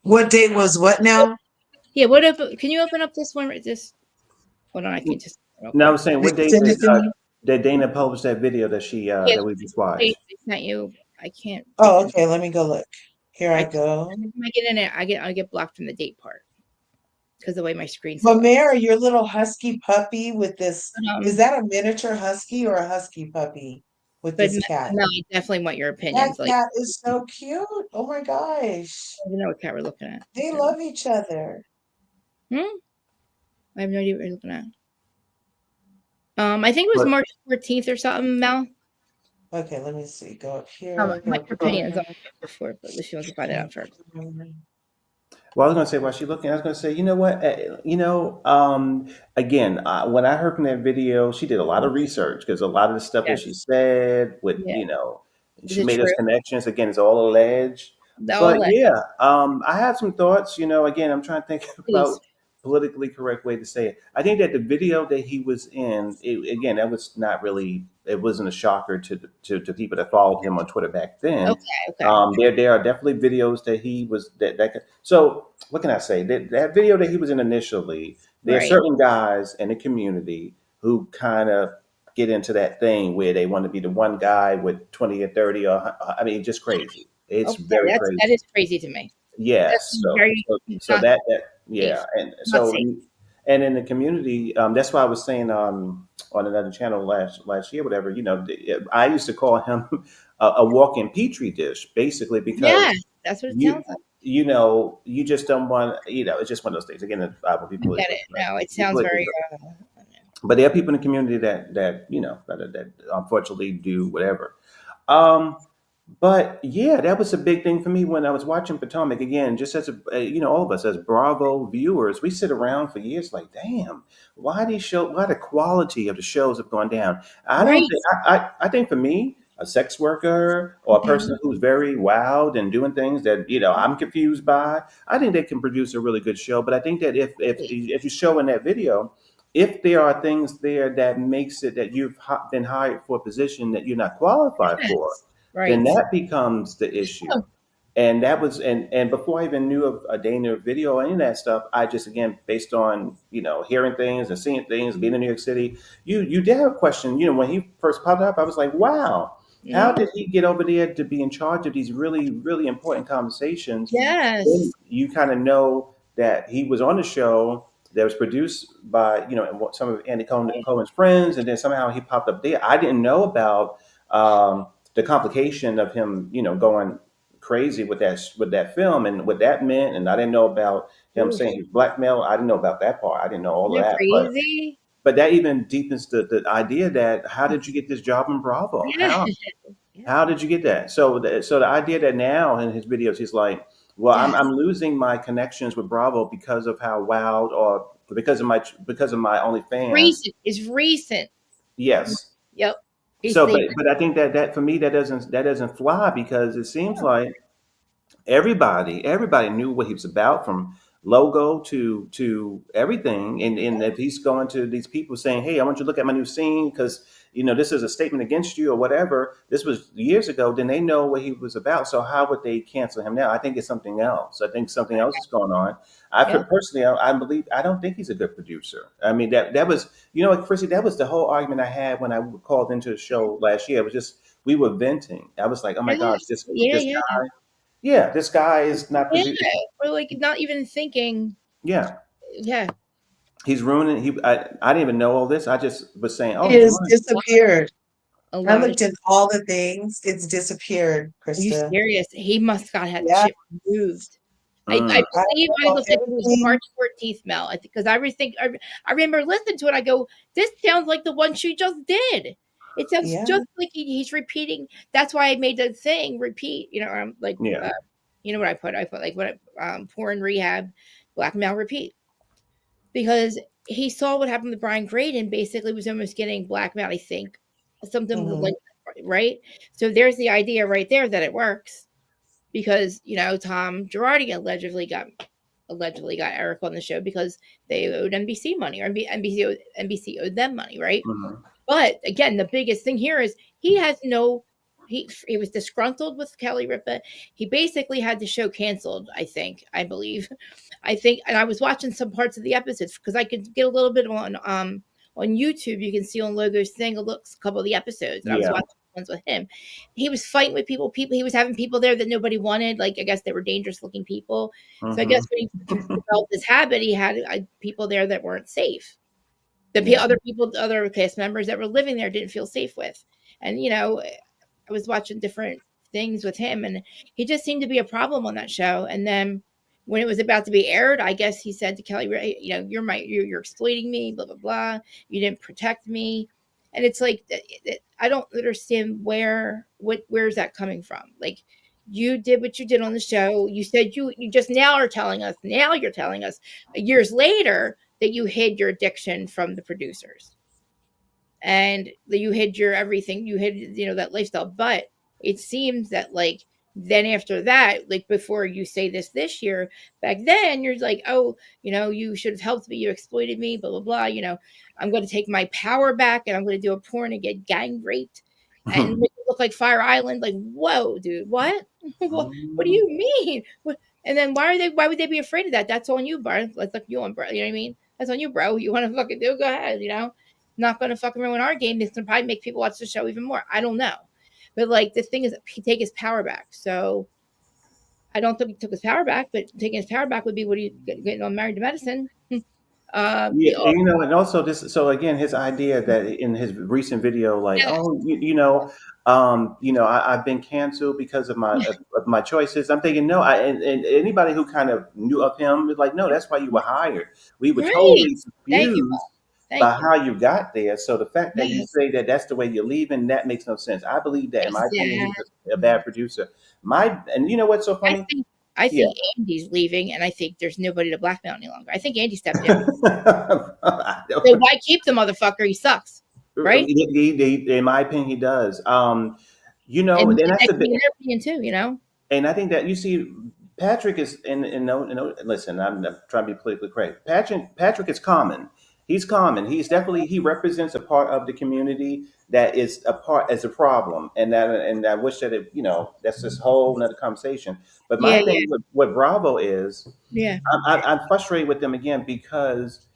What date was what now? Yeah, can you open up this one? Just hold on, I can just No, I was saying what date that Dana published that video that she that we just watched. It's not you. I can't. Oh, okay. Let me go look. Here I go. When I get in it, I get blocked from the date part because the way my screen's. But Mary, your little husky puppy with this, is that a miniature husky or a husky puppy with this cat? No, I definitely want your opinions. That cat is so cute. Oh my gosh. I don't know what cat we're looking at. They love each other. I have no idea what you're looking at. I think it was March 14th or something, Mel. Okay, let me see. Go up here. My opinions on before, but she wants to find it out first. Well, I was going to say, while she's looking, I was going to say, you know what? Again, when I heard from that video, she did a lot of research because a lot of the stuff that she said she made those connections. Again, it's all alleged. I have some thoughts. Again, I'm trying to think about politically correct way to say it. I think that the video that he was in, that was not really. It wasn't a shocker to people that followed him on Twitter back then. Okay. There are definitely videos that he was that. So what can I say? That video that he was in initially, there are certain guys in the community who kind of get into that thing where they want to be the one guy with 20 or 30 or just crazy. It's very crazy. That is crazy to me. Yes. And in the community, that's why I was saying on another channel last year, whatever, I used to call him a walking petri dish, basically, because that's what it sounds like. You just don't want, it's just one of those things. Again, when people get it. No, it sounds very. But there are people in the community that unfortunately do whatever. But yeah, that was a big thing for me when I was watching Potomac again. Just as all of us as Bravo viewers, we sit around for years like, damn, why the quality of the shows have gone down? I think for me, a sex worker or a person who's very wild and doing things that I'm confused by, I think they can produce a really good show. But I think that if you show in that video, if there are things there that makes it that you've been hired for a position that you're not qualified for. Right. Then that becomes the issue. And that was, and before I even knew of a Dana video or any of that stuff, I just, again, based on, hearing things and seeing things, being in New York City, you did have a question, when he first popped up, I was like, wow, how did he get over there to be in charge of these really, really important conversations? Yes. Then you kind of know that he was on the show that was produced by some of Andy Cohen's friends, and then somehow he popped up there. I didn't know about the complication of him, going crazy with that film and what that meant, and I didn't know about him saying he was blackmailed. I didn't know about that part. I didn't know all of that. Crazy. But that even deepens the idea that how did you get this job in Bravo? Yeah. How did you get that? So the idea that now in his videos he's like, well, I'm losing my connections with Bravo because of how wild, or because of my OnlyFans. Recent. Yes. Yep. So, but I think that for me that doesn't fly, because it seems like everybody knew what he was about, from logo to everything. And if he's going to these people saying, hey, I want you to look at my new scene because this is a statement against you or whatever, this was years ago, then they know what he was about. So how would they cancel him now? I think it's something else. I think something else is going on. Personally, I don't think he's a good producer. I mean, that was, Chrissy, that was the whole argument I had when I called into the show last year. It was just, we were venting. I was like, oh my gosh, this guy. Yeah, this guy is not producing. Or like not even thinking. Yeah. Yeah. He's ruining. I didn't even know all this. I just was saying, oh, it has disappeared. I looked at all the things. It's disappeared, Krista. Are you serious? He must have had the shit removed. I believe I looked at his March 14th, Mel. Because I remember listening to it. I go, this sounds like the one she just did. It sounds just like he's repeating. That's why I made the thing repeat. Like, what I put? I put like what porn, rehab, blackmail, repeat. Because he saw what happened with Brian Graydon. Basically, was almost getting blackmailed. I think something like that, right. So there's the idea right there that it works, because Tom Girardi allegedly got Eric on the show because they owed NBC money, or NBC owed them money, right? Mm-hmm. But again, the biggest thing here is he was disgruntled with Kelly Ripa. He basically had the show canceled, I believe. And I was watching some parts of the episodes because I could get a little bit on YouTube. You can see on Logo's thing a couple of the episodes. And I was watching ones with him. He was fighting with people. He was having people there that nobody wanted. Like, I guess they were dangerous looking people. So I guess when he developed this habit, he had people there that weren't safe. Other cast members that were living there didn't feel safe with. And, I was watching different things with him, and he just seemed to be a problem on that show. And then when it was about to be aired, I guess he said to Kelly, you're exploiting me, blah, blah, blah. You didn't protect me. And it's like, I don't understand where's that coming from? Like, you did what you did on the show. You said you just you're telling us years later that you hid your addiction from the producers, and that you hid your everything. You hid, that lifestyle. But it seems that, like, then after that, like, before you say this year, back then you're like, oh, you should have helped me. You exploited me, blah, blah, blah. I'm going to take my power back, and I'm going to do a porn and get gang raped and make it look like Fire Island. Like, whoa, dude, what? What do you mean? And then why would they be afraid of that? That's on you, bro. Let's look you on, bro. You know what I mean? That's on you, bro. You want to fucking do it? Go ahead. Not going to fucking ruin our game. It's going to probably make people watch the show even more. I don't know. But, like, the thing is, he take his power back. So I don't think he took his power back, but taking his power back would be what he getting on Married to Medicine. And also this. So again, his idea that in his recent video, like, I've been canceled because of my choices. I'm thinking, no, and anybody who kind of knew of him was like, no, that's why you were hired. We were totally confused by how you got there. So the fact that you say that that's the way you're leaving, that makes no sense. I believe that. In my opinion, he's a bad producer. And you know what's so funny? I think Andy's leaving, and I think there's nobody to blackmail any longer. I think Andy stepped in. So why keep the motherfucker? He sucks, right? In my opinion, he does. And that's a big opinion too. And I think that you see, Patrick is listen, I'm not trying to be politically correct. Patrick is common. He's common. He represents a part of the community that is a problem, and I wish that that's this whole another conversation. But my thing with Bravo is, I'm frustrated with them again because,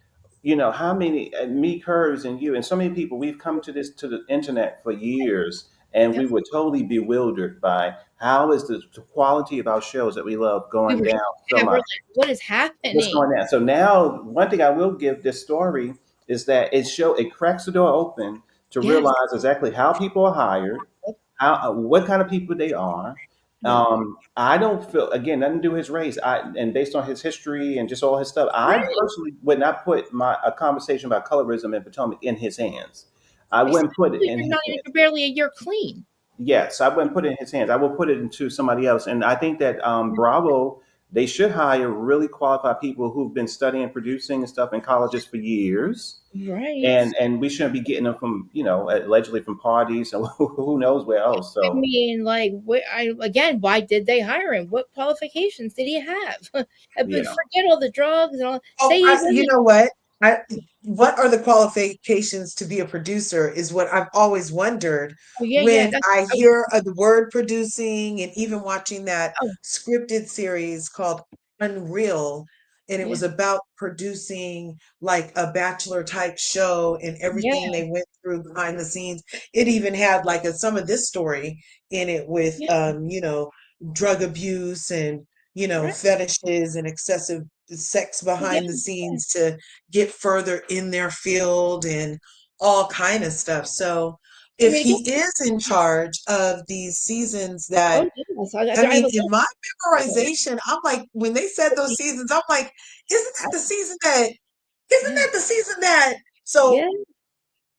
how many me, Curves, and you, and so many people, we've come to the internet for years, and we were totally bewildered by how is the quality of our shows that we love going down so much. What is happening? What's going down? So now, one thing I will give this story is that it cracks the door open to realize exactly how people are hired, what kind of people they are. I don't feel, again, nothing to do with his race. And based on his history and just all his stuff, I personally would not put a conversation about colorism in Potomac in his hands. I wouldn't put it in his hands. You're barely a year clean. Yes, I wouldn't put it in his hands. I will put it into somebody else. And I think that Bravo, they should hire really qualified people who've been studying producing and stuff in colleges for years. Right. And we shouldn't be getting them from, allegedly from parties and who knows where else. So I mean, like, again, why did they hire him? What qualifications did he have? Forget all the drugs and all. You know what? What are the qualifications to be a producer is what I've always wondered when I hear the word producing, and even watching that scripted series called Unreal, and it was about producing like a bachelor type show and everything they went through behind the scenes. It even had like some of this story in it with drug abuse and fetishes and excessive sex behind the scenes to get further in their field and all kind of stuff. So if he is in charge of these seasons that in my memorization, I'm like, when they said those seasons, I'm like, isn't that the season that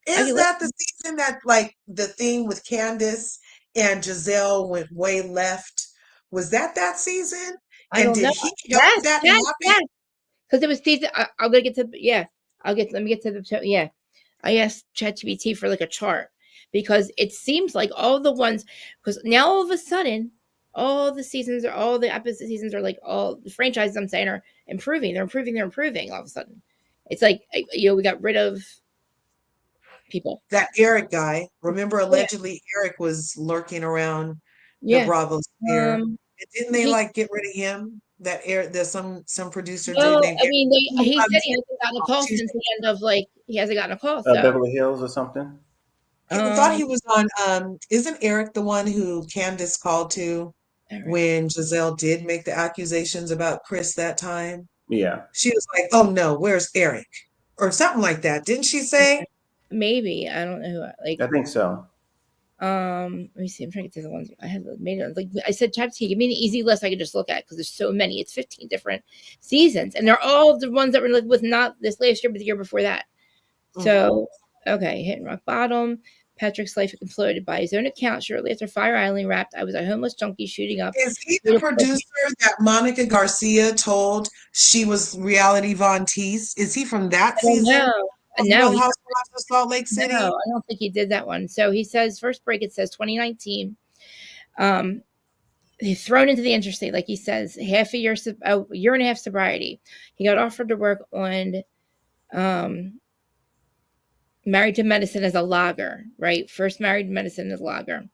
is that the season that, like, the thing with KANDIS and Giselle went way left? Was that season? And did he help that happen? Because it was season. I'm gonna get to let me get to the I asked ChatGPT for like a chart, because it seems like all the ones, because now all of a sudden all the episode seasons are like, all the franchises I'm saying are improving. They're improving all of a sudden. It's like, we got rid of people. That Eric guy, remember, allegedly Eric was lurking around the Bravo sphere. Didn't they get rid of him? That Eric, there's some producer dude named Eric. He said he hasn't gotten a call since the end of he hasn't gotten a call. So. Beverly Hills or something. I thought he was on. Isn't Eric the one who Candace called to when Giselle did make the accusations about Chris that time? Yeah. She was like, "Oh no, where's Eric?" or something like that. Didn't she say? Maybe, I don't know. I think so. Let me see. I'm trying to get to the ones I have made. I said, ChatGPT, give me an easy list I can just look at, because there's so many. It's 15 different seasons, and they're all the ones that were with not this last year, but the year before that. So, okay, hitting rock bottom. Patrick's life imploded by his own account shortly after Fire Island wrapped. I was a homeless junkie shooting up. Is he the producer that Monica Garcia told she was reality Von Teese? Is he from that season? No, Housewives of Salt Lake City. No, I don't think he did that one. So he says, first break, it says 2019. He's thrown into the interstate, like he says, a year and a half sobriety. He got offered to work on Married to Medicine as a logger, right? First Married to Medicine as a logger.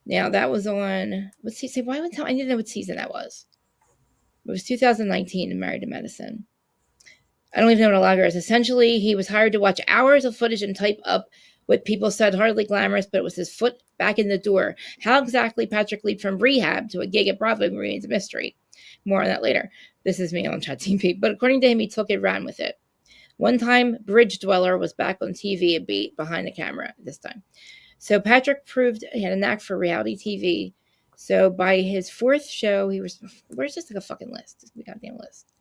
Now that was on, what's he say? I need to know what season that was. It was 2019 in Married to Medicine. I don't even know what a logger is. Essentially, he was hired to watch hours of footage and type up what people said hardly glamorous, but it was his foot back in the door. How exactly Patrick leaped from rehab to a gig at Bravo remains a mystery. More on that later. This is me on ChatGPT, but according to him, he took it, ran with it. One time, Bridge Dweller was back on TV a beat behind the camera this time. So Patrick proved he had a knack for reality TV. So by his fourth show, where's just like a fucking list? Just a goddamn list.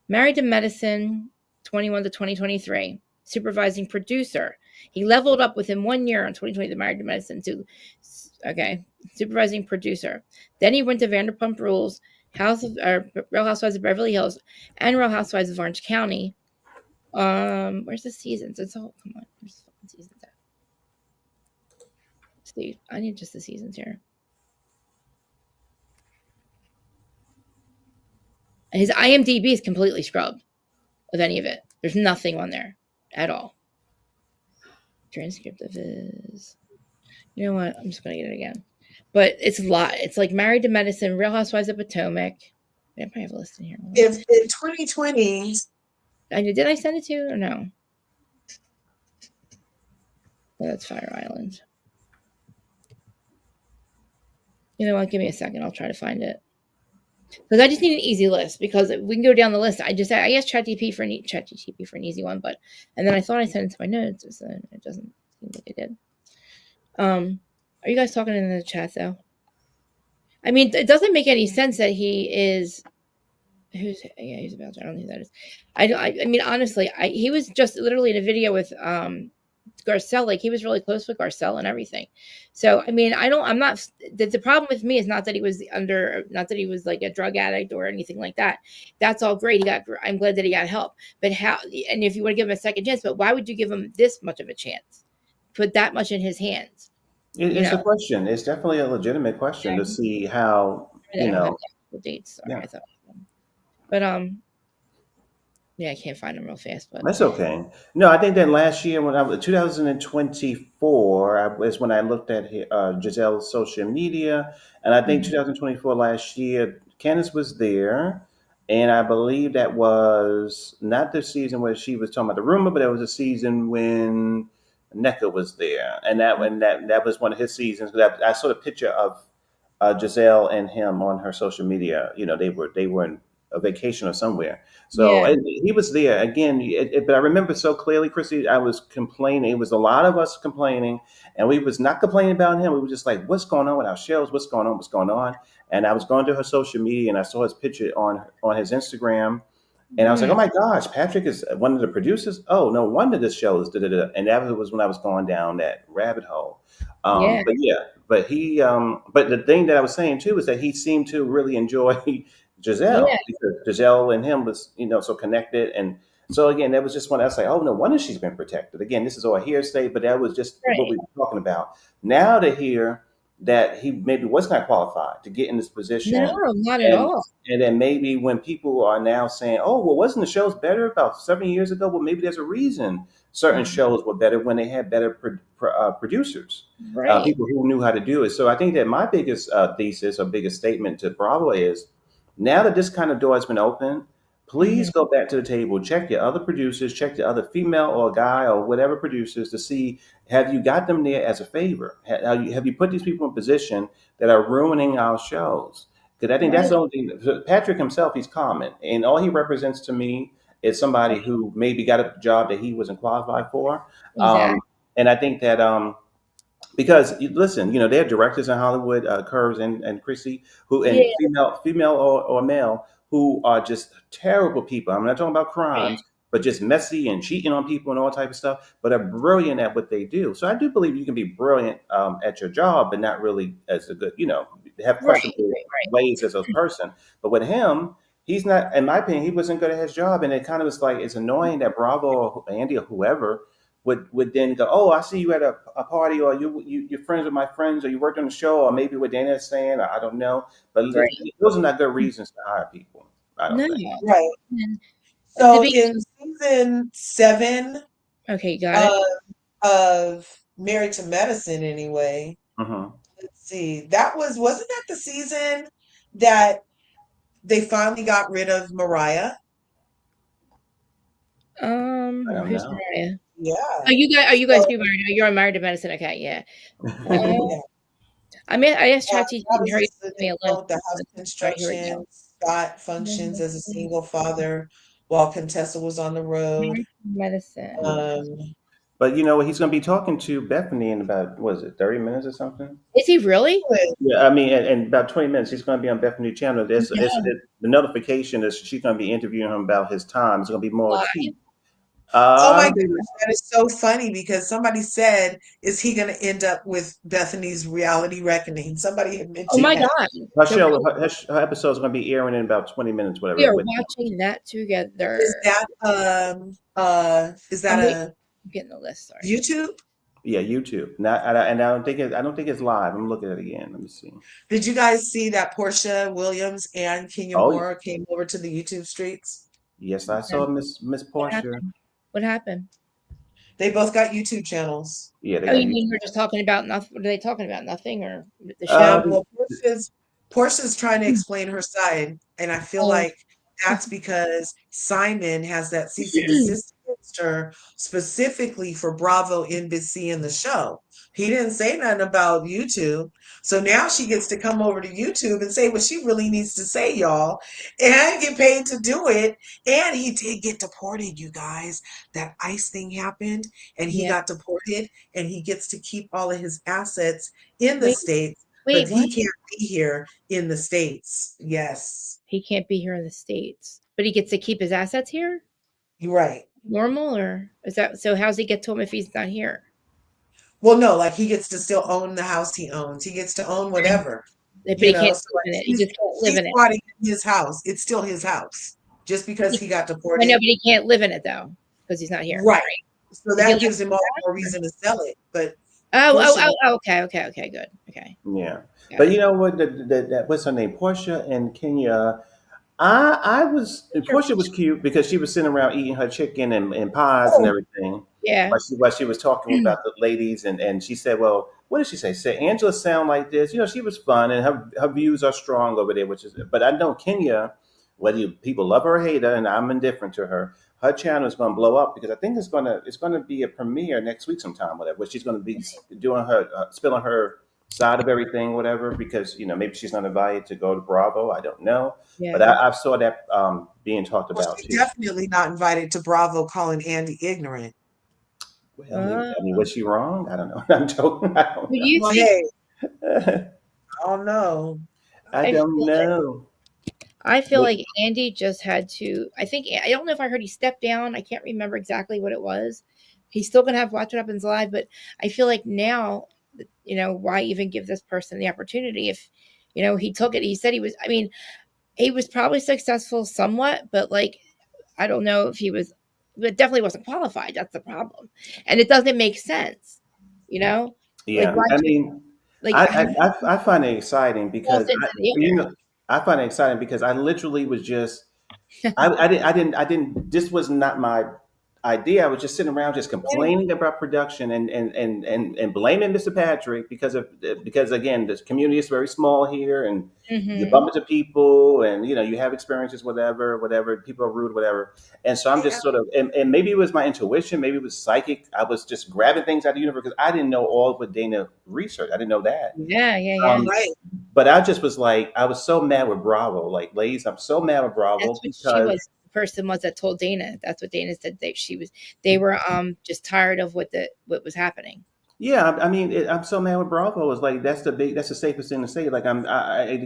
Married to Medicine, 21 to 2023. Supervising producer. He leveled up within 1 year on 2020 to Married to Medicine to, supervising producer. Then he went to Vanderpump Rules, Real Housewives of Beverly Hills, and Real Housewives of Orange County. Where's the seasons? Where's the fucking seasons at? Steve, I need just the seasons here. His IMDb is completely scrubbed of any of it. There's nothing on there at all. Transcript of his. You know what? I'm just going to get it again. But it's a lot. It's like Married to Medicine, Real Housewives of Potomac. I probably have a list in here. If in 2020. Did I send it to you or no? Oh, that's Fire Island. You know what? Give me a second. I'll try to find it. Because I just need an easy list. Because we can go down the list. I asked ChatGPT for an easy one, and then I thought I sent it to my notes, so it doesn't seem like it did. Are you guys talking in the chat though? I mean, it doesn't make any sense that he is. He's a Belgian. I don't know who that is. I mean, honestly, he was just literally in a video with Garcelle. Like, he was really close with Garcelle and everything. So, I mean, I'm not. The problem with me is not that he was not that he was like a drug addict or anything like that. That's all great. I'm glad that he got help. But how? And if you want to give him a second chance, but why would you give him this much of a chance? Put that much in his hands. It's a question. It's definitely a legitimate question to see how, you know. The dates. Sorry, I thought. But yeah, I can't find them real fast. But that's okay. No, I think that last year, when I was 2024, is when I looked at Giselle's social media, and I think 2024 last year, KANDIS was there, and I believe that was not the season where she was talking about the rumor, but it was a season when NECA was there, and that was one of his seasons. I saw the picture of Giselle and him on her social media. You know, they were in a vacation or somewhere. So he was there again. But I remember so clearly, Chrissy, I was complaining. It was a lot of us complaining, and we was not complaining about him. We were just like, what's going on with our shows? What's going on? What's going on? And I was going to her social media, and I saw his picture on his Instagram. And I was like, oh my gosh, Patrick is one of the producers. Oh, no wonder this show is da-da-da. And that was when I was going down that rabbit hole. But the thing that I was saying too is that he seemed to really enjoy Giselle, because Giselle and him was, so connected. And so again, that was just when I was like, oh, no wonder she's been protected. Again, this is all hearsay, but that was just what we were talking about. Now to hear that he maybe was not qualified to get in this position. No, not at all. And then maybe when people are now saying, oh, well, wasn't the shows better about 7 years ago? Well, maybe there's a reason certain shows were better when they had better producers, people who knew how to do it. So I think that my biggest thesis or biggest statement to Bravo is, now that this kind of door has been opened, please go back to the table, check your other producers, check the other female or guy or whatever producers to see, have you got them there as a favor? Have you put these people in position that are ruining our shows? Because I think that's the only thing. Patrick himself, he's common, and all he represents to me is somebody who maybe got a job that he wasn't qualified for. And I think that because listen, there are directors in Hollywood, Curves and Chrissy, who and female or male, who are just terrible people. I'm not talking about crimes, but just messy and cheating on people and all type of stuff, but are brilliant at what they do. So I do believe you can be brilliant at your job, but not really as a good, have questionable ways as a person. But with him, he's not, in my opinion, he wasn't good at his job. And it kind of was like, it's annoying that Bravo or Andy or whoever would then go, oh, I see you at a party, or you're friends with my friends, or you worked on the show, or maybe what Dana is saying, or I don't know. But those are not good reasons to hire people. I don't think. Right. So in season 7, got it. Of Married to Medicine, anyway. Let's see. Wasn't that the season that they finally got rid of Mariah? Who's Mariah? Yeah. Oh, you guys do married? You're on Married to Medicine. Okay, yeah. I mean, I asked ChatGPT the house construction. Scott functions as a single father while Contessa was on the road. Medicine. But he's going to be talking to Bethany in about, 30 minutes or something? Is he really? Yeah, I mean, in about 20 minutes, he's going to be on Bethany channel. The notification is she's going to be interviewing him about his time. It's going to be more key. Oh my goodness, that is so funny, because somebody said, is he going to end up with Bethany's reality reckoning? Somebody had mentioned Oh my God. Her episode is going to be airing in about 20 minutes, whatever. We are watching that together. Is that I'm getting the list, sorry. YouTube? Yeah, YouTube. I don't think it's live. I'm looking at it again. Let me see. Did you guys see that Portia Williams and Kenya Moore came over to the YouTube streets? Yes, I saw Miss Portia. What happened? They both got YouTube channels. Yeah. You mean we're just talking about nothing? What are they talking about? Nothing, or the show? Well, Portia's trying to explain her side, and I feel like that's because Simon has that cease and desist her specifically for Bravo, NBC, and the show. He didn't say nothing about YouTube. So now she gets to come over to YouTube and say what she really needs to say, y'all, and get paid to do it. And he did get deported, you guys. That ICE thing happened and he got deported, and he gets to keep all of his assets in the States, but he can't be here in the States. Yes. He can't be here in the States, but he gets to keep his assets here? You're right. Normal, or is that so? How's he get to him if he's not here? Well, no, like he gets to still own the house he owns. He gets to own whatever. But he can't live in it. He just can't live in it. Squatting in his house. It's still his house. Just because he got deported. I know, but he can't live in it though, because he's not here. Right. So that gives him all more reason to sell it. But okay, good. Okay. Yeah. But you know what? That what's her name? Portia and Kenya. Portia was cute because she was sitting around eating her chicken and pies and everything. Yeah. While she was talking about the ladies, and she said, well, what did she say? Said Angela sound like this. You know, she was fun, and her views are strong over there, but I know Kenya, whether people love her or hate her, and I'm indifferent to her, her channel is going to blow up because I think it's going to be a premiere next week sometime, whatever, where she's going to be doing her, spilling her side of everything, whatever, because, you know, maybe she's not invited to go to Bravo. I don't know. Yeah. But I saw that being talked about too. Definitely not invited to Bravo, calling Andy ignorant. Well, I mean, was she wrong? I don't know. I'm joking. I don't know. I don't know. I don't know. I feel like Andy just had to. I don't know if I heard he stepped down. I can't remember exactly what it was. He's still going to have Watch What Happens Live, but I feel like now, you know, why even give this person the opportunity if, you know, he took it. He said he was probably successful somewhat, but like, I don't know if he was, but definitely wasn't qualified. That's the problem. And it doesn't make sense, you know? Yeah. Like, I mean, I find it exciting because I find it exciting because I literally was just, this was not my idea. I was just sitting around just complaining about production and blaming Mr. Patrick because again, this community is very small here and you bump into people and, you know, you have experiences, whatever, people are rude, whatever. And so I'm just sort of, and maybe it was my intuition, maybe it was psychic. I was just grabbing things out of the universe because I didn't know all of what Dana researched. I didn't know that. Yeah. Right. But I just was like, I was so mad with Bravo. Like, ladies, I'm so mad with Bravo. That's what she was. Person was that told Dana. That's what Dana said. They were just tired of what was happening. Yeah, I mean, I'm so mad with Bravo. It's like that's the safest thing to say. Like I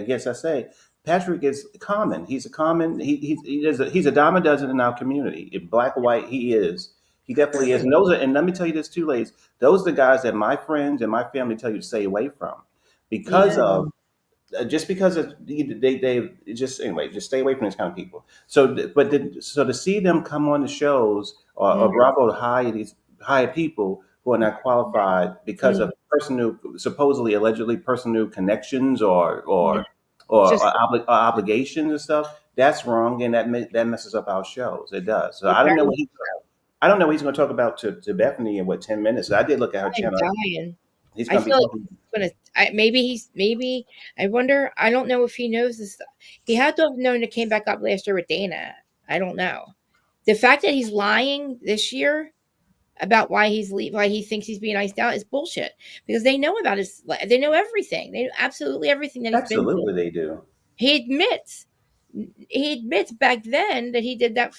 guess I say Patrick is common. He's a common. He's a dime a dozen in our community. In black or white, he is. He definitely is. And let me tell you this too, ladies. Those are the guys that my friends and my family tell you to stay away from because of. Just because they just stay away from these kind of people. So to see them come on the shows or Bravo to hire people who are not qualified because of allegedly personal connections or obligations and stuff, that's wrong, and that messes up our shows. It does. So I don't know what he's going to talk about to Bethany in 10 minutes. So I did look at her channel. He's going to maybe I wonder. I don't know if he knows this stuff. He had to have known it came back up last year with Dana. I don't know. The fact that he's lying this year about why he thinks he's being iced out is bullshit because they know about they know everything. They know absolutely everything that he's been through. They do. He admits back then that he did that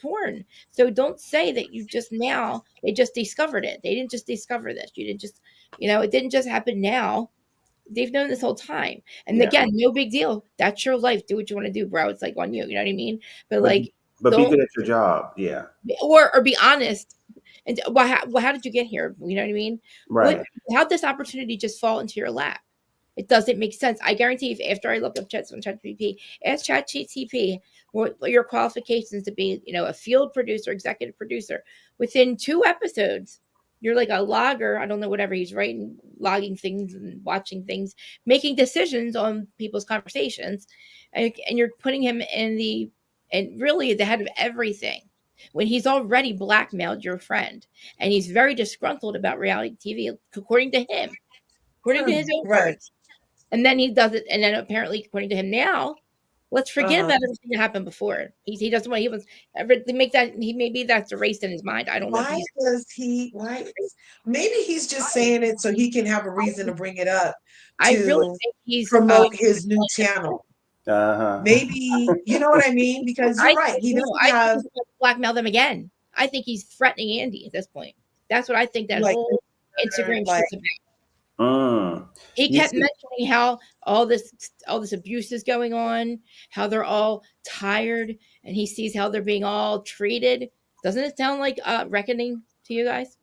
porn. So don't say that they just discovered it. They didn't just discover this. You didn't just, it didn't just happen now. They've known this whole time. And again, no big deal. That's your life. Do what you want to do, bro. It's like on you. You know what I mean? But be good at your job. Yeah. Or be honest. And how did you get here? You know what I mean? Right. How'd this opportunity just fall into your lap? It doesn't make sense. I guarantee if after I look up ChatGPT, ask ChatGPT what your qualifications to be, a field producer, executive producer. Within 2 episodes, you're like a logger. I don't know, whatever he's writing, logging things and watching things, making decisions on people's conversations. And you're putting him and really the head of everything when he's already blackmailed your friend. And he's very disgruntled about reality TV, according to him, according to his own words. And then he does it. And then apparently, according to him now, Let's forget about everything that happened before. He doesn't want. He was ever to make that. Maybe that's erased in his mind. I don't know. Why does he? Why? Maybe he's just saying it so he can have a reason to bring it up I really to think he's promote his new channel. Maybe, you know what I mean? Because you're right. He doesn't have. I think he's blackmail them again. I think he's threatening Andy at this point. That's what I think that whole Instagram shit's about. He kept mentioning how all this abuse is going on, how they're all tired, and he sees how they're being all treated. Doesn't it sound like reckoning to you guys?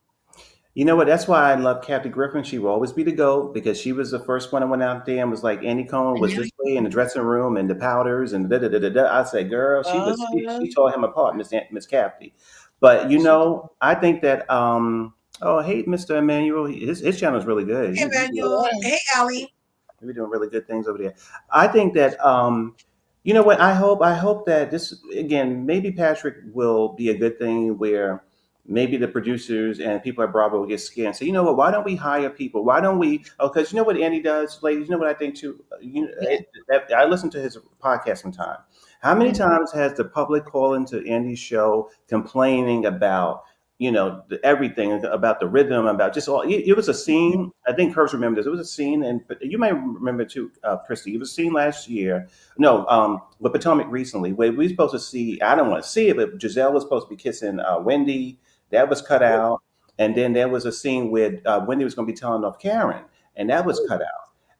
You know what? That's why I love Kathy Griffin. She will always be the GOAT because she was the first one that went out there and was like, Andy Cohen was this way in the dressing room and the powders and da da da da da. I said, girl, she tore him apart, Miss Kathy. But I think that hey, Mr. Emmanuel, his channel is really good. Hey, Emmanuel. Hey, Allie. We're doing really good things over there. I think that you know what? I hope that this again, maybe Patrick will be a good thing where maybe the producers and people at Bravo will get scared and say, you know what? Why don't we hire people? Why don't we? Oh, because you know what Andy does, ladies. You know what I think too. I listen to his podcast sometime. How many times has the public called into Andy's show complaining about everything about the rhythm, about just all? It was a scene. I think Kurtz remembers. It was a scene, and you may remember too, Christy. It was a scene last year. No, with Potomac recently, where we were supposed to see. I don't want to see it, but Giselle was supposed to be kissing Wendy. That was cut out, and then there was a scene where Wendy was going to be telling off Karen, and that was cut out.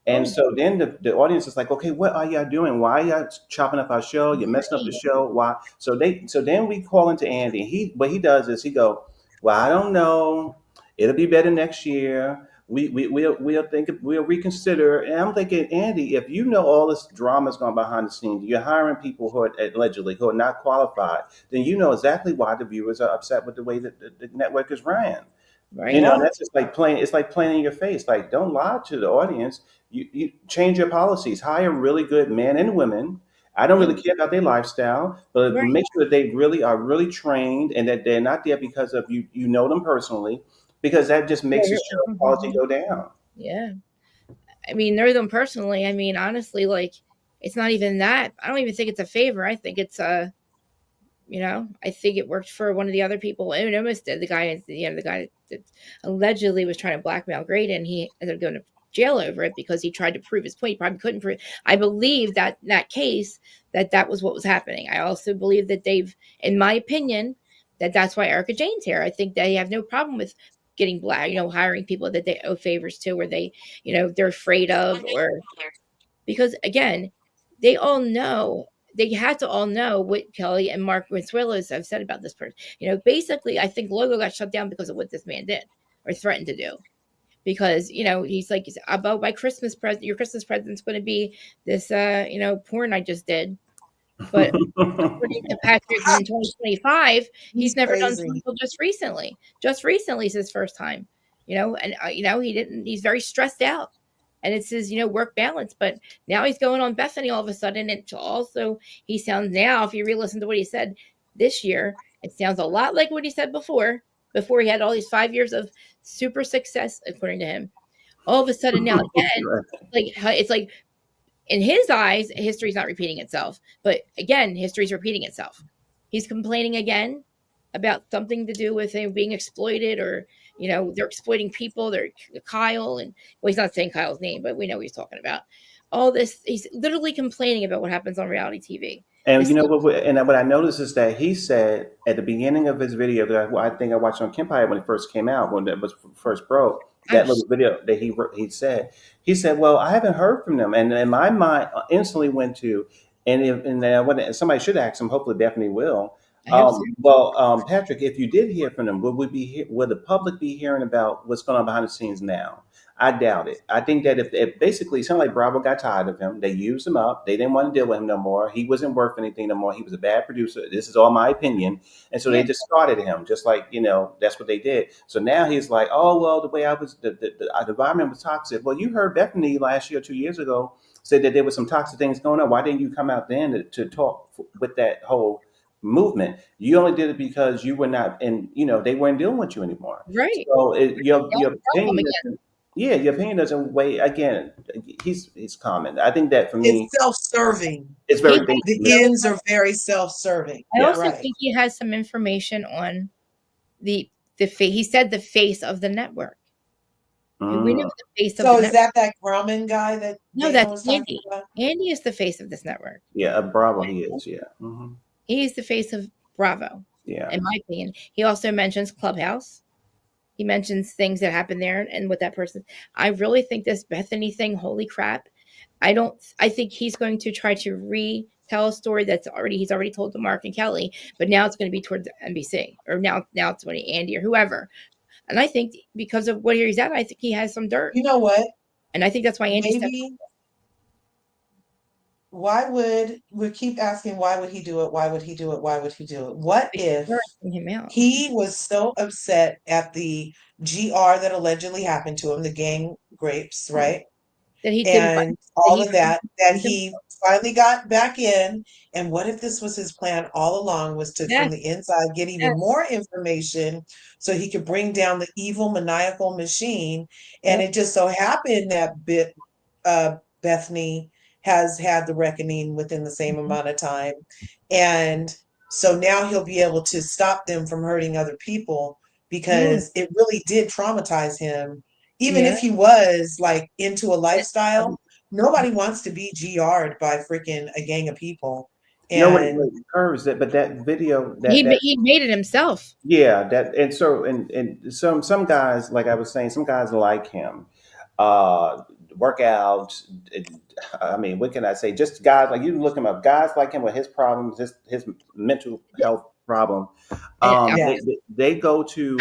And so then the audience is like, okay, what are y'all doing? Why are y'all chopping up our show? You're messing up the show. Why? So then we call into Andy. What he does is he go, well, I don't know. It'll be better next year. We'll reconsider. And I'm thinking, Andy, if you know all this drama is going behind the scenes, you're hiring people who are allegedly who are not qualified, then you know exactly why the viewers are upset with the way that the network is ran. Right. That's just like playing. It's like playing in your face. Like, don't lie to the audience. You change your policies. Hire really good men and women. I don't really care about their lifestyle, but make sure that they really are really trained and that they're not there because of you know them personally, because that just makes the show quality go down. Yeah. I mean, know them personally. I mean, honestly, like, it's not even that. I don't even think it's a favor. I think it's I think it worked for one of the other people. It almost did. The guy that allegedly was trying to blackmail Grady, and he ended up going to jail over it because he tried to prove his point. He probably couldn't prove. I believe that in that case that was what was happening. I also believe that in my opinion, that's why Erica Jane's here. I think they have no problem with getting hiring people that they owe favors to, or they, they're afraid of, or because again, they all know. They had to all know what Kelly and Mark Consuelos have said about this person. Basically, I think Logo got shut down because of what this man did or threatened to do. Because, he's like, about my Christmas present, your Christmas present's going to be this, porn I just did. But according to Patrick in 2025, he's never done something just recently. Just recently is his first time, and, he's very stressed out. And it's his, work balance. But now he's going on Bethany all of a sudden. And also, he sounds now, if you re-listen to what he said this year, it sounds a lot like what he said before he had all these 5 years of super success, according to him. All of a sudden now, again, it's like in his eyes, history's not repeating itself. But again, history's repeating itself. He's complaining again about something to do with him being exploited, or they're exploiting people. They're Kyle, and he's not saying Kyle's name, but we know what he's talking about. All this, he's literally complaining about what happens on reality TV. And what I noticed is that he said at the beginning of his video that I think I watched on Kempire when it first came out, when it was first broke, that little video that he said, well, I haven't heard from them, and my mind instantly went to, and somebody should ask him. Hopefully, Bethany will. Patrick, if you did hear from them, would the public be hearing about what's going on behind the scenes now? I doubt it. I think that if basically, it sounded like Bravo got tired of him. They used him up. They didn't want to deal with him no more. He wasn't worth anything no more. He was a bad producer. This is all my opinion. And so they discarded him, just like, that's what they did. So now he's like, oh, well, the way I was, the environment was toxic. Well, you heard Bethany last year, 2 years ago, said that there was some toxic things going on. Why didn't you come out then to talk with that whole movement? You only did it because you were not, and they weren't dealing with you anymore. Right. So your opinion. Yeah, your opinion doesn't weigh. Again, he's common. I think that for me, It's self-serving. it's very basic. The ends are very self-serving. I also Right. think he has some information on the he said the face of the network. We know the face of So the is that Grauman guy that No, Dana that's was talking Andy. about? Andy is the face of this network. Yeah, Bravo he is, yeah. Mm-hmm. He's the face of Bravo. Yeah. In my opinion. He also mentions Clubhouse. He mentions things that happen there and with that person. I really think this Bethany thing, holy crap. I think he's going to try to retell a story he's already told to Mark and Kelly, but now it's going to be towards NBC, or now it's going to Andy or whoever. And I think because of where he's at, I think he has some dirt. You know what? And I think that's why Andy maybe we keep asking why would he do it? Why would he do it? Why would he do it? What if he was so upset at the GR that allegedly happened to him, the gang rapes, right? That he and all of that he finally got back in. And what if this was his plan all along, was to from the inside get even more information so he could bring down the evil maniacal machine? And it just so happened that Bethany has had the reckoning within the same amount of time, and so now he'll be able to stop them from hurting other people, because it really did traumatize him. Even if he was like into a lifestyle, nobody wants to be GR'd by freaking a gang of people. And no, wait, Curves, but that video he made it himself. Yeah, that and so and some guys, like I was saying, some guys like him, work out. I mean, what can I say? Just guys like you can look him up. Guys like him with his problems, his mental health problem. They go to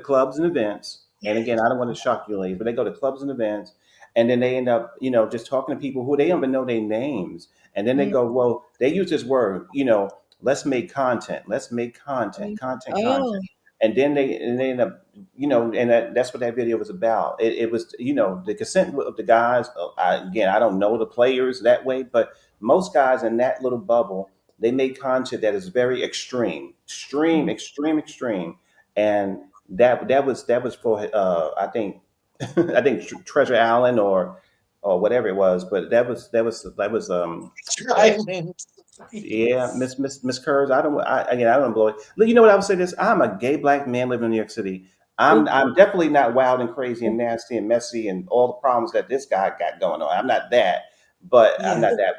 clubs and events. And again, I don't want to shock you ladies, but they go to clubs and events, and then they end up, just talking to people who they don't even know their names. And then they go, well, they use this word, let's make content. Let's make content. And then they end up, and that's what that video was about. It was, the consent of the guys. Again, I don't know the players that way, but most guys in that little bubble, they make content that is very extreme. And that was for I think Treasure Allen or whatever it was, but that was yeah, Miss Kurz. I don't want to blow it. Look, you know what I would say this? I'm a gay black man living in New York City. I'm definitely not wild and crazy and nasty and messy and all the problems that this guy got going on. I'm not that. But I'm not that.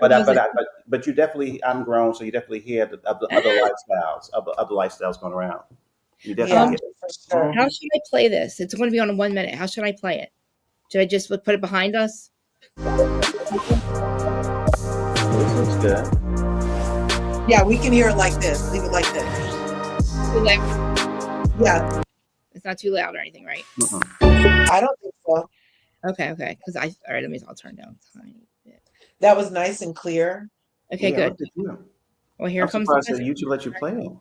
But you definitely, I'm grown, so you definitely hear the other lifestyles going around. You definitely get it. Sure. How should I play this? It's going to be on 1 minute. How should I play it? Should I just put it behind us? This looks good. Yeah, we can hear it like this. Leave it like this. Yeah. It's not too loud or anything, right? I don't think so. Okay. Because all right, I'll turn down a tiny bit. That was nice and clear. Okay, good. Well, here comes the surprised that YouTube let you play it.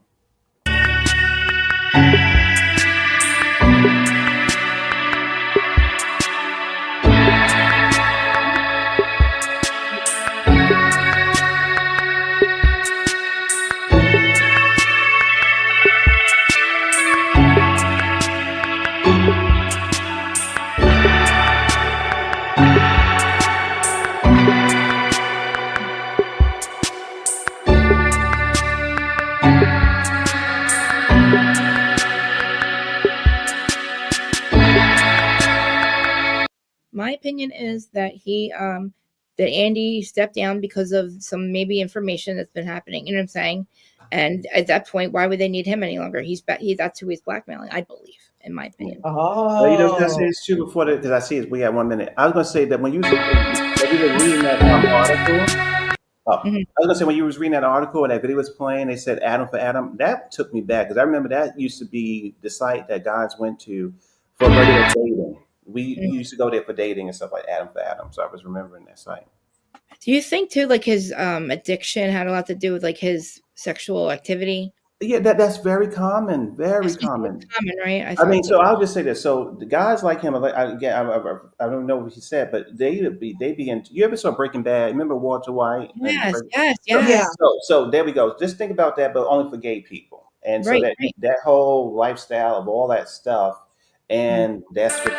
My opinion is that that Andy stepped down because of some maybe information that's been happening. You know what I'm saying? And at that point, why would they need him any longer? That's who he's blackmailing, I believe, in my opinion. Well, can I say this too before because I see we have 1 minute. I was going to say that when you were reading that article. I was gonna say when you was reading that article and that video was playing, they said Adam for Adam. That took me back because I remember that used to be the site that guys went to for regular dating. We used to go there for dating and stuff like Adam for Adam. So I was remembering that site. Do you think too, like his addiction had a lot to do with like his sexual activity? Yeah, that's very common. Very common. Common, right? I mean, so I'll just say this. So the guys like him, I don't know what he said, but they be into. You ever saw Breaking Bad? Remember Walter White? Yes. So there we go. Just think about that, but only for gay people. And so that whole lifestyle of all that stuff, and that's what.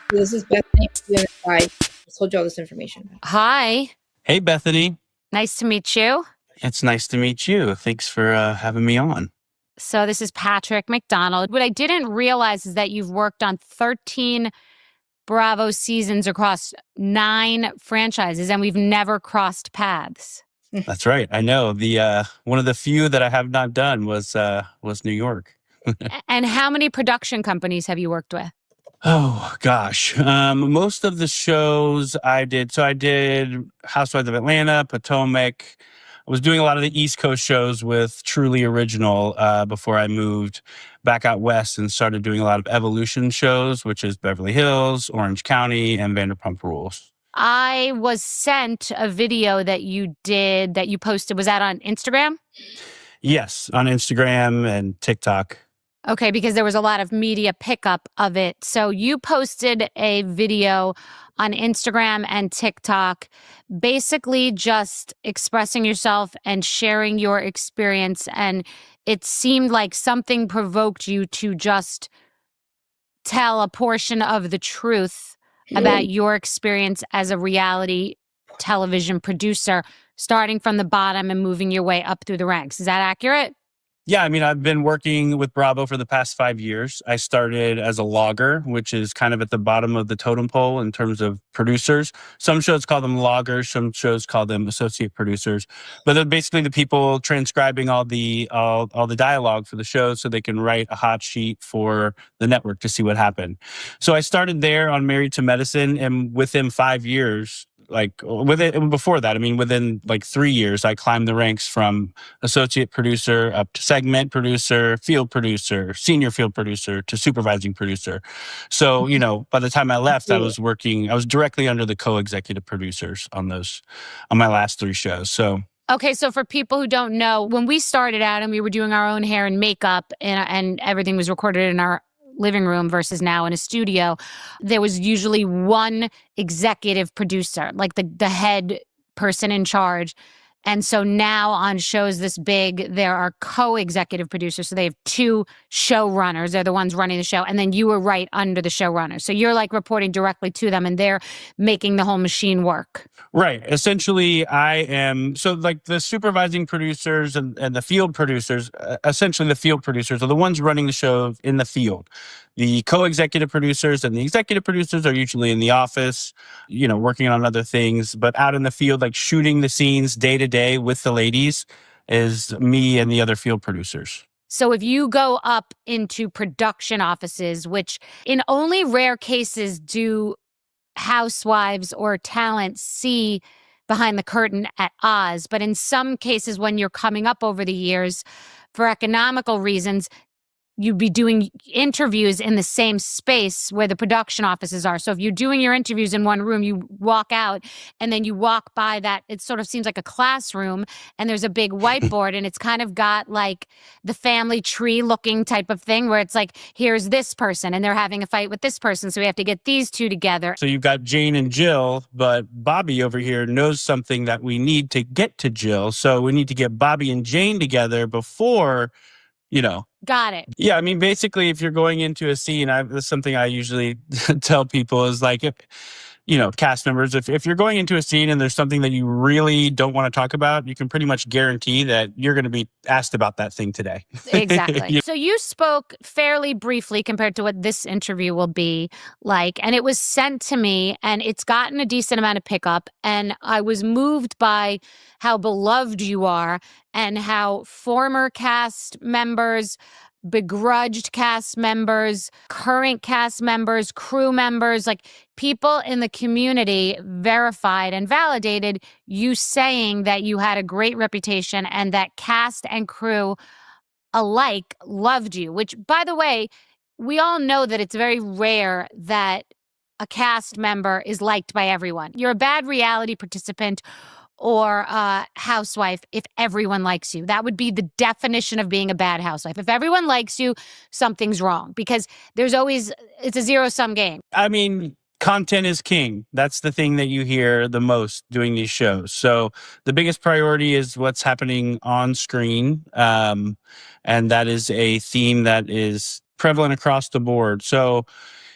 This is Bethany. I told you all this information. Hi. Hey, Bethany. Nice to meet you. It's nice to meet you. Thanks for having me on. So this is Patrick McDonald. What I didn't realize is that you've worked on 13 Bravo seasons across 9 franchises, and we've never crossed paths. That's right. I know. The one of the few that I have not done was New York. And how many production companies have you worked with? Oh, gosh. Most of the shows I did. So I did Housewives of Atlanta, Potomac. I was doing a lot of the East Coast shows with Truly Original before I moved back out west and started doing a lot of Evolution shows, which is Beverly Hills, Orange County, and Vanderpump Rules. I was sent a video that you did that you posted. Was that on Instagram? Yes, on Instagram and TikTok. Okay, because there was a lot of media pickup of it. So you posted a video on Instagram and TikTok, basically just expressing yourself and sharing your experience. And it seemed like something provoked you to just tell a portion of the truth about your experience as a reality television producer, starting from the bottom and moving your way up through the ranks. Is that accurate? Yeah, I mean, I've been working with Bravo for the past 5 years. I started as a logger, which is kind of at the bottom of the totem pole in terms of producers. Some shows call them loggers, some shows call them associate producers. But they're basically the people transcribing all the dialogue for the show so they can write a hot sheet for the network to see what happened. So I started there on Married to Medicine, and within 5 years, before that, I mean, within like 3 years, I climbed the ranks from associate producer up to segment producer, field producer, senior field producer to supervising producer. So, by the time I left, I was directly under the co-executive producers on my last 3 shows. So. Okay, so for people who don't know, when we started out and we were doing our own hair and makeup and everything was recorded in our living room versus now in a studio, there was usually one executive producer, like the head person in charge. And so now on shows this big, there are co-executive producers. So they have 2 showrunners. They're the ones running the show. And then you were right under the showrunner. So you're like reporting directly to them and they're making the whole machine work. Right. Essentially, I am, so like the supervising producers and the field producers, essentially the field producers are the ones running the show in the field. The co-executive producers and the executive producers are usually in the office, working on other things. But out in the field, like shooting the scenes day to day with the ladies, is me and the other field producers. So if you go up into production offices, which in only rare cases do housewives or talent see behind the curtain at Oz, but in some cases when you're coming up over the years for economical reasons, you'd be doing interviews in the same space where the production offices are. So if you're doing your interviews in one room, you walk out and then you walk by that. It sort of seems like a classroom and there's a big whiteboard and it's kind of got like the family tree looking type of thing where it's like, here's this person and they're having a fight with this person. So we have to get these 2 together. So you've got Jane and Jill, but Bobby over here knows something that we need to get to Jill. So we need to get Bobby and Jane together before, Got it. Yeah, I mean, basically, if you're going into a scene, that's something I usually tell people is like, cast members, if you're going into a scene and there's something that you really don't want to talk about, you can pretty much guarantee that you're going to be asked about that thing today. Exactly. So you spoke fairly briefly compared to what this interview will be like, and it was sent to me and it's gotten a decent amount of pickup. And I was moved by how beloved you are and how former cast members, begrudged cast members, current cast members, crew members, like people in the community verified and validated you saying that you had a great reputation and that cast and crew alike loved you, which, by the way, we all know that it's very rare that a cast member is liked by everyone. You're a bad reality participant or a housewife if everyone likes you. That would be the definition of being a bad housewife. If everyone likes you, something's wrong because it's a zero-sum game. I mean, content is king. That's the thing that you hear the most doing these shows. So the biggest priority is what's happening on screen. And that is a theme that is prevalent across the board. So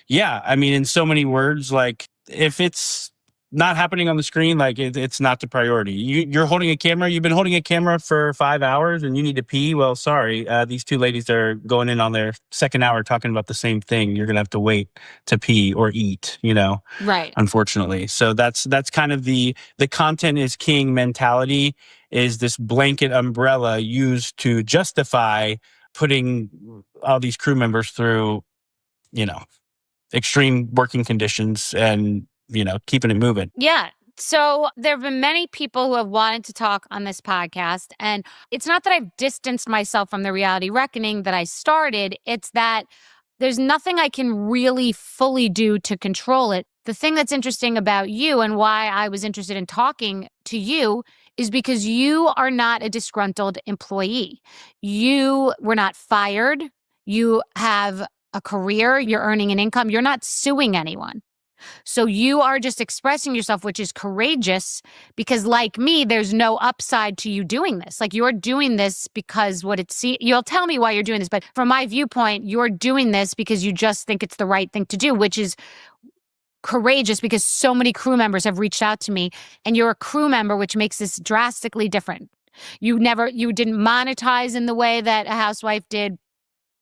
yeah, I mean, in so many words, like if it's not happening on the screen, like it's not the priority. You're holding a camera. You've been holding a camera for 5 hours and you need to pee. Well, sorry, these two ladies are going in on their second hour talking about the same thing. You're gonna have to wait to pee or eat, Right. Unfortunately. So that's kind of the content is king mentality, is this blanket umbrella used to justify putting all these crew members through, extreme working conditions and keeping it moving. Yeah. So there have been many people who have wanted to talk on this podcast. And it's not that I've distanced myself from the reality reckoning that I started. It's that there's nothing I can really fully do to control it. The thing that's interesting about you and why I was interested in talking to you is because you are not a disgruntled employee. You were not fired. You have a career. You're earning an income. You're not suing anyone. So you are just expressing yourself, which is courageous, because like me, there's no upside to you doing this. Like you're doing this because you'll tell me why you're doing this, but from my viewpoint, you're doing this because you just think it's the right thing to do, which is courageous because so many crew members have reached out to me and you're a crew member, which makes this drastically different. You didn't monetize in the way that a housewife did.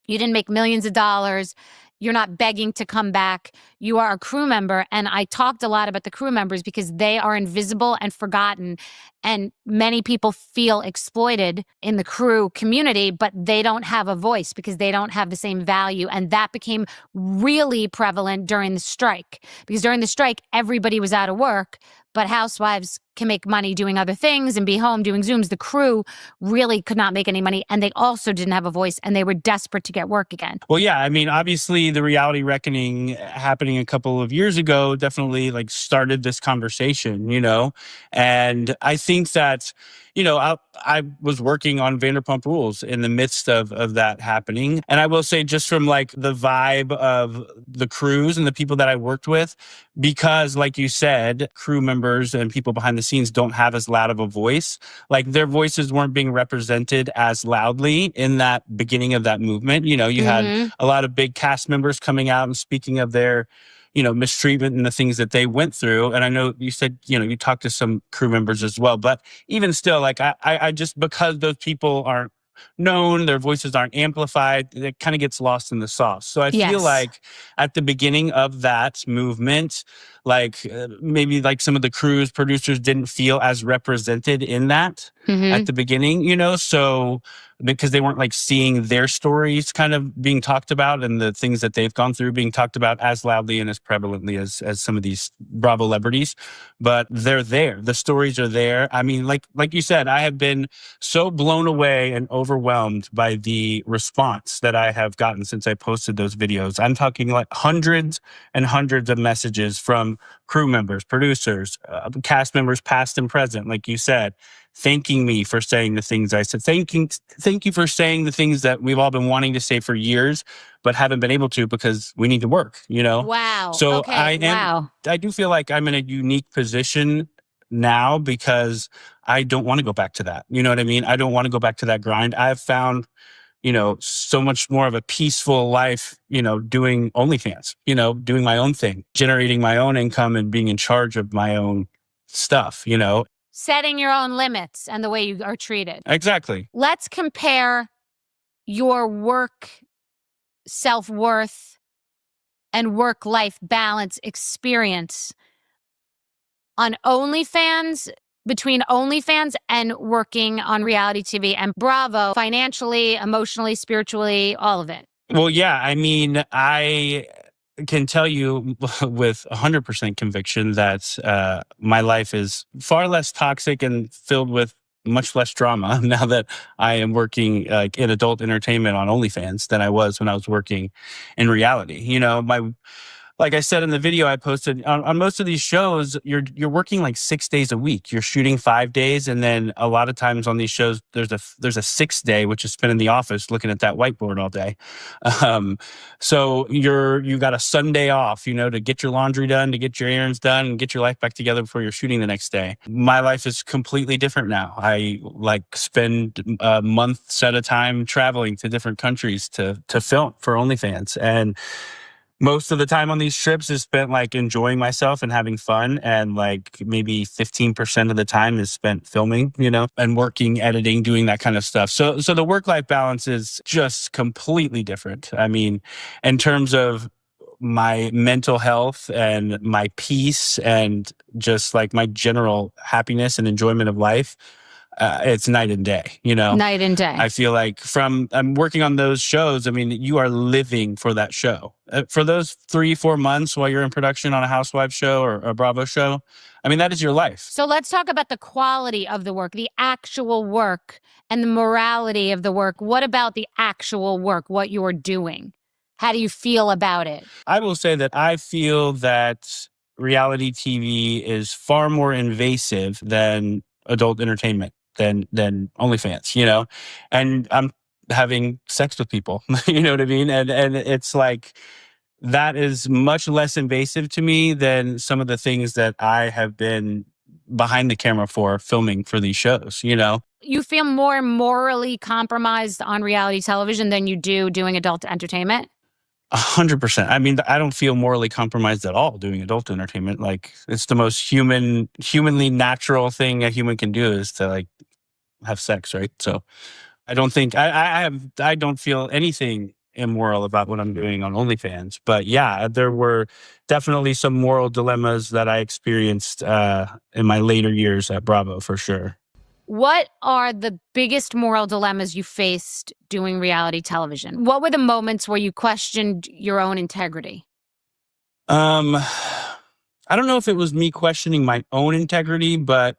You didn't make millions of dollars. You're not begging to come back. You are a crew member. And I talked a lot about the crew members because they are invisible and forgotten. And many people feel exploited in the crew community, but they don't have a voice because they don't have the same value. And that became really prevalent during the strike. Because during the strike, everybody was out of work, but housewives can make money doing other things and be home doing Zooms. The crew really could not make any money, and they also didn't have a voice, and they were desperate to get work again. Well, yeah, I mean, obviously the reality reckoning happening a couple of years ago definitely started this conversation, and I think that, I was working on Vanderpump Rules in the midst of that happening. And I will say, just from the vibe of the crews and the people that I worked with, because like you said, crew members and people behind the scenes don't have as loud of a voice. Their voices weren't being represented as loudly in that beginning of that movement. You had a lot of big cast members coming out and speaking of their mistreatment and the things that they went through. And I know you said, you talked to some crew members as well, but even still, I just, because those people aren't known, their voices aren't amplified, it kind of gets lost in the sauce. So I feel like at the beginning of that movement, maybe some of the crews, producers didn't feel as represented in that at the beginning, so because they weren't seeing their stories kind of being talked about and the things that they've gone through being talked about as loudly and as prevalently as some of these Bravo celebrities. But they're there. The stories are there. I mean, like you said, I have been so blown away and overwhelmed by the response that I have gotten since I posted those videos. I'm talking hundreds and hundreds of messages from crew members, producers, cast members past and present, like you said, thanking me for saying the things I said. Thank you for saying the things that we've all been wanting to say for years, but haven't been able to because we need to work, Wow. So okay. I do feel like I'm in a unique position now because I don't want to go back to that. You know what I mean? I don't want to go back to that grind. I've found, so much more of a peaceful life, doing OnlyFans, doing my own thing, generating my own income and being in charge of my own stuff, Setting your own limits and the way you are treated. Exactly. Let's compare your work self-worth and work-life balance experience on OnlyFans, between OnlyFans and working on reality TV and Bravo, financially, emotionally, spiritually, all of it. Well, yeah, I mean, I can tell you with 100% conviction that my life is far less toxic and filled with much less drama now that I am working in adult entertainment on OnlyFans than I was when I was working in reality. like I said in the video I posted, on most of these shows, you're working like 6 days a week. You're shooting 5 days, and then a lot of times on these shows, there's a 6th day, which is spent in the office looking at that whiteboard all day. So you got a Sunday off, to get your laundry done, to get your errands done, and get your life back together before you're shooting the next day. My life is completely different now. I spend months at a time traveling to different countries to film for OnlyFans, and most of the time on these trips is spent enjoying myself and having fun, and maybe 15% of the time is spent filming, and working, editing, doing that kind of stuff. So the work-life balance is just completely different. I mean, in terms of my mental health and my peace and just my general happiness and enjoyment of life, it's night and day, Night and day. I feel like I'm working on those shows. I mean, you are living for that show. For those 3-4 months while you're in production on a Housewives show or a Bravo show, I mean, that is your life. So let's talk about the quality of the work, the actual work, and the morality of the work. What about the actual work, what you're doing? How do you feel about it? I will say that I feel that reality TV is far more invasive than adult entertainment, than OnlyFans, and I'm having sex with people, you know what I mean? And it's that is much less invasive to me than some of the things that I have been behind the camera for, filming for these shows, You feel more morally compromised on reality television than you do doing adult entertainment? 100%. I mean, I don't feel morally compromised at all doing adult entertainment. It's the most humanly natural thing a human can do is to have sex, right? So I don't think I don't feel anything immoral about what I'm doing on OnlyFans. But yeah, there were definitely some moral dilemmas that I experienced in my later years at Bravo, for sure. What are the biggest moral dilemmas you faced doing reality television? What were the moments where you questioned your own integrity? I don't know if it was me questioning my own integrity, but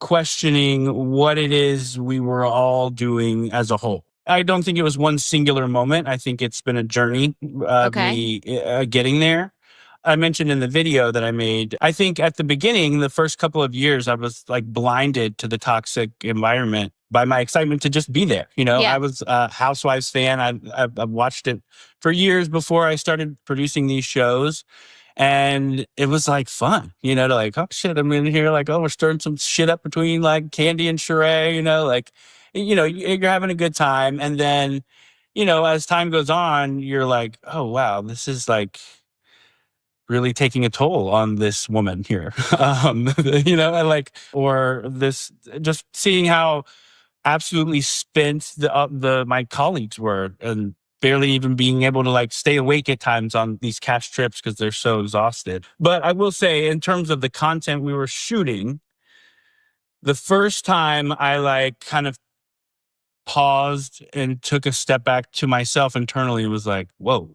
questioning what it is we were all doing as a whole. I don't think it was one singular moment. I think it's been a journey of me getting there. I mentioned in the video that I made, I think at the beginning, the first couple of years, I was blinded to the toxic environment by my excitement to just be there. I was a Housewives fan. I've watched it for years before I started producing these shows. And it was fun, to oh shit, I'm in here, oh, we're stirring some shit up between Kandi and Sheree, you're having a good time. And then, as time goes on, you're oh wow, this is really taking a toll on this woman here. Or this, just seeing how absolutely spent my colleagues were, and barely even being able to stay awake at times on these cast trips because they're so exhausted. But I will say, in terms of the content we were shooting, the first time I kind of paused and took a step back to myself internally, was whoa,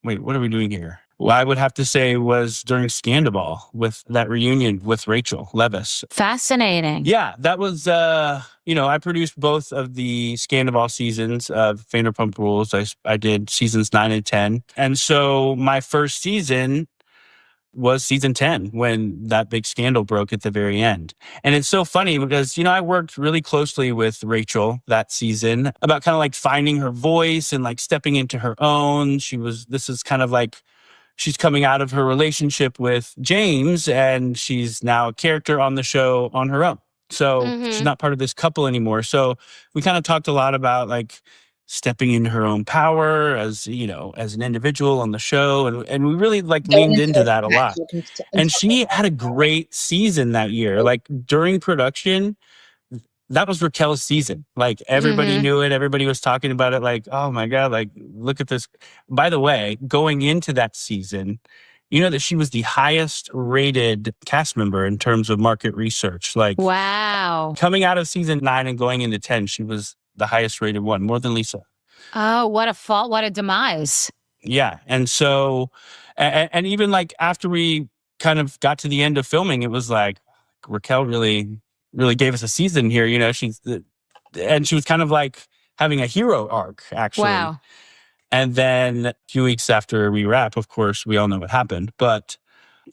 wait, what are we doing here? Well, I would have to say was during Scandal, with that reunion with Rachel Leviss. Fascinating. Yeah, that was, I produced both of the Scandal seasons of Vanderpump Rules. I did seasons 9 and 10. And so my first season was season 10 when that big scandal broke at the very end. And it's so funny because, I worked really closely with Rachel that season about kind of finding her voice and stepping into her own. This is kind of she's coming out of her relationship with James, and she's now a character on the show on her own. So she's not part of this couple anymore. So we kind of talked a lot about stepping into her own power as, as an individual on the show. And we really leaned into that a lot. And she had a great season that year. During production, that was Raquel's season. Everybody knew it. Everybody was talking about it. Oh my God, look at this. By the way, going into that season, that she was the highest rated cast member in terms of market research. Wow. Coming out of season 9 and going into 10, she was the highest rated one, more than Lisa. Oh, what a fault. What a demise. Yeah. And so, and even after we kind of got to the end of filming, it was Raquel really gave us a season here, and she was kind of having a hero arc, actually. Wow. And then a few weeks after we wrap, of course, we all know what happened. But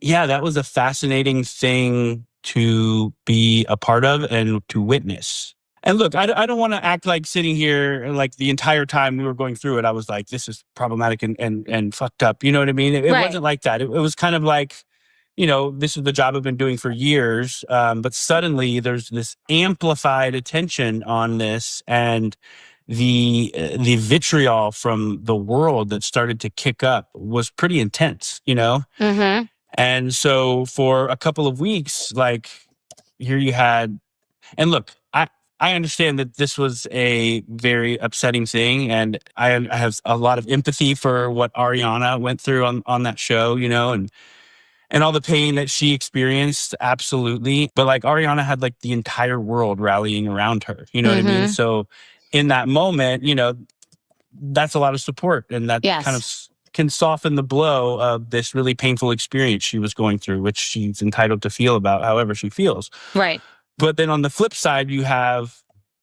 yeah, that was a fascinating thing to be a part of and to witness. And look, I don't want to act like sitting here like the entire time we were going through it, I was like, this is problematic and fucked up. You know what I mean? It wasn't like that. It was kind of like, this is the job I've been doing for years. But suddenly there's this amplified attention on this, and the vitriol from the world that started to kick up was pretty intense, Mm-hmm. And so for a couple of weeks, like here you had, and look, I understand that this was a very upsetting thing, and I have a lot of empathy for what Ariana went through on that show, and all the pain that she experienced, absolutely. But like Ariana had like the entire world rallying around her, you know what I mean? So in that moment, that's a lot of support, and that kind of can soften the blow of this really painful experience she was going through, which she's entitled to feel about however she feels. Right. But then on the flip side, you have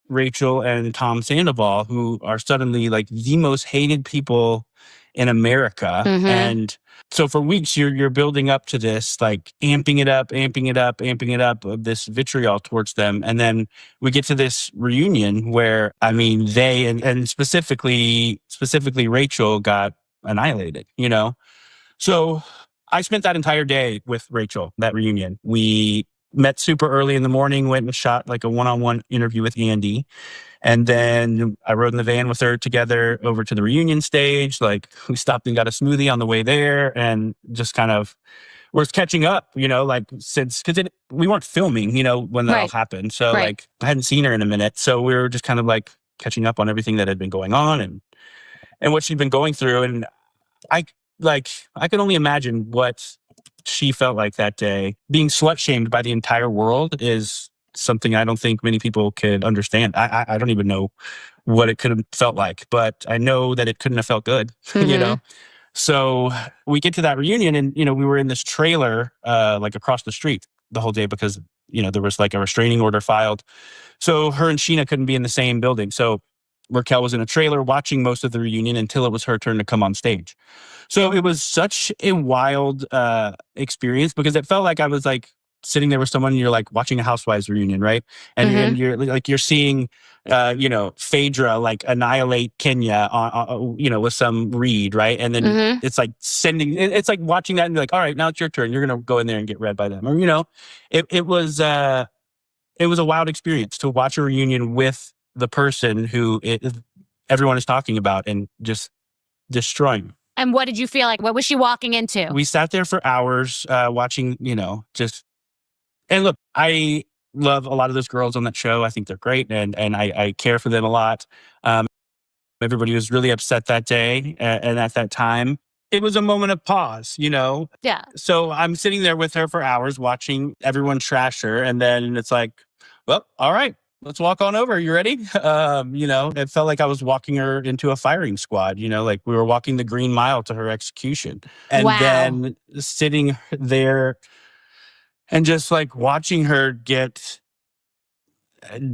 Rachel and Tom Sandoval, who are suddenly like the most hated people in America. And so for weeks, you're building up to this, like amping it up, of this vitriol towards them. And then we get to this reunion where, I mean, they, and specifically Rachel got annihilated, So I spent that entire day with Rachel, that reunion. We met super early in the morning, went and shot like a one-on-one interview with Andy. And then I rode in the van with her together over to the reunion stage. Like we stopped and got a smoothie on the way there, and just kind of we're catching up, like because we weren't filming, when that all happened. So like I hadn't seen her in a minute. So we were just kind of like catching up on everything that had been going on and what she'd been going through. And I could only imagine what she felt like that day. Being slut shamed by the entire world is something I don't think many people could understand. I don't even know what it could have felt like, but I know that it couldn't have felt good, So we get to that reunion, and, we were in this trailer, like across the street the whole day because, there was like a restraining order filed. So her and Sheena couldn't be in the same building. So Raquel was in a trailer watching most of the reunion until it was her turn to come on stage. So it was such a wild experience because it felt like I was like sitting there with someone, and you're like watching a Housewives reunion, right? And you're seeing, Phaedra like annihilate Kenya, with some read, right? And then it's like it's like watching that and you're like, all right, now it's your turn. You're gonna go in there and get read by them, or it was a wild experience to watch a reunion with the person who everyone is talking about and just destroying. And what did you feel like? What was she walking into? We sat there for hours watching, and look, I love a lot of those girls on that show. I think they're great, and I care for them a lot. Everybody was really upset that day, and at that time, it was a moment of pause, Yeah. So I'm sitting there with her for hours watching everyone trash her, and then it's like, well, all right, let's walk on over. You ready? It felt like I was walking her into a firing squad, like we were walking the Green Mile to her execution. And then sitting there and just like watching her get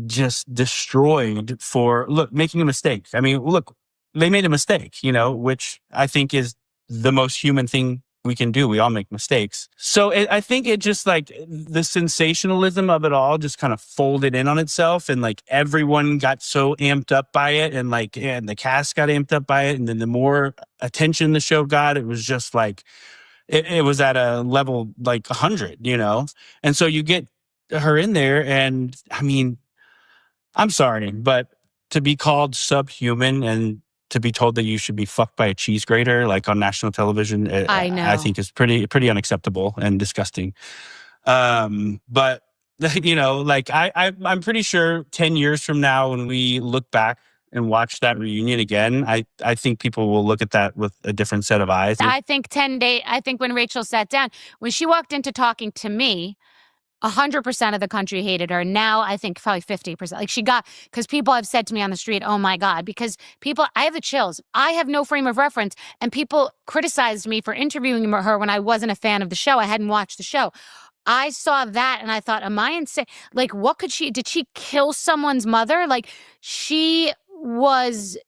just destroyed for, making a mistake. I mean, look, they made a mistake, which I think is the most human thing we can do. We all make mistakes. So I think it just like the sensationalism of it all just kind of folded in on itself, and like everyone got so amped up by it, and the cast got amped up by it. And then the more attention the show got, it was just like, it was at a level like 100, And so you get her in there, and I mean, I'm sorry, but to be called subhuman and to be told that you should be fucked by a cheese grater, like on national television, I know. I think is pretty unacceptable and disgusting. But I'm pretty sure 10 years from now, when we look back and watch that reunion again, I think people will look at that with a different set of eyes. I think when Rachel sat down, when she walked into talking to me, 100% of the country hated her. Now I think probably 50%. Like because people have said to me on the street, oh my God, because I have the chills. I have no frame of reference, and people criticized me for interviewing her when I wasn't a fan of the show. I hadn't watched the show. I saw that and I thought, am I insane? Like, did she kill someone's mother? Like, she was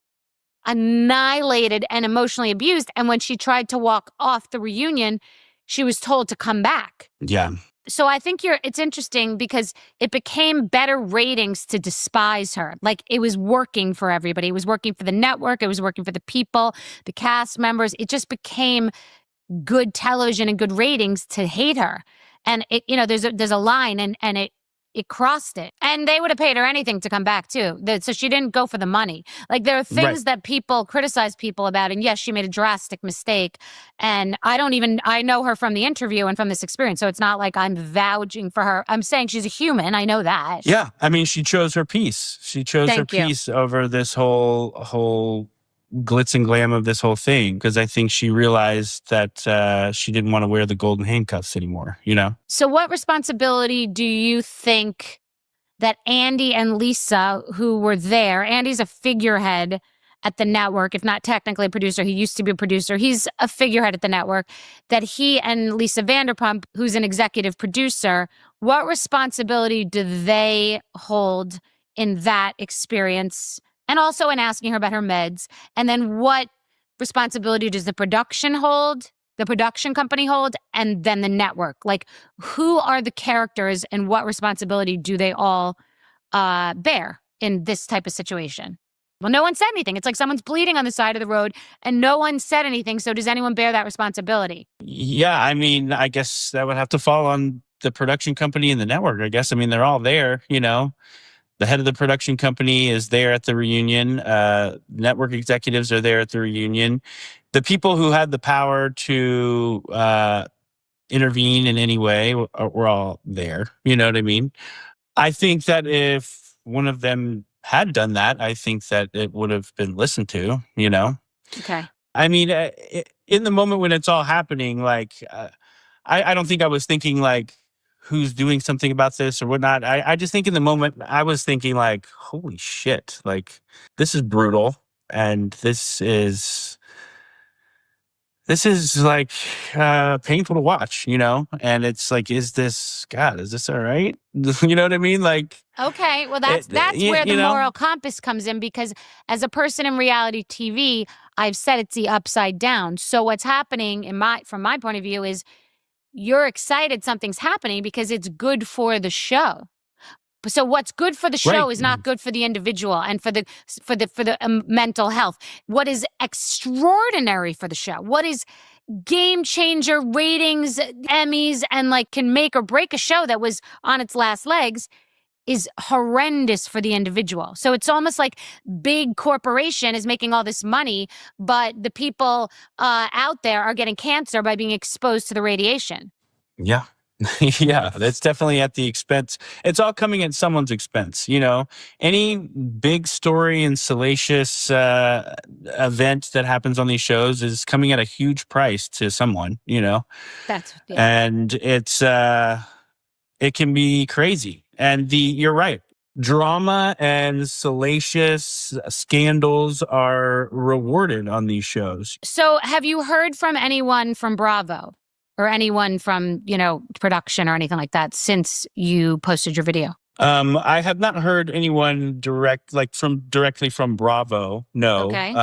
annihilated and emotionally abused. And when she tried to walk off the reunion, she was told to come back. Yeah. So I think it's interesting because it became better ratings to despise her. Like, it was working for everybody. It was working for the network. It was working for the people, the cast members. It just became good television and good ratings to hate her. And it, there's a line and it crossed it. And they would have paid her anything to come back too. So she didn't go for the money. Like, there are things that people criticize people about. And yes, she made a drastic mistake. And I know her from the interview and from this experience. So it's not like I'm vouching for her. I'm saying she's a human. I know that. Yeah. I mean, she chose her piece. She chose her piece over this whole glitz and glam of this whole thing, because I think she realized that she didn't want to wear the golden handcuffs anymore, So what responsibility do you think that Andy and Lisa, who were there, Andy's a figurehead at the network, if not technically a producer, he used to be a producer, he's a figurehead at the network, that he and Lisa Vanderpump, who's an executive producer, what responsibility do they hold in that experience? And also in asking her about her meds. And then what responsibility does the production company hold, and then the network? Like, who are the characters and what responsibility do they all bear in this type of situation? Well, no one said anything. It's like someone's bleeding on the side of the road and no one said anything. So does anyone bear that responsibility? Yeah, I mean, I guess that would have to fall on the production company and the network, I guess. I mean, they're all there, The head of the production company is there at the reunion. Network executives are there at the reunion. The people who had the power to intervene in any way were all there. You know what I mean? I think that if one of them had done that, I think that it would have been listened to, Okay. I mean, in the moment when it's all happening, like, I don't think I was thinking, like, who's doing something about this or whatnot. I just think in the moment I was thinking, like, holy shit, like, this is brutal. And this is like painful to watch, and it's like, is this all right? You know what I mean? Like, okay, well, that's where the moral compass comes in, because as a person in reality TV, I've said it's the upside down. So what's happening from my point of view is you're excited something's happening because it's good for the show. So what's good for the show is not good for the individual and for the mental health. What is extraordinary for the show, what is game changer ratings, Emmys, and like can make or break a show that was on its last legs, is horrendous for the individual. So it's almost like big corporation is making all this money, but the people out there are getting cancer by being exposed to the radiation. Yeah. Yeah, that's definitely at the expense. It's all coming at someone's expense. Any big story and salacious event that happens on these shows is coming at a huge price to someone, and it's it can be crazy. And you're right. Drama and salacious scandals are rewarded on these shows. So have you heard from anyone from Bravo or anyone from, production or anything like that since you posted your video? I have not heard anyone directly from Bravo. No. Okay.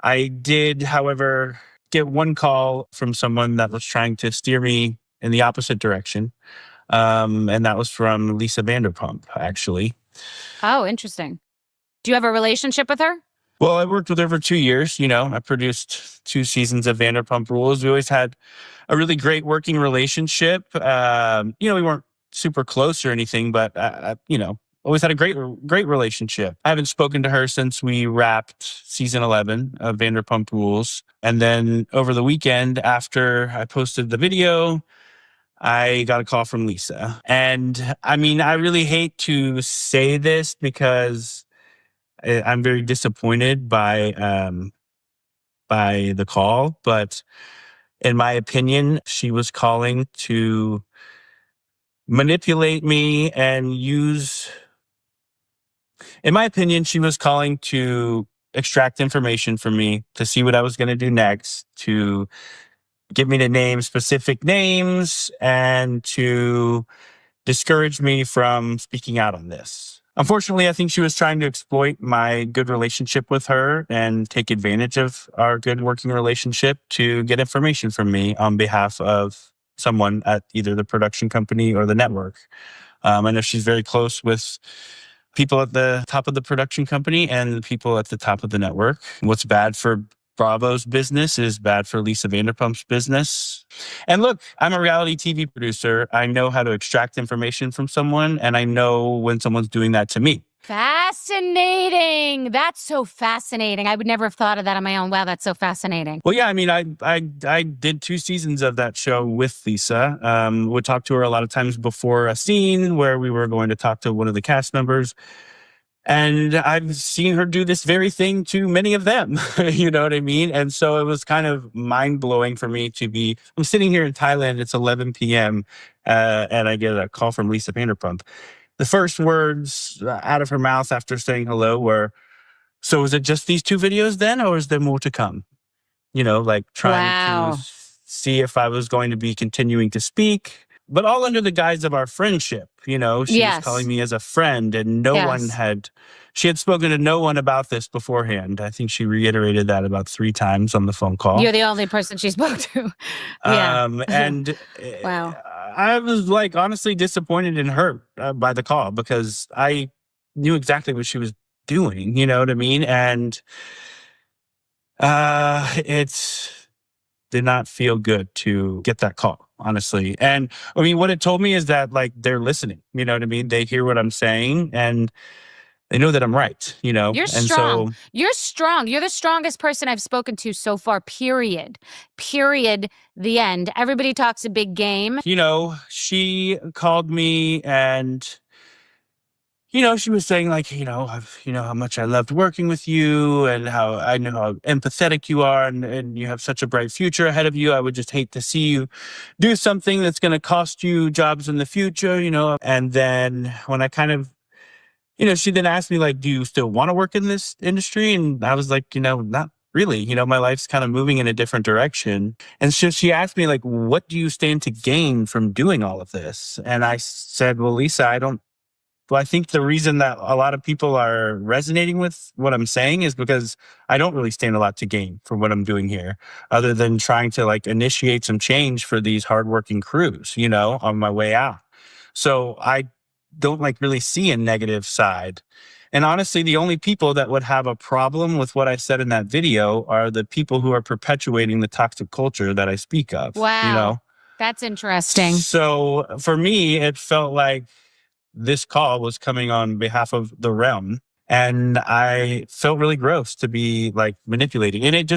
I did, however, get one call from someone that was trying to steer me in the opposite direction. And that was from Lisa Vanderpump, actually. Oh, interesting. Do you have a relationship with her? Well, I worked with her for 2 years. I produced 2 seasons of Vanderpump Rules. We always had a really great working relationship. We weren't super close or anything, but, always had a great relationship. I haven't spoken to her since we wrapped season 11 of Vanderpump Rules. And then over the weekend, after I posted the video, I got a call from Lisa. And I mean, I really hate to say this because I'm very disappointed by the call, but in my opinion, she was calling to manipulate me and in my opinion, she was calling to extract information from me to see what I was going to do next, to get me to name specific names and to discourage me from speaking out on this. Unfortunately, I think she was trying to exploit my good relationship with her and take advantage of our good working relationship to get information from me on behalf of someone at either the production company or the network. I know she's very close with people at the top of the production company and the people at the top of the network. What's bad for Bravo's business is bad for Lisa Vanderpump's business. And look, I'm a reality TV producer. I know how to extract information from someone, and I know when someone's doing that to me. Fascinating. That's so fascinating. I would never have thought of that on my own. Wow, that's so fascinating. Well, yeah, I mean, I did 2 seasons of that show with Lisa. Would talk to her a lot of times before a scene where we were going to talk to one of the cast members. And I've seen her do this very thing to many of them, you know what I mean? And so it was kind of mind-blowing for me I'm sitting here in Thailand, it's 11 p.m., and I get a call from Lisa Vanderpump. The first words out of her mouth after saying hello were, "So is it just these 2 videos then, or is there more to come?" You know, like trying to see if I was going to be continuing to speak, but all under the guise of our friendship. You know, she was calling me as a friend, and she had spoken to no one about this beforehand. I think she reiterated that about 3 times on the phone call. You're the only person she spoke to. Yeah. And wow. I was like honestly disappointed and hurt by the call because I knew exactly what she was doing. You know what I mean? And it did not feel good to get that call, honestly. And I mean, what it told me is that like they're listening, you know what I mean? They hear what I'm saying and they know that I'm right, you know? You're strong. You're strong. You're the strongest person I've spoken to so far, period. Period. The end. Everybody talks a big game. You know, she called me and you know, she was saying like, you know, how much I loved working with you and how I know how empathetic you are and you have such a bright future ahead of you. I would just hate to see you do something that's going to cost you jobs in the future, you know. And then when I kind of, you know, she then asked me like, do you still want to work in this industry? And I was like, you know, not really, you know, my life's kind of moving in a different direction. And so she asked me like, what do you stand to gain from doing all of this? And I said, well, Lisa, I think the reason that a lot of people are resonating with what I'm saying is because I don't really stand a lot to gain from what I'm doing here, other than trying to like initiate some change for these hardworking crews, you know, on my way out. So I don't like really see a negative side. And honestly, the only people that would have a problem with what I said in that video are the people who are perpetuating the toxic culture that I speak of. Wow. You know? That's interesting. So for me, it felt like this call was coming on behalf of the realm, and I felt really gross to be like manipulating. And it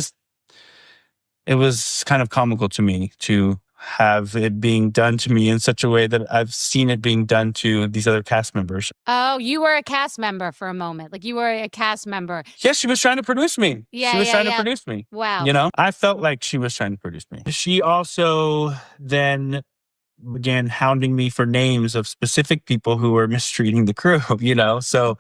was kind of comical to me to have it being done to me in such a way that I've seen it being done to these other cast members. Oh, you were a cast member for a moment. Like you were a cast member. Yes, she was trying to produce me. Yeah, she was trying to produce me. Wow. You know, I felt like she was trying to produce me. She also then began hounding me for names of specific people who were mistreating the crew, you know? So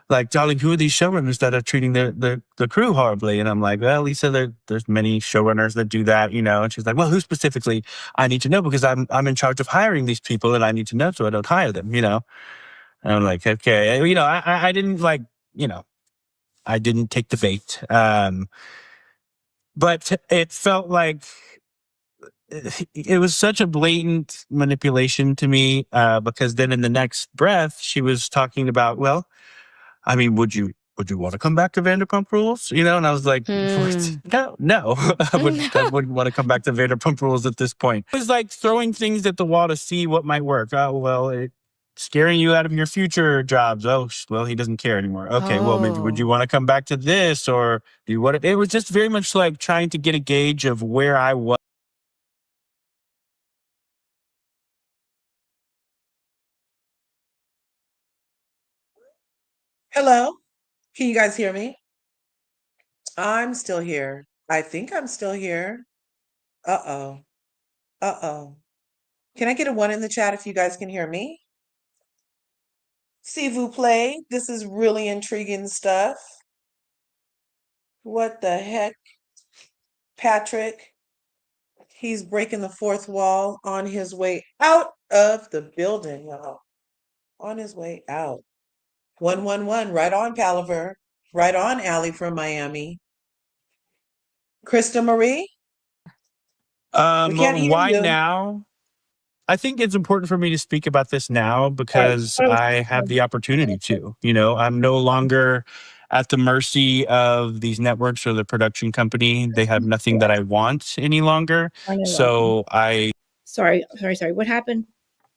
like, darling, who are these showrunners that are treating the crew horribly? And I'm like, well, Lisa, there's many showrunners that do that, you know? And she's like, well, who specifically? I need to know because I'm in charge of hiring these people and I need to know so I don't hire them, you know? And I'm like, okay, you know, I didn't like, you know, I didn't take the bait. But it felt like it was such a blatant manipulation to me because then in the next breath she was talking about, well, I mean, would you want to come back to Vanderpump Rules? You know, and I was like, no, I wouldn't want to come back to Vanderpump Rules at this point. It was like throwing things at the wall to see what might work. Oh, well, scaring you out of your future jobs. Oh, well, he doesn't care anymore. Okay, well, maybe would you want to come back to this, or do you want to? It was just very much like trying to get a gauge of where I was. Hello? Can you guys hear me? I'm still here. I think I'm still here. Uh-oh. Uh-oh. Can I get a 1 in the chat if you guys can hear me? S'il vous plaît. This is really intriguing stuff. What the heck? Patrick, he's breaking the 4th wall on his way out of the building, y'all. On his way out. 111. Right on, Palaver. Right on, Allie from Miami. Krista Marie? We can't hear Why you. now? I think it's important for me to speak about this now because I have the opportunity to. You know, I'm no longer at the mercy of these networks or the production company. They have nothing that I want any longer. So Sorry. What happened?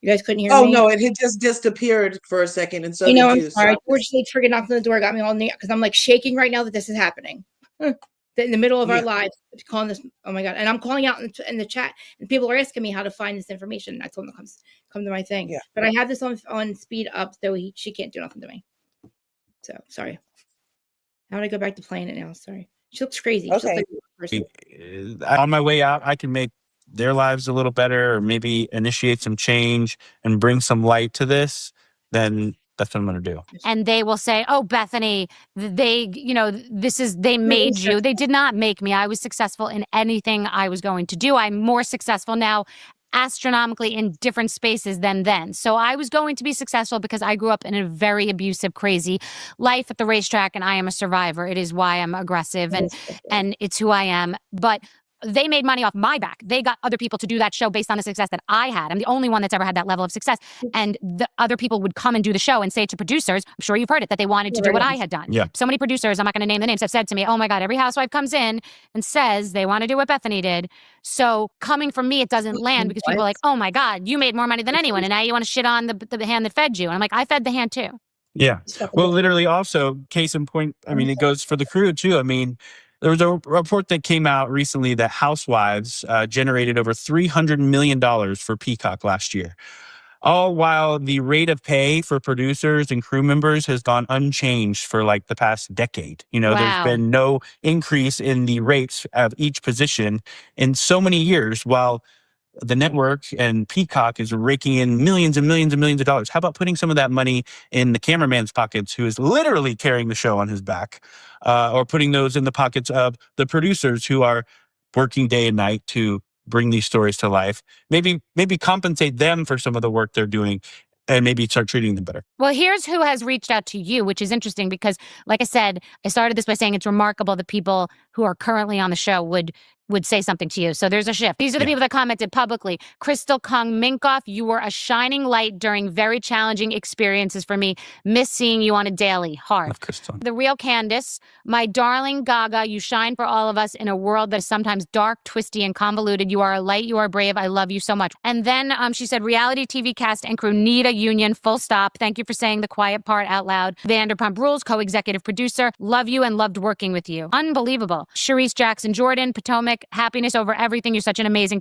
You guys couldn't hear Oh me? no, it had just disappeared for a second, and so You know, did I'm you. sorry. So George like friggin' knocked on the door, got me all because I'm like shaking right now that this is happening. In the middle of our lives, calling this. Oh my god! And I'm calling out in the chat, and people are asking me how to find this information. And I told them to come to my thing. Yeah. But I have this on speed up, so she can't do nothing to me. So sorry. How would I go back to playing it now? Sorry. She looks crazy. Okay. She looks like a person. on my way out, I can make their lives a little better or maybe initiate some change and bring some light to this, then that's what I'm going to do. And they will say, oh, Bethany, they, you know, they made you. They did not make me. I was successful in anything I was going to do. I'm more successful now astronomically in different spaces than then. So I was going to be successful because I grew up in a very abusive, crazy life at the racetrack, and I am a survivor. It is why I'm aggressive, and it's who I am. But they made money off my back. They got other people to do that show based on the success that I had. I'm the only one that's ever had that level of success. And the other people would come and do the show and say to producers, I'm sure you've heard it, that they wanted to do what I had done. Yeah. So many producers, I'm not going to name the names, have said to me, oh my God, every housewife comes in and says they want to do what Bethany did. So coming from me, it doesn't land because people are like, oh my God, you made more money than anyone. And now you want to shit on the hand that fed you. And I'm like, I fed the hand too. Yeah. Well, literally also, case in point, I mean, it goes for the crew too. I mean, there was a report that came out recently that Housewives generated over $300 million for Peacock last year. All while the rate of pay for producers and crew members has gone unchanged for like the past decade. You know, There's been no increase in the rates of each position in so many years, while the network and Peacock is raking in millions and millions and millions of dollars. How about putting some of that money in the cameraman's pockets, who is literally carrying the show on his back, or putting those in the pockets of the producers who are working day and night to bring these stories to life? Maybe compensate them for some of the work they're doing and maybe start treating them better. Well, here's who has reached out to you, which is interesting because, like I said, I started this by saying it's remarkable that people who are currently on the show would say something to you. So there's a shift. These are the people that commented publicly. Crystal Kung Minkoff, you were a shining light during very challenging experiences for me. Miss seeing you on a daily. Heart. The real KANDIS, my darling Gaga, you shine for all of us in a world that is sometimes dark, twisty, and convoluted. You are a light. You are brave. I love you so much. And then she said, reality TV cast and crew need a union. Full stop. Thank you for saying the quiet part out loud. Vanderpump Rules, co-executive producer. Love you and loved working with you. Unbelievable. Sharice Jackson Jordan, Potomac, happiness over everything. You're such an amazing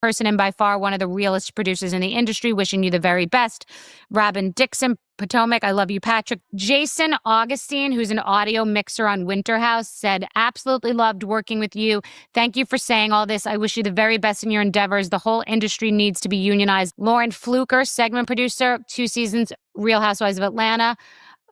person and by far one of the realest producers in the industry. Wishing you the very best. Robin Dixon, Potomac, I love you, Patrick. Jason Augustine, who's an audio mixer on Winter House, said, absolutely loved working with you. Thank you for saying all this. I wish you the very best in your endeavors. The whole industry needs to be unionized. Lauren Fluker, segment producer, 2 seasons, Real Housewives of Atlanta.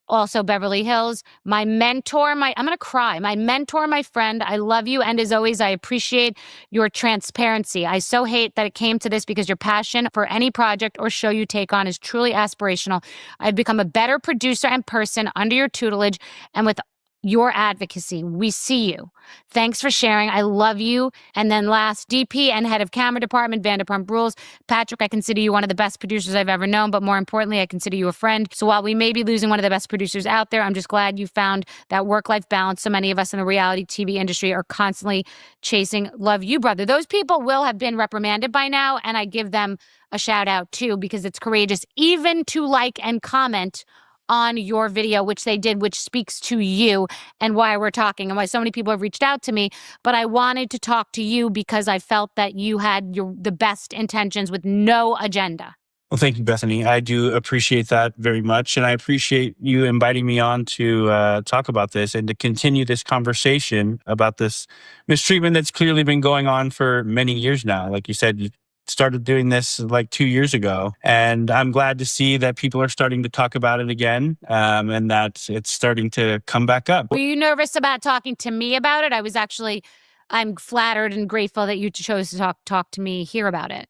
Also Beverly Hills. My mentor, I'm going to cry. My mentor, my friend, I love you. And as always, I appreciate your transparency. I so hate that it came to this because your passion for any project or show you take on is truly aspirational. I've become a better producer and person under your tutelage and with your advocacy. We see you. Thanks for sharing. I love you. And then last, DP and head of camera department, Vanderpump Rules. Patrick, I consider you one of the best producers I've ever known, but more importantly, I consider you a friend. So while we may be losing one of the best producers out there, I'm just glad you found that work-life balance so many of us in the reality TV industry are constantly chasing. Love you, brother. Those people will have been reprimanded by now, and I give them a shout out too, because it's courageous even to like and comment on your video, which they did, which speaks to you and why we're talking and why so many people have reached out to me. But I wanted to talk to you because I felt that you had the best intentions with no agenda. Well, thank you, Bethany. I do appreciate that very much. And I appreciate you inviting me on to talk about this and to continue this conversation about this mistreatment that's clearly been going on for many years now. Like you said, you started doing this like 2 years ago. And I'm glad to see that people are starting to talk about it again, and that it's starting to come back up. Were you nervous about talking to me about it? I'm flattered and grateful that you chose to talk to me here about it.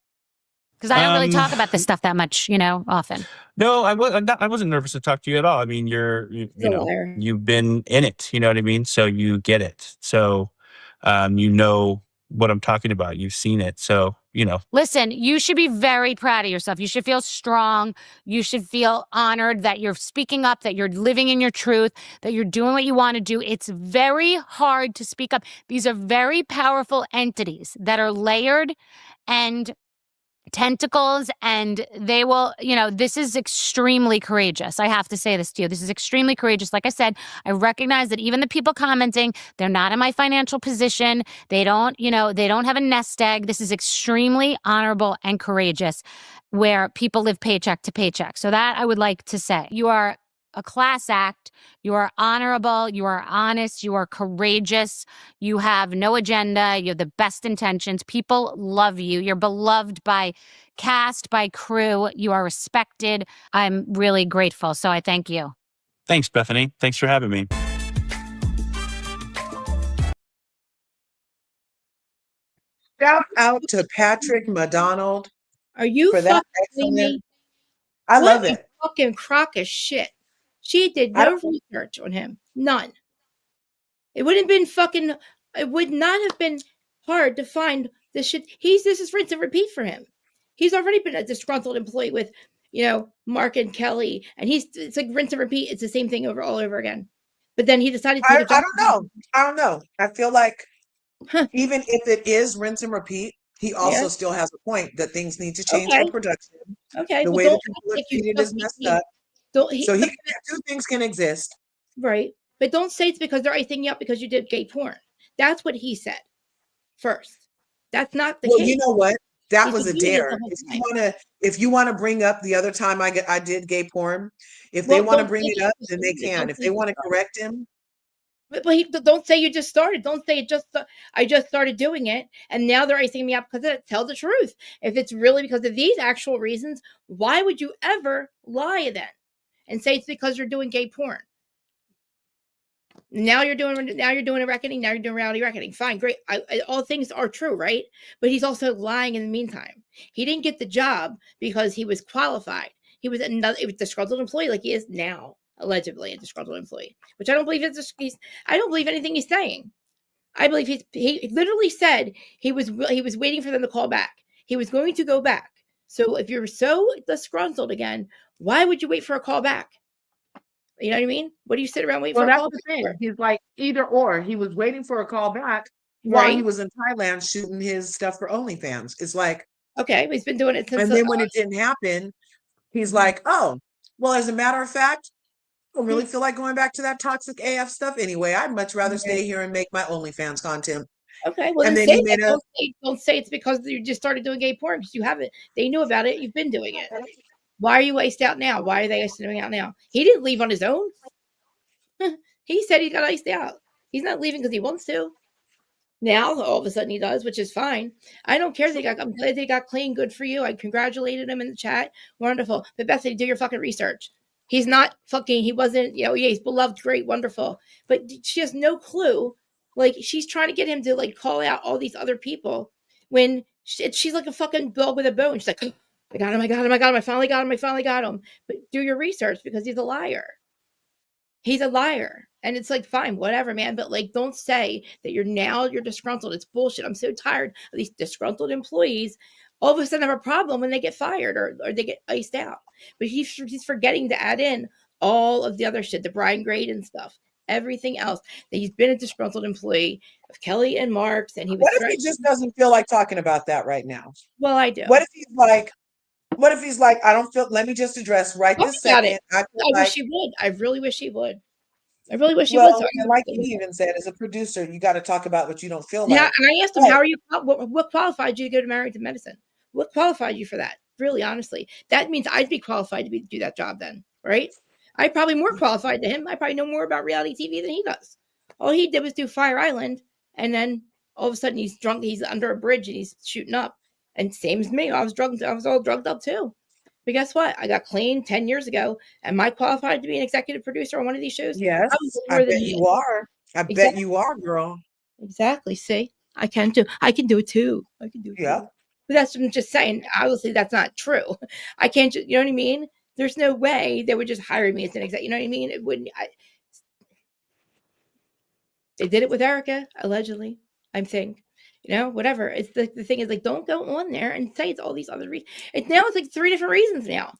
Because I don't really talk about this stuff that much, often. No, I wasn't nervous to talk to you at all. I mean, you've been in it, you know what I mean? So you get it. So, you know what I'm talking about. You've seen it. So, Listen, you should be very proud of yourself. You should feel strong. You should feel honored that you're speaking up, that you're living in your truth, that you're doing what you want to do. It's very hard to speak up. These are very powerful entities that are layered and tentacles, and they will, this is extremely courageous. I have to say this to you. This is extremely courageous. Like I said, I recognize that even the people commenting, they're not in my financial position. They don't, they don't have a nest egg. This is extremely honorable and courageous, where people live paycheck to paycheck. So that I would like to say. You are a class act. You are honorable. You are honest. You are courageous. You have no agenda. You have the best intentions. People love you. You're beloved by cast, by crew. You are respected. I'm really grateful. So I thank you. Thanks, Bethany. Thanks for having me. Shout out to Patrick McDonald. Are you for that fucking me? I What love a it. fucking crock of shit. She did no research on him. None. It would not have been hard to find this shit. This is rinse and repeat for him. He's already been a disgruntled employee with, Mark and Kelly, and it's like rinse and repeat. It's the same thing all over again. But then he decided to take a job. I don't know. I feel like even if it is rinse and repeat, he also still has a point that things need to change for production. Okay. The way that people are treated is messed up. So two things can exist. Right. But don't say it's because they're icing you up because you did gay porn. That's what he said first. That's not the case. Well, you know what? That was a dare. If you want to bring up the other time I did gay porn, if they want to bring it up, then they can. If they want to correct him. But don't say you just started. Don't say I just started doing it and now they're icing me up because of it. Tell the truth. If it's really because of these actual reasons, why would you ever lie then and say it's because you're doing gay porn? Now you're doing a reckoning. Now you're doing reality reckoning. Fine, great. All things are true, right? But he's also lying in the meantime. He didn't get the job because he was qualified. He was a disgruntled employee, like he is now, allegedly a disgruntled employee. Which I don't believe I don't believe anything he's saying. I believe he literally said he was waiting for them to call back. He was going to go back. So if you're so disgruntled again, why would you wait for a call back? You know what I mean? What do you sit around waiting for a call back? Thing. He's like either or. He was waiting for a call back while he was in Thailand shooting his stuff for OnlyFans. It's like, okay, he's been doing it since. And then when it didn't happen, he's like, oh, well, as a matter of fact, I don't really feel like going back to that toxic AF stuff anyway. I'd much rather stay here and make my OnlyFans content. Okay, well, then don't say it's because you just started doing gay porn because you haven't. They knew about it. You've been doing it. Why are you iced out now? Why are they icing out now? He didn't leave on his own. He said he got iced out. He's not leaving because he wants to. Now, all of a sudden he does, which is fine. I don't care. I'm glad they got clean. Good for you. I congratulated him in the chat. Wonderful. But Bethany, do your fucking research. He's not fucking, he wasn't, he's beloved, great, wonderful. But she has no clue. Like, she's trying to get him to, like, call out all these other people when she's like a fucking dog with a bone. She's like, I got him. I finally got him. But do your research because he's a liar. He's a liar. And it's like, fine, whatever, man. But like, don't say that you're disgruntled. It's bullshit. I'm so tired of these disgruntled employees all of a sudden have a problem when they get fired or they get iced out. But he's forgetting to add in all of the other shit, the Brian Graydon stuff, everything else. That he's been a disgruntled employee of Kelly and Mark's. And what if he just doesn't feel like talking about that right now? Well, I do. What if he's like, I don't feel, let me just address this second. I wish he would. I really wish he would. I really wish he would. And like he even said, as a producer, you got to talk about what you don't feel like. Yeah, and I asked him, how are you? What qualified you to go to Married to Medicine? What qualified you for that? Really, honestly, that means I'd be qualified to do that job then, right? I'm probably more qualified than him. I probably know more about reality TV than he does. All he did was do Fire Island, and then all of a sudden he's drunk. He's under a bridge and he's shooting up. And same as me, I was all drugged up too. But guess what? I got clean 10 years ago. Am I qualified to be an executive producer on one of these shows? Yes, I bet you are. I bet you are, girl. Exactly. See, I can do it too. I can do it too. But that's what I'm just saying. Obviously, that's not true. I can't, you know what I mean? There's no way they would just hire me as an exec. You know what I mean? It wouldn't. They did it with Erica, allegedly. I'm saying, whatever. It's the thing is like, don't go on there and say it's all these other reasons. Now it's like 3 different reasons now.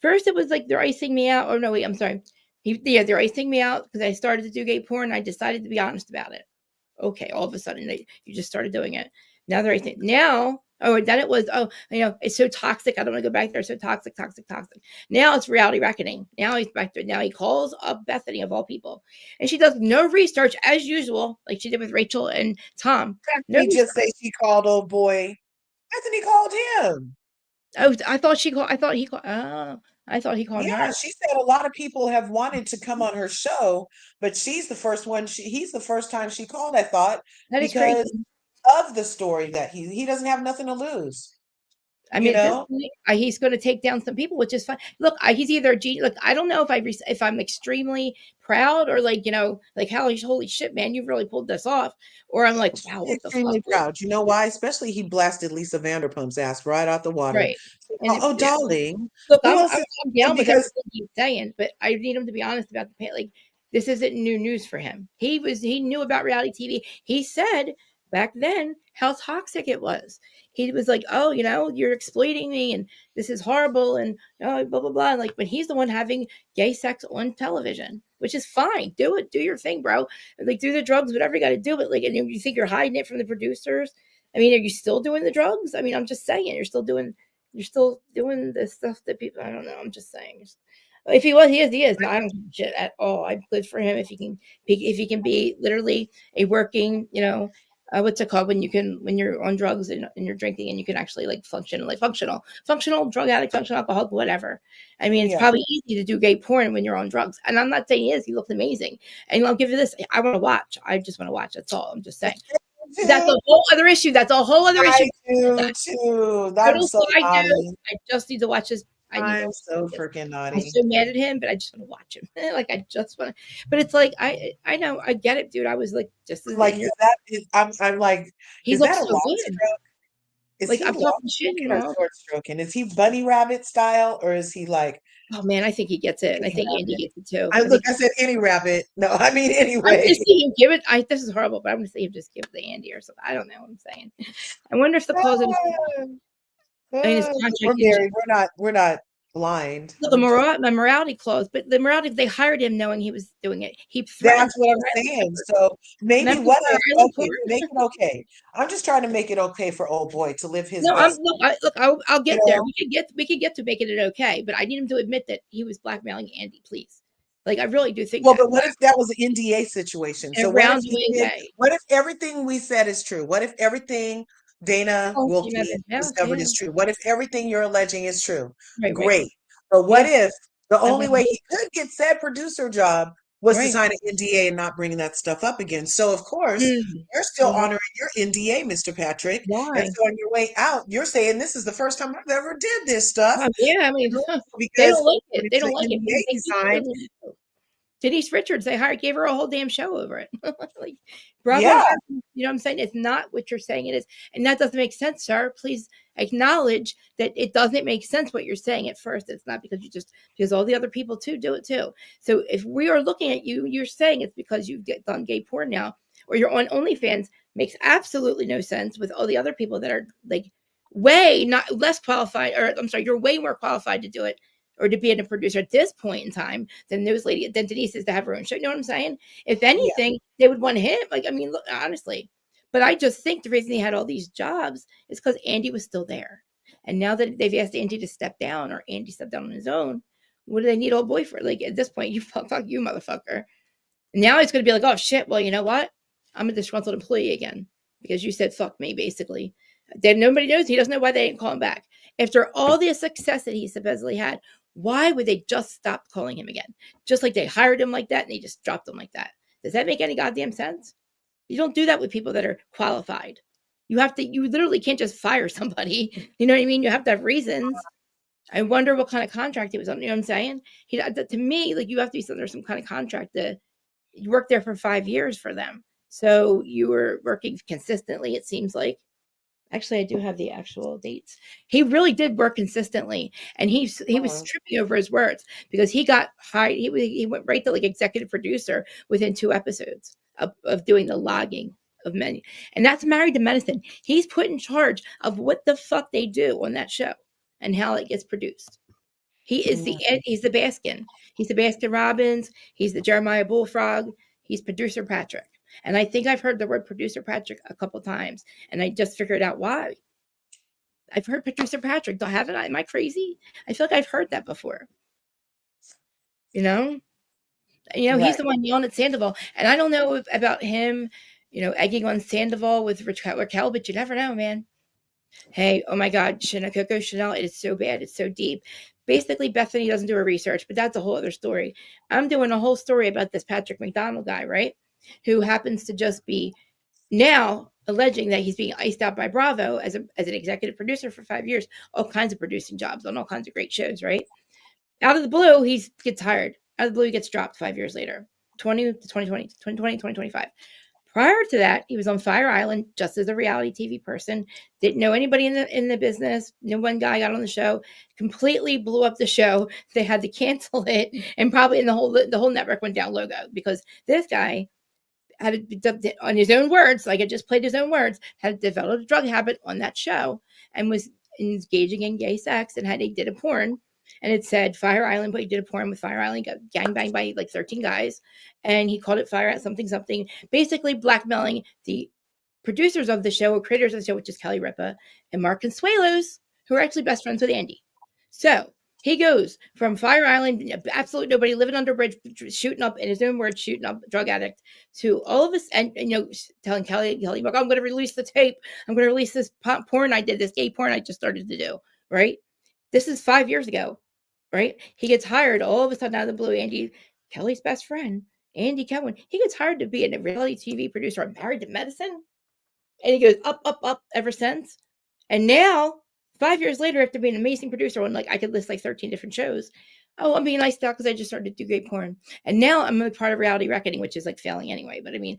First, it was like they're icing me out. Or no, wait, I'm sorry. They're icing me out because I started to do gay porn. And I decided to be honest about it. Okay, all of a sudden you just started doing it. Now they're icing. Now, then it was, it's so toxic. I don't want to go back there. So toxic. Now it's reality reckoning. Now he's back there. Now he calls up Bethany of all people, and she does no research as usual, like she did with Rachel and Tom. Bethany just say she called old boy. Bethany called him. Oh, I thought he called. Oh, I thought he called her. Yeah, she said a lot of people have wanted to come on her show, but she's the first one. He's the first time she called, I thought, that is because crazy. Of the story that he doesn't have nothing to lose. I mean, he's going to take down some people, which is fine. Look, he's either a genius. Look, I don't know if I'm extremely proud or like holy shit, man, you've really pulled this off, or I'm like, wow, what extremely the fuck? proud. You know why? Especially he blasted Lisa Vanderpump's ass right out the water. Right. And darling, look, I'm down with because everything he's saying, but I need him to be honest about the pay. Like, this isn't new news for him. He knew about reality TV. He said back then how toxic it was. He was like, oh, you're exploiting me and this is horrible and blah, blah, blah. Like, when he's the one having gay sex on television, which is fine. Do it. Do your thing, bro. Like, do the drugs, whatever you got to do. But like, and you think you're hiding it from the producers? I mean, are you still doing the drugs? I mean, I'm just saying, you're still doing the stuff that people, I don't know. I'm just saying. If he was, he is. I don't give a shit at all. I'm good for him if he can be literally a working, what's it called when you're on drugs and you're drinking and you can actually like function, like functional drug addict, functional alcoholic, whatever. I mean, it's probably easy to do gay porn when you're on drugs. And I'm not saying he is. He looks amazing. And I'll give you this. I want to watch. I just want to watch. That's all. I'm just saying. That's a whole other issue. I do too. I'm so naughty. I just need to watch this. I'm so freaking naughty. I'm so mad at him, but I just want to watch him. I just want to. But it's like I know, I get it, dude. I was like, just as like, I'm like, he looks so good. Is like, he I'm talking shit, short stroking? Is he bunny rabbit style, or is he like? Oh man, I think he gets it. And I think Andy gets it too. I said any rabbit. No, I mean anyway. I'm gonna see him give it. This is horrible, but I'm gonna see him just give it to Andy or something. I don't know what I'm saying. I wonder if the close of his contract. We're not blind. The morality clause, but the morality, they hired him knowing he was doing it. That's what I'm saying. So maybe what if make it okay. I'm just trying to make it okay for old boy to live his best. I'll get there. We can get to making it okay, but I need him to admit that he was blackmailing Andy, please. Like, I really do think. Well, but what if that was an NDA situation? So what if everything we said is true? What if everything Dana Wilkie discovered is true? What if everything you're alleging is true? Great. Right. But what if the only way he could get said producer job was to sign an NDA and not bring that stuff up again? So, of course, you're still honoring your NDA, Mr. Patrick. Why? And so on your way out, you're saying, this is the first time I've ever did this stuff. Yeah, I mean, because they don't like it. They don't like it. Denise Richards, gave her a whole damn show over it. Like, bravo. Yeah. You know what I'm saying? It's not what you're saying it is. And that doesn't make sense, sir. Please acknowledge that it doesn't make sense what you're saying at first. It's not because all the other people too do it too. So if we are looking at you, you're saying it's because you've done gay porn now, or you're on OnlyFans. Makes absolutely no sense with all the other people that are like less qualified, or I'm sorry, you're way more qualified to do it or to be a producer at this point in time than Denise is to have her own show. You know what I'm saying? If anything, they would want him. Like, I mean, look, honestly. But I just think the reason he had all these jobs is because Andy was still there. And now that they've asked Andy to step down, or Andy stepped down on his own, what do they need old boy for? Like, at this point, you fuck you, motherfucker. And now he's going to be like, oh, shit, well, you know what? I'm a disgruntled employee again because you said fuck me, basically. Then nobody knows. He doesn't know why they didn't call him back. After all the success that he supposedly had, why would they just stop calling him again? Just like they hired him like that and they just dropped him like that. Does that make any goddamn sense? You don't do that with people that are qualified. You literally can't just fire somebody. You know what I mean? You have to have reasons. I wonder what kind of contract he was on. You know what I'm saying? To me, like, you have to be under some kind of contract to work there for 5 years for them. So you were working consistently, it seems like. Actually, I do have the actual dates. He really did work consistently, and he was tripping over his words because he got hired. He went right to like executive producer within 2 episodes of doing the logging of many, and that's Married to Medicine. He's put in charge of what the fuck they do on that show and how it gets produced. He's the Baskin. He's the Baskin Robbins. He's the Jeremiah Bullfrog. He's producer Patrick. And I think I've heard the word producer Patrick a couple times, and I just figured out why. I've heard producer Patrick. Haven't I? Am I crazy? I feel like I've heard that before. You know, he's the one yelling at Sandoval, and I don't know about him, egging on Sandoval with Raquel, but you never know, man. Hey, oh my God, Coco Chanel, it is so bad. It's so deep. Basically, Bethany doesn't do her research, but that's a whole other story. I'm doing a whole story about this Patrick McDonald guy, right? Who happens to just be now alleging that he's being iced out by Bravo as an executive producer for 5 years, all kinds of producing jobs on all kinds of great shows, right? Out of the blue, he gets hired. Out of the blue, he gets dropped 5 years later, 2025. Prior to that, he was on Fire Island just as a reality TV person. Didn't know anybody in the business. No one guy got on the show. Completely blew up the show. They had to cancel it, and probably the whole network went down logo because this guy had, on his own words, like I just played his own words, had developed a drug habit on that show and was engaging in gay sex and did a porn. And it said Fire Island, but he did a porn with Fire Island, got gangbanged by like 13 guys. And he called it Fire something, basically blackmailing the producers of the show or creators of the show, which is Kelly Ripa and Mark Consuelos, who are actually best friends with Andy. So he goes from Fire Island, absolutely nobody living under a bridge, shooting up, in his own words, shooting up drug addict, to all of us, and telling Kelly, I'm going to release the tape. I'm going to release this porn I did, this gay porn I just started to do, right? This is 5 years ago, right? He gets hired all of a sudden out of the blue. Andy, Kelly's best friend, Andy Cohen, he gets hired to be a reality TV producer on Married to Medicine. And he goes up, up, up ever since. And now, 5 years later, after being an amazing producer on, I could list 13 different shows. Oh, I'm being iced out because I just started to do great porn. And now I'm a part of Reality Reckoning, which is failing anyway. But I mean,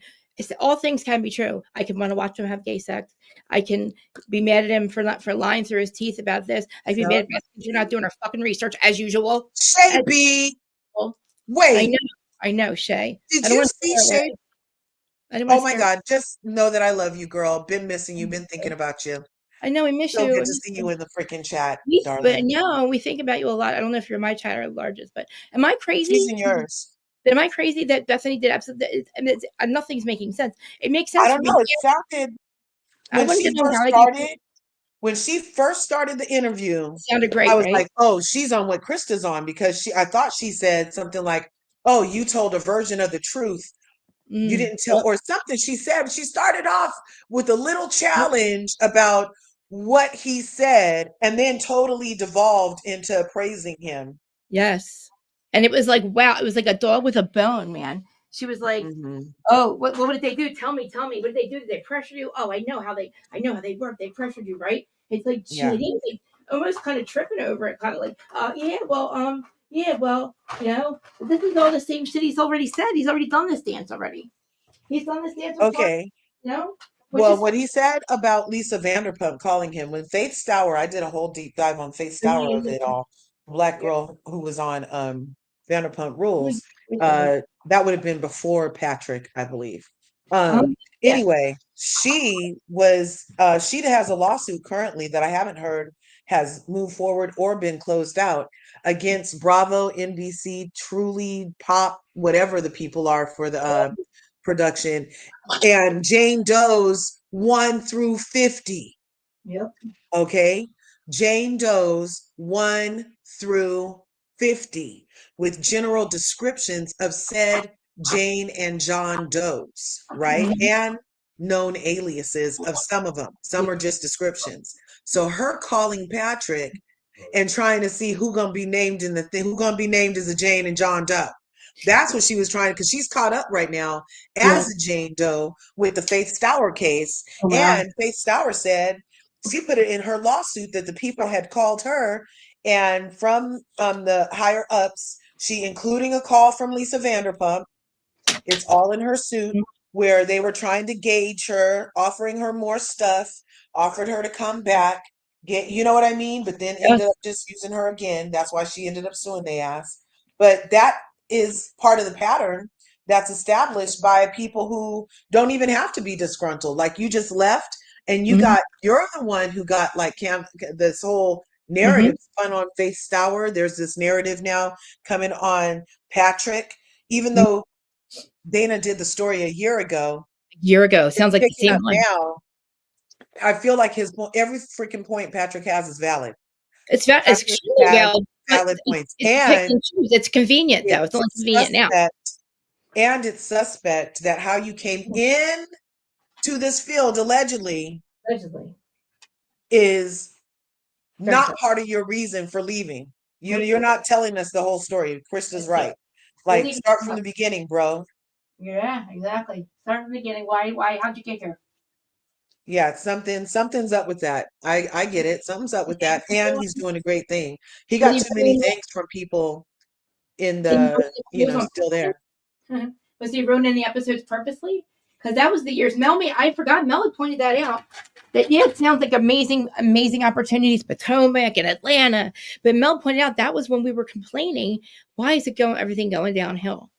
all things can be true. I can want to watch him have gay sex. I can be mad at him for lying through his teeth about this. I can be mad at him for not doing our fucking research as usual. Shay B. Wait. I know, Shay. Did you see Shay? Oh my God. Just know that I love you, girl. Been missing you. Been thinking about you. I know, we miss so you. Good to see you in the freaking chat, darling. But no, we think about you a lot. I don't know if you're my chat or the largest, but am I crazy? She's in yours. Am I crazy that Bethany did absolutely? I mean, nothing's making sense. It makes sense. I don't know. It sounded when she first started the interview. It sounded great. I was like, oh, she's on what Krista's on, because I thought she said something like, oh, you told a version of the truth. You didn't tell, or something she said. She started off with a little challenge about what he said, and then totally devolved into praising him. Yes. And it was like, wow, it was like a dog with a bone, man. She was like, oh, what did they do? Tell me. What did they do? Did they pressure you? Oh, I know how they work. They pressured you, right? It's like, he was like almost kind of tripping over it, kind of like, this is all the same shit he's already said. He's already done this dance already. He's done this dance before. Okay. What he said about Lisa Vanderpump calling him, when Faith Stour, I did a whole deep dive on Faith Stour of it all. Black girl who was on Vanderpump Rules. That would have been before Patrick, I believe. Anyway, she has a lawsuit currently that I haven't heard has moved forward or been closed out against Bravo, NBC, Truly, Pop, whatever the people are for the production, and Jane Doe's 1 through 50. Yep. Okay. Jane Doe's 1 through 50 with general descriptions of said Jane and John Doe's, right? And known aliases of some of them. Some are just descriptions. So her calling Patrick and trying to see who gonna be named in the thing, who gonna be named as a Jane and John Doe. That's what she was trying, because she's caught up right now as a Jane Doe with the Faith Stour case. And Faith Stour said she put it in her lawsuit that the people had called her, and from the higher ups, she including a call from Lisa Vanderpump. It's all in her suit. where they were trying to gauge her, offering her more stuff, offered her to come back, you know what I mean? But then ended up just using her again. That's why she ended up suing their ass. But that is part of the pattern that's established by people who don't even have to be disgruntled. Like you just left and you're the one who got like this whole narrative spun on Faith Stour. There's this narrative now coming on Patrick, even though Dana did the story a year ago. Sounds like the same one. Now, I feel like every freaking point Patrick has is valid. It's extremely valid. Valid points. It's convenient though. It's only convenient now. And it's suspect that how you came in to this field allegedly is not part of your reason for leaving. You're not telling us the whole story. Krista's right. Like start from the beginning, bro. Yeah, exactly. Start from the beginning. Why? How'd you get here? Yeah, something's up with that. I get it. Something's up with that. And he's doing a great thing. He got too many things from people in the, still there. Was he ruining the episodes purposely? Because that was the years. I forgot. Mel had pointed that out. That it sounds like amazing opportunities, Potomac and Atlanta. But Mel pointed out that was when we were complaining. Why is everything going downhill?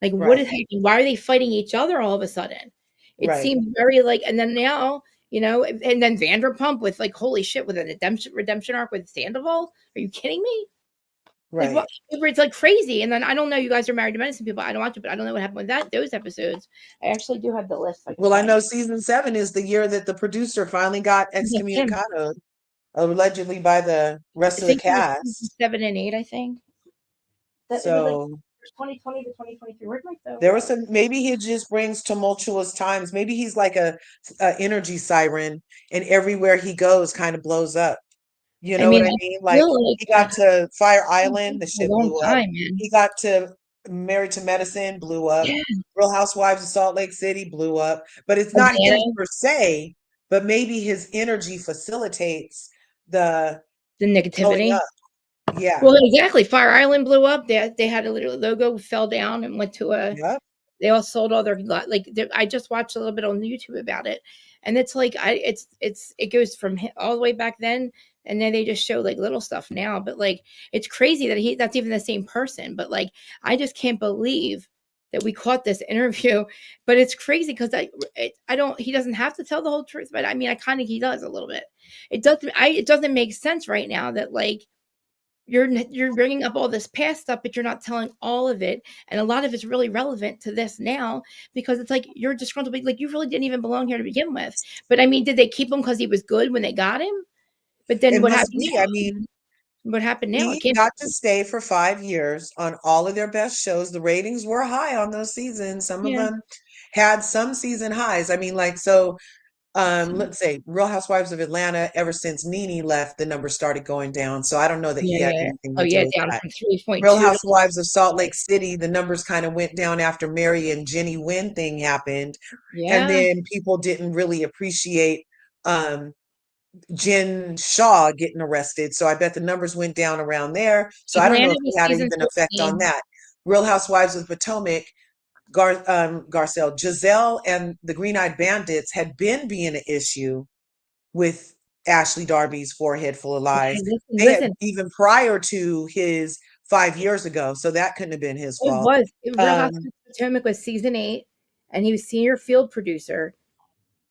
Like what is happening? Why are they fighting each other all of a sudden? It seemed very and then now, and then Vanderpump with holy shit, with a redemption arc with Sandoval. Are you kidding me? Right. It's like crazy. And then I don't know, you guys are Married to Medicine people. I don't watch it, but I don't know what happened with those episodes. I actually do have the list. Well, I know season 7 is the year that the producer finally got excommunicated, allegedly by the rest of the cast. 7 and 8, I think. So 2020 to 2023. Where'd my phone? There was some. Maybe he just brings tumultuous times. Maybe he's like a energy siren, and everywhere he goes, kind of blows up. You know what I mean? Like he got to Fire Island, the shit blew up. He got to Married to Medicine, blew up. Real Housewives of Salt Lake City blew up. But it's not him per se. But maybe his energy facilitates the negativity. Yeah. Well, exactly. Fire Island blew up. They had a little logo fell down and went to a. Yep. They all sold all their I just watched a little bit on YouTube about it, and it's it goes from all the way back then, and then they just show little stuff now. But it's crazy that that's even the same person. But I just can't believe that we caught this interview. But it's crazy because he doesn't have to tell the whole truth. But I mean, he does a little bit. It doesn't make sense right now that you're bringing up all this past stuff, but you're not telling all of it. And a lot of it's really relevant to this now because it's you're disgruntled. You really didn't even belong here to begin with. But I mean, did they keep him because he was good when they got him? But then what happened? What happened now? He got to stay for 5 years on all of their best shows. The ratings were high on those seasons. Some of them had some season highs. I mean, let's say Real Housewives of Atlanta, ever since NeNe left, the numbers started going down. So I don't know that he had anything to do with down that. From 3.2. Real Housewives of Salt Lake City, the numbers kind of went down after Mary and Jenny Wynn thing happened. And then people didn't really appreciate Jen Shaw getting arrested. So I bet the numbers went down around there. So I don't know if it had even an effect on that. Real Housewives of Potomac, Garcelle, Giselle and the Green Eyed Bandits had been being an issue with Ashley Darby's forehead full of lies. Even prior to his 5 years ago. So that couldn't have been his fault. It was. Real Housewives of Potomac was season 8 and he was senior field producer.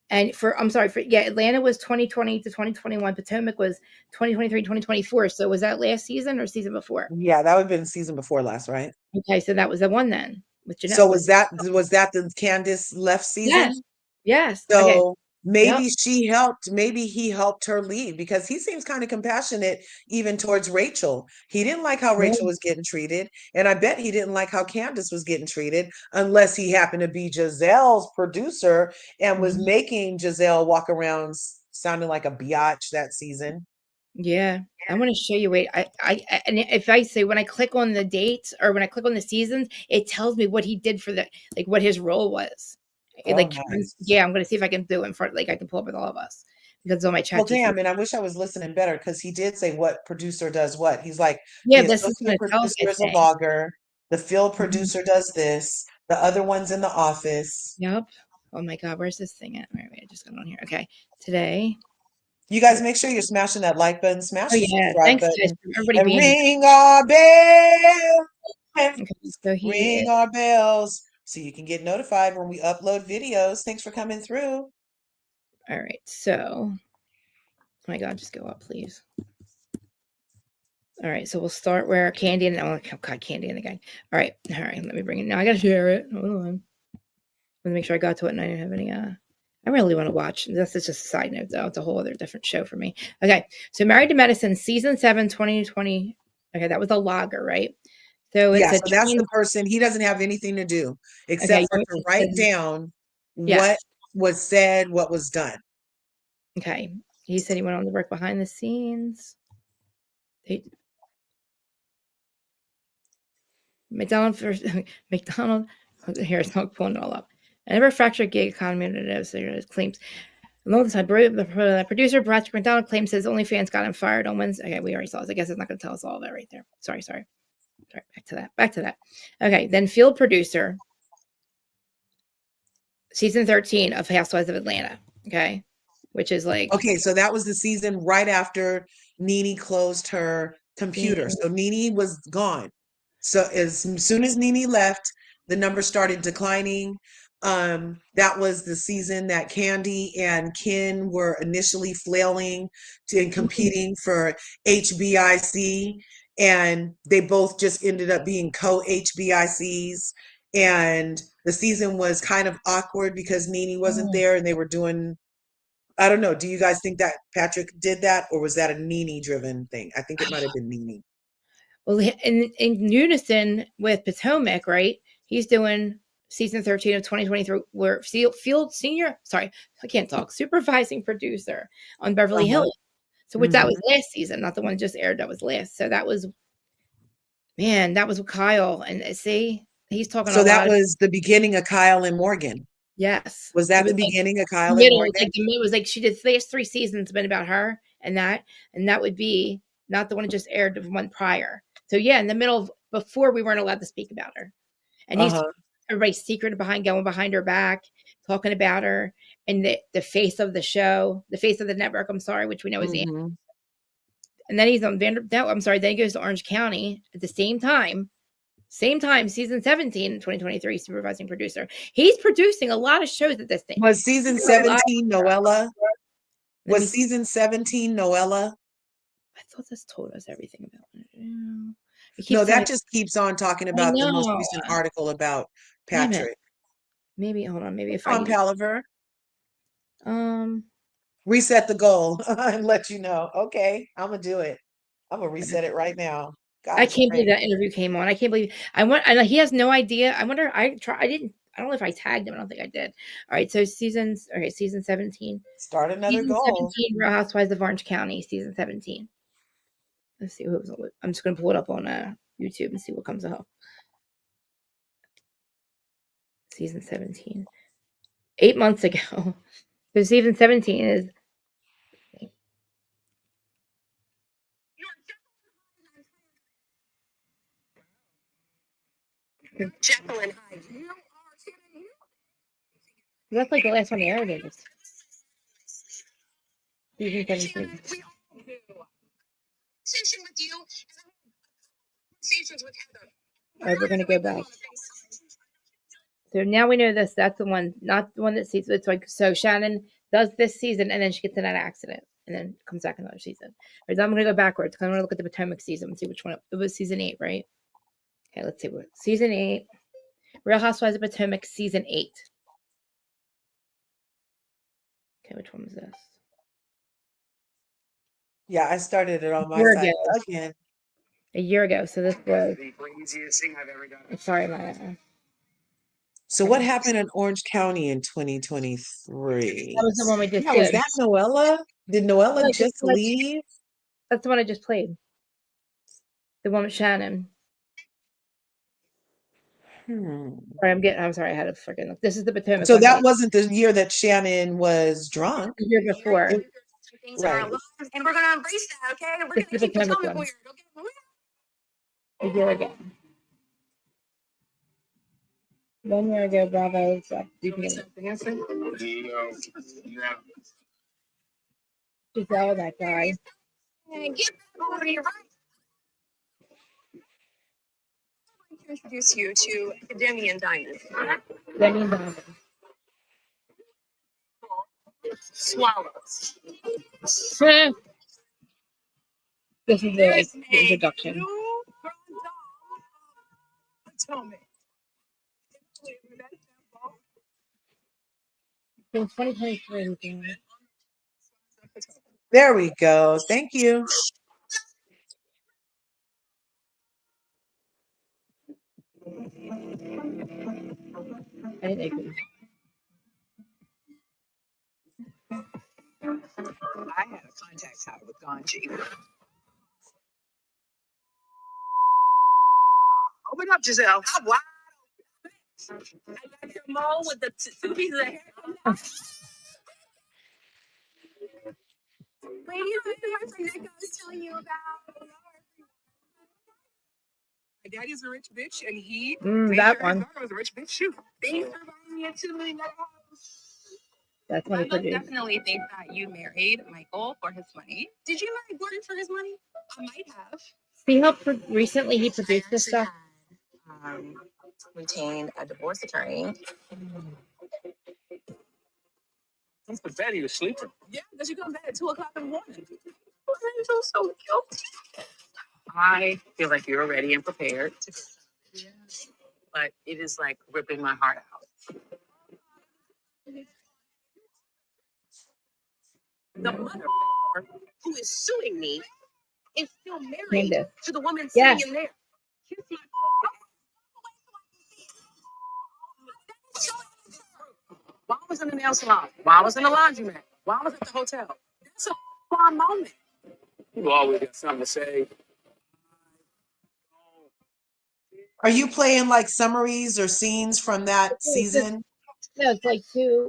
And Atlanta was 2020 to 2021. Potomac was 2023, 2024. So was that last season or season before? Yeah, that would have been season before last, right? Okay, so that was the one then. So was that the KANDIS left season? Yes. So maybe he helped her leave because he seems kind of compassionate even towards Rachel. He didn't like how Rachel was getting treated. And I bet he didn't like how KANDIS was getting treated unless he happened to be Giselle's producer and was making Giselle walk around sounding like a biatch that season. Yeah. I want to show you. Wait, and if I say when I click on the dates or when I click on the seasons, it tells me what he did for what his role was. Nice. Yeah, I'm going to see if I can do it in front. I can pull up with all of us because it's on my chat. Well, damn, and I wish I was listening better because he did say what producer does what. He's like, this is the producer is a blogger. The field producer does this. The other one's in the office. Yep. Oh my God, where's this thing at? Wait, I just got on here. Okay, today. You guys make sure you're smashing that like button, smash Oh the yeah, subscribe thanks guys button, for everybody and being. ring our bell. Okay, so Ring our bells so you can get notified when we upload videos. Thanks for coming through. All right, so. Oh my God, just go up, please. All right, so we'll start where Candy and oh God, Candy and the gang. All right, let me bring it. Now I gotta share it. Hold on. Let me make sure I got to it and I didn't have any. I really want to watch. This is just a side note, though. It's a whole other different show for me. Okay, so Married to Medicine, season 7, 2020. Okay, that was a logger, right? So it's so that's the person. He doesn't have anything to do except for to write down what was said, what was done. Okay, he said he went on to work behind the scenes. McDonald here it's not pulling it all up. I never fractured gig economy claims. Along the time, the producer Patrick McDonald claims his OnlyFans got him fired on Wednesday. Okay, we already saw this. I guess it's not going to tell us all of that right there. Sorry. Back to that. Okay, then field producer, season 13 of Housewives of Atlanta. Okay, which is like. Okay, so that was the season right after Nene closed her computer. So Nene was gone. So as soon as Nene left, the numbers started declining. That was the season that Kandi and Ken were initially flailing and competing for HBIC, and they both just ended up being co-HBICs. And the season was kind of awkward because Nene wasn't there, and they were doing. I don't know. Do you guys think that Patrick did that, or was that a Nene-driven thing? I think it might have been Nene. Well, in unison with Potomac, right? He's doing season 13 of 2023, where field senior, sorry, I can't talk, supervising producer on Beverly Hills. So which that was last season, not the one just aired. That was last. So that was, man, that was with Kyle. And see, he's talking so that was the beginning of Kyle and Morgan. Yes. Was that the beginning of Kyle and Morgan? It was like she did the last 3 seasons been about her and that would be not the one that just aired, the one prior. So yeah, in the middle, before we weren't allowed to speak about her. And he's everybody's secret going behind her back, talking about her, and the face of the show, the face of the network, I'm sorry, which we know is Andy. And then he's on then he goes to Orange County at the same time, season 17, 2023, supervising producer. He's producing a lot of shows at this thing. Was season 17 Noella? Was season 17 Noella? I thought this told us everything about it. No, that just keeps on talking about the most recent article about Patrick. Maybe, hold on. Maybe if I Palaver. Reset the goal and let you know. Okay, I'm gonna do it. I'm gonna reset it right now. God, I can't believe that interview came on. I can't believe he has no idea. I wonder. I don't know if I tagged him. I don't think I did. All right. So season 17. Start another goal. 17, Real Housewives of Orange County, season 17. Let's see who was on. I'm just gonna pull it up on YouTube and see what comes up. Season 17. 8 months ago. So season 17 is. Jacqueline, hi. That's like the last one they aired. Season 17. All right, we're gonna go back. So now we know this. That's the one, not the one that sees. It's like so. Shannon does this season, and then she gets in that accident, and then comes back another season. All right, so I'm gonna go backwards. I'm gonna look at the Potomac season and see which one it was. Season 8, right? Okay, let's see what season 8. Real Housewives of Potomac, season 8. Okay, which one was this? Yeah, I started it on my side again. A year ago. So this was the craziest thing I've ever done. Sorry, my. So what happened in Orange County in 2023? That was the one we just did. Was that Noella? Did Noella just leave? That's the one I just played. The one with Shannon. Sorry, I'm sorry, I had to freaking look. This is the Potomac. So that wasn't the year that Shannon was drunk. The year before. Right. And we're gonna embrace that, okay? And we're gonna keep becoming weird, okay? A year ago. 1 year ago, Bravo stopped dancing. Yeah. Just all that guy. Introduce you to Demi Diamond. Demi and Diamond. Swallows. This is the introduction. In 2023. There we go. Thank you. I didn't agree. I had a contact high with Ganji. Open up, Giselle. How wide? I got your mole with the two pieces of hair. Ladies, this is my friend Nick I was telling you about. My daddy's a rich bitch, and he that one. was a rich bitch too. Thanks for buying me a $2 million house. That's what I he produced. definitely think that you married Michael for his money. Did you marry Gordon for his money? I might have. See how recently he produced this stuff? Retained a divorce attorney. That's the bed he was sleeping. Yeah, because you go to bed at 2 o'clock in the morning. I feel so guilty. I feel like you're ready and prepared to go. But it is like ripping my heart out. The mother who is suing me is still married KANDIS. to the woman Yes. sitting in there. While I was in the nail salon, while I was in the laundromat, while I was at the hotel. That's a fun moment. You always got something to say. Are you playing like summaries or scenes from that season? No, it's like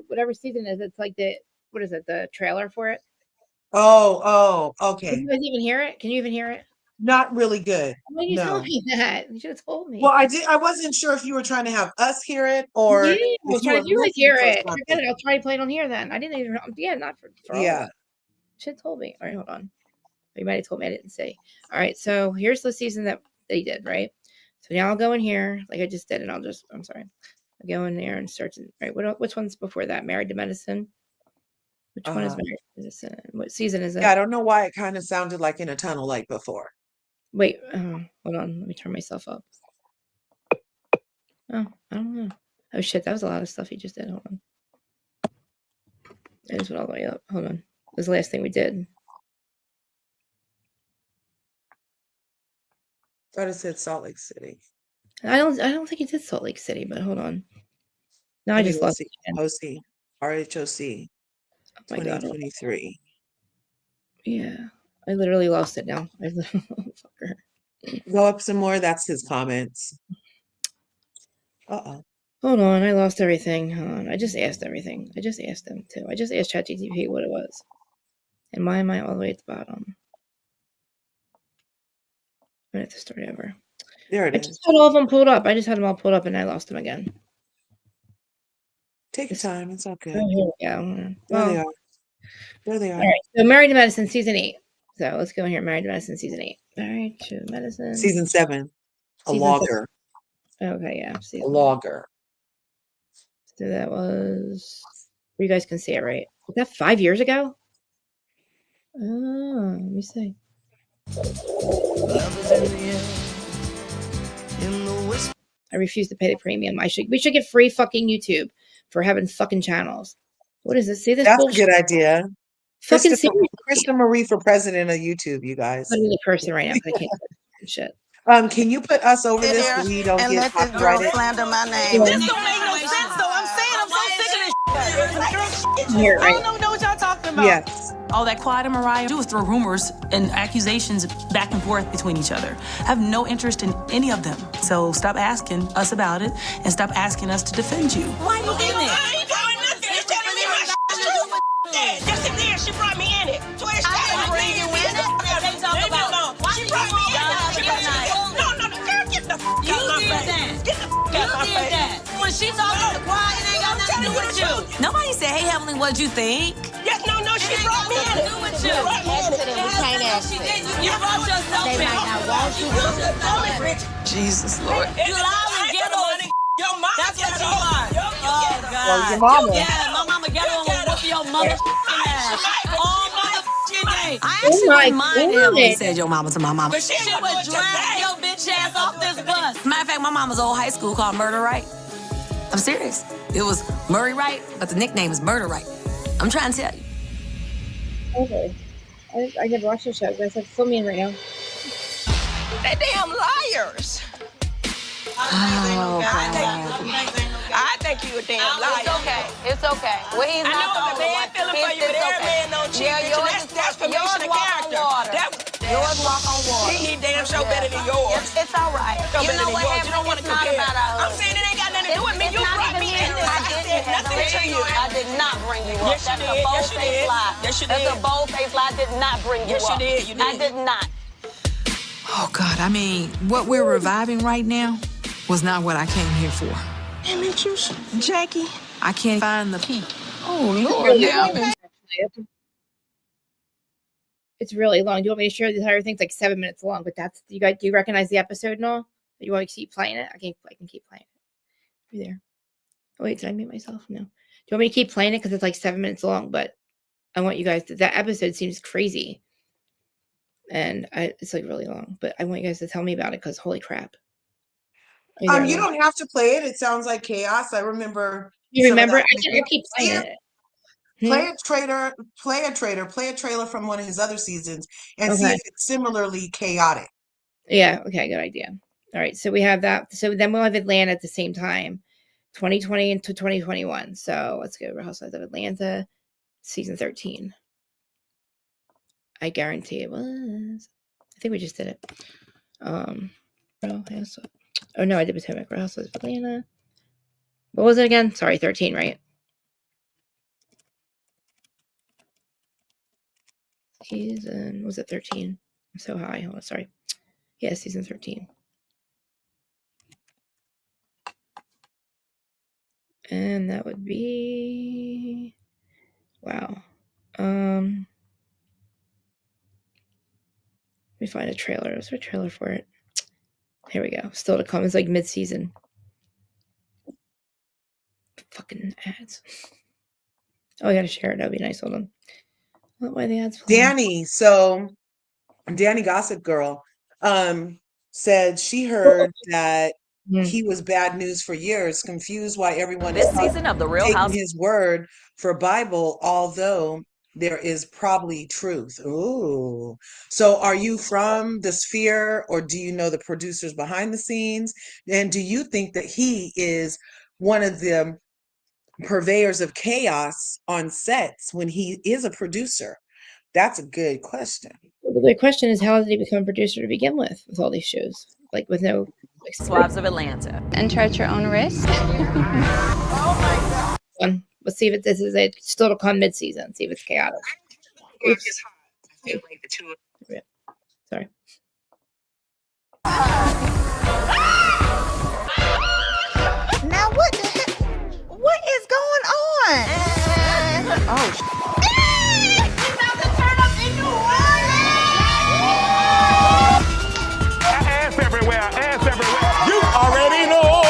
whatever season is. It's like what is it? The trailer for it. Oh, okay. Can you guys even hear it? Can you even hear it? Not really good. Why did you No. tell me that? You should have told me. Well, I wasn't sure if you were trying to have us hear it or yeah, I if was you trying were to do guys looking hear for it. something. Forget it. I'll try to play it on here then. I didn't even. Yeah, not for all of Yeah. it. Should have told me. All right, hold on. You might have told me. I didn't say. All right, so here's the season that they did, right? So now I'll go in here like I just did, and I'm sorry. I'll go in there and search. Right, which one's before that? Married to Medicine. Which one is Married to Medicine? What season is it? Yeah, I don't know why it kind of sounded like in a tunnel like before. Wait, hold on. Let me turn myself up. Oh, I don't know. Oh shit, that was a lot of stuff he just did. Hold on. That is all the way up. Hold on. This is the last thing we did. Thought it said Salt Lake City. I don't think he did Salt Lake City, but hold on. No, I just lost it. OC, RHOC, Oh my god. 2023. Yeah. I literally lost it now. Fucker. Go up some more. That's his comments. Uh-oh. Hold on, I lost everything. Hold on. I just asked everything. I just asked them too. I just asked ChatGPT what it was. And why am I all the way at the bottom? I'm gonna have to start over. There it I is. just had all of them pulled up. I just had them all pulled up and I lost them again. Take your time. It's okay. Oh, here we go. There they are. There they are. All right. So Married to Medicine season 8. So let's go in here. Married to Medicine season 8. Married to Medicine. Season 7. A Season logger. 7. Okay, yeah. A logger. So that was. You guys can see it, right? Was that 5 years ago? Oh, let me see. I refuse to pay the premium. We should get free fucking YouTube for having fucking channels. What is this? See this? That's bullshit? a good idea. Fucking Krista Marie for president of YouTube, you guys. I'm the person right now because I can't shit. Can you put us over this so we don't get copyrighted? Slander my name. Yeah. This don't make no sense though. I'm saying I'm so sick of this shit. Here, right? I don't know what y'all talking about. Yes. All that Clyde and Mariah do is throw rumors and accusations back and forth between each other. I have no interest in any of them. So stop asking us about it and stop asking us to defend you. Why you in there? I ain't doing nothing. You're telling me my shit. Yes, it did. She brought me in it. So it's I didn't bring you in it. They talk about why she brought me in it. No, girl, get the f*** out of my face. Get the f*** out of my face. when she talking to quiet, it ain't got nothing to do with you. Nobody said, hey, Evelyn, what'd you think? Yes, no, she brought me in. She brought me in. You brought yourself in. They might not want you to. Jesus, Lord. You loud and ghetto. Your mama. That's what you are. Oh, God. Well, your mama. Yeah, my mama ghetto and whoop your mother ass. All motherfucking day. I Oh actually my wouldn't mind if Evelyn God. said your mama to my mama. But she would drag your bitch ass off this bus. Matter of fact, my mama's old high school called Murder Right. I'm serious. It was Murray Wright, but the nickname is Murder Right. I'm trying to tell you. Okay. I never watched the show. You guys have to fill me in right now. They damn liars. Oh, I think you a damn liar. It's okay. Well, he's I not the know only a man one. feeling for you, but every man don't cheat. Yeah, That's formation of character. Yours walk on water. He damn sure better than yours. It's all right. You know what, You don't want to compare. I'm saying it ain't got nothing to do with me. You brought me in. I said nothing to you. I did not bring you up. Yes, you did. Yes, you did. That's a bold-faced lie. I did not bring you up. Yes, you did. I did not. Oh, God, I mean, what we're reviving right now was not what I came here for. Damn it, you, Jackie. I can't find the key. Oh, Lord, now. It's really long. Do you want me to share the entire thing? It's like 7 minutes long, but that's, you guys, do you recognize the episode and all? You want to keep playing it? I can keep playing it. You there? Oh, wait, did I mute myself? No. Do you want me to keep playing it? Because it's like 7 minutes long, but I want you guys to, that episode seems crazy. And it's like really long, but I want you guys to tell me about it because holy crap. You don't have to play it. It sounds like chaos. I remember. You remember? I keep playing it. Play a trailer from one of his other seasons and see if it's similarly chaotic. Yeah. Okay. Good idea. All right. So we have that. So then we'll have Atlanta at the same time, 2020 into 2021. So let's go. Real Housewives of Atlanta, season 13. I guarantee it was. I think we just did it. Oh no, I did Potomac. Real Housewives of Atlanta. What was it again? Sorry, 13, right? Season, was it 13? I'm so high. Oh, sorry. Yeah, season 13. And that would be, wow. Let me find a trailer. Is there a trailer for it? Here we go. Still to come. It's like mid-season. Fucking ads. Oh, I gotta share it. That'd be nice. Hold on. Why the ads playing? Danny. So Danny Gossip Girl said she heard that he was bad news for years, confused why everyone This is season of The Real taking House. his word for Bible, although there is probably truth. Ooh. So are you from the sphere, or do you know the producers behind the scenes? And do you think that he is one of the purveyors of chaos on sets when he is a producer? That's a good question. Well, the question is, how did he become a producer to begin with all these shows? Like with no Housewives of Atlanta. Enter at your own risk. Oh my God. Let's see if this is a still to come mid-season. See if it's chaotic. Oops. Sorry. Now what the heck? What is going on? Oh, He's about to turn up in New Orleans! Ass everywhere, ass everywhere. You already know.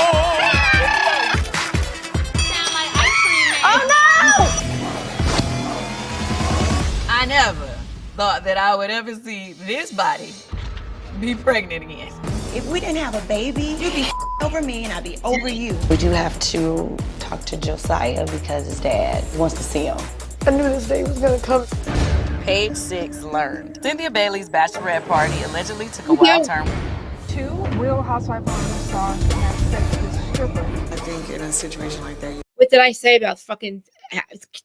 Sound like ice cream man. oh no! I never thought that I would ever see this body be pregnant again. If we didn't have a baby, you'd be over me and I'd be over you. We do have to talk to Josiah because his dad wants to see him. I knew this day was gonna come. Page 6 learned. Cynthia Bailey's bachelorette party allegedly took a wild turn. 2 Real Housewives of Atlanta stars have sex with strippers. I think in a situation like that, What did I say about fucking?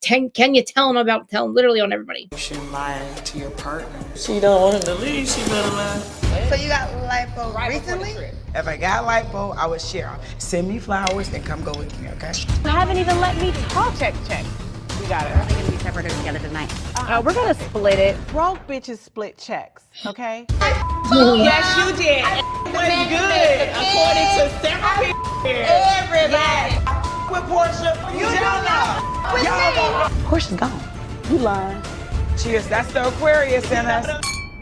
Can you tell him about telling literally on everybody? you shouldn't lie to your partner. She don't want him to leave, she better lie. So you got lipo recently? If I got lipo, I would share. Send me flowers and come go with me, okay? You haven't even let me talk. Check. We got it. We're gonna be separated together tonight. We're gonna split it. Broke bitches split checks, okay? Yes, you did. It was good, according to several people here. Everybody. Portia's gone. You lying. Cheers, that's the Aquarius in us.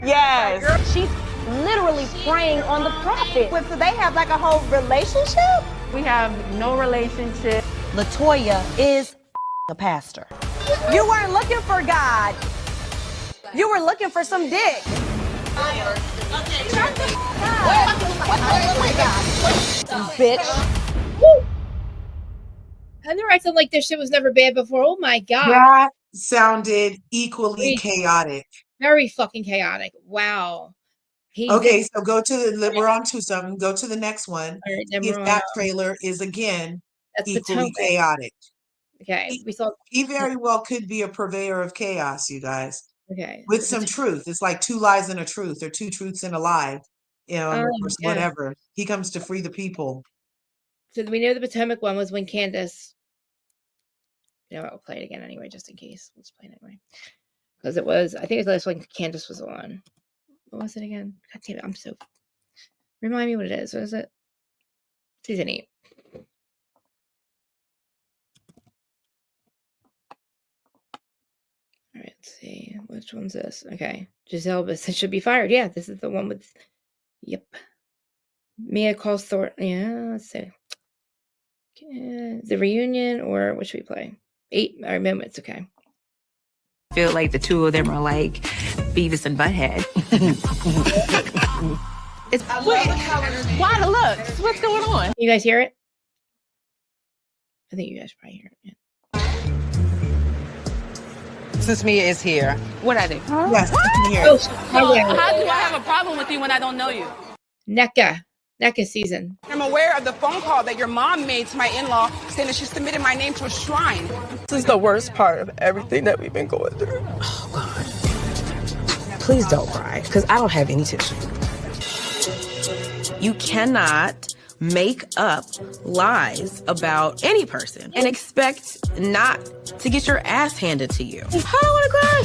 Yes. She's literally preying on the prophet. So they have like a whole relationship? We have no relationship. LaToya is a pastor. You weren't looking for God. You were looking for some dick. Bitch. And they're acting like this shit was never bad before. Oh my God. That sounded equally chaotic. Very fucking chaotic. Wow. Okay, so go to the, we're on to something. Go to the next one. All right, then If we're that on, trailer is again that's equally Potomac. chaotic. Okay, we saw. He very well could be a purveyor of chaos, you guys. Okay, with some truth. It's like two lies and a truth, or two truths and a lie. You know, or yeah. whatever. He comes to free the people. So we know the Potomac one was when KANDIS. You know what? We'll play it again anyway, just in case. Let's play it anyway. Because it was, I think it was the last one KANDIS was on. What was it again? God damn it, I'm so. Remind me what it is. What is it? Season 8. All right, let's see. Which one's this? Okay. Giselle Bissett should be fired. Yeah, this is the one with. Yep. Mia calls Thornton. Yeah, let's see. The reunion, or what should we play? 8 moments. Okay. I feel like the two of them are like Beavis and Butthead. It's why the looks? What's going on? You guys hear it? I think you guys probably hear it. Yeah. Since Mia is here, what I do? Huh? Yes, I can hear it. How do I have a problem with you when I don't know you? NECA season. I'm aware of the phone call that your mom made to my in-law saying that she submitted my name to a shrine. This is the worst part of everything that we've been going through. Oh, God. Please don't cry, because I don't have any tissue. You cannot make up lies about any person and expect not to get your ass handed to you. I don't want to cry.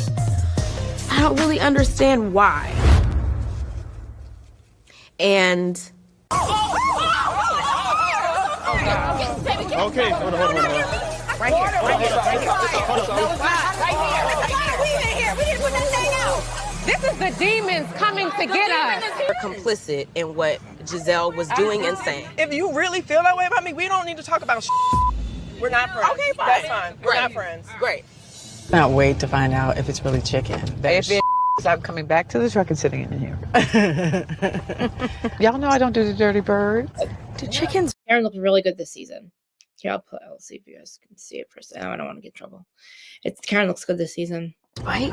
I don't really understand why. And... Okay, hold on. Right here. No, it's not. Right here. We didn't put that thing out. This is the demons coming to get us. We're complicit in what Giselle was doing and saying. If you really feel that way about me, we don't need to talk about We're not friends. Okay, fine. That's fine. We're not friends. Great. Not wait to find out if it's really chicken. If it stop coming back to the truck and sitting in here. Y'all know I don't do the dirty birds. The chickens. Karen looked really good this season. Here, I'll see if you guys can see it for a second. I don't want to get in trouble. Karen looks good this season. Right?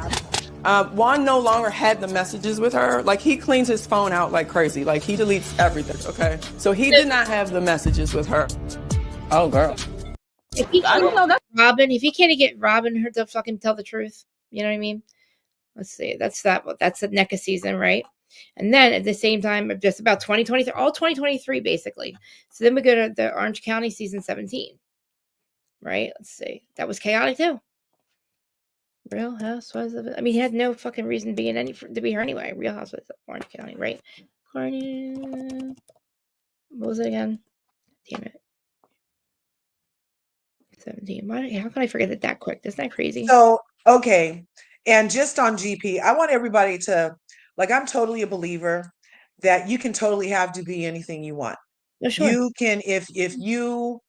Juan no longer had the messages with her. Like, he cleans his phone out like crazy. Like, he deletes everything, okay? So he did not have the messages with her. Oh, girl. If he can't get Robin her to fucking tell the truth, you know what I mean? Let's see. That's the NECA season, right? And then at the same time, just about 2023, all 2023, basically. So then we go to the Orange County season 17, right? Let's see. That was chaotic too. Real Housewives of it. I mean, he had no fucking reason to be here anyway. Real Housewives of Orange County, right? What was it again? Damn it. 17. How can I forget it that quick? Isn't that crazy? So, okay. And just on GP, I want everybody to, like, I'm totally a believer that you can totally have to be anything you want. Yeah, sure. You can, if you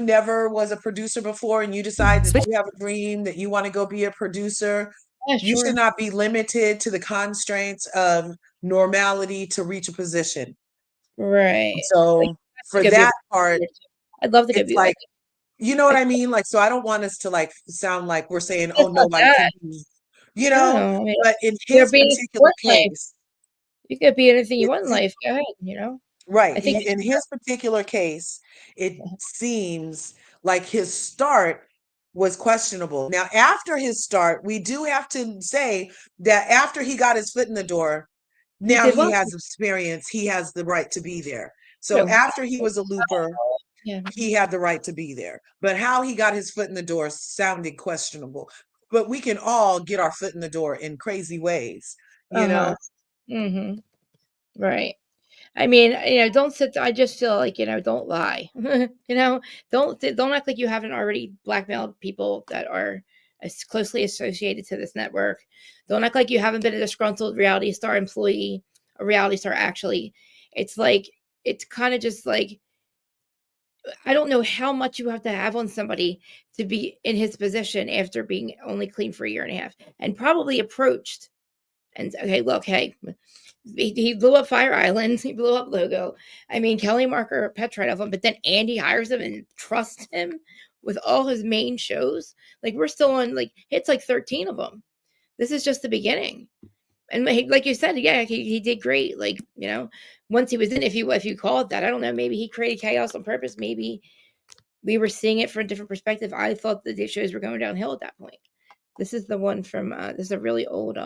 never was a producer before and you decide that you have a dream that you want to go be a producer, you should not be limited to the constraints of normality to reach a position. Right. So for that part, I'd love to get like, you know what I mean? Like, so I don't want us to like sound like we're saying, oh, nobody can be, you know, No, I mean, but in his particular case, you could be anything you want in life. Go ahead, you know? Right. I think In his particular case, it seems like his start was questionable. Now, after his start, we do have to say that after he got his foot in the door, now he has experience. He has the right to be there. So after he was a looper, he had the right to be there. But how he got his foot in the door sounded questionable. But we can all get our foot in the door in crazy ways, you know? Mm-hmm. Right. I mean, don't sit. I just feel like, don't lie. Don't act like you haven't already blackmailed people that are as closely associated to this network. Don't act like you haven't been a disgruntled reality star employee, a reality star. Actually, it's like, it's kind of just like, I don't know how much you have to have on somebody to be in his position after being only clean for a year and a half, and probably approached and, okay, look, hey, he blew up Fire Island. He blew up Logo. I mean, Kelly Marker petrified of him, but then Andy hires him and trusts him with all his main shows. Like, we're still on, like, hits like 13 of them. This is just the beginning. And like you said, yeah, he did great. Like, once he was in, if you call it that, I don't know, maybe he created chaos on purpose. Maybe we were seeing it from a different perspective. I thought the shows were going downhill at that point. This is the one from, this is a really old,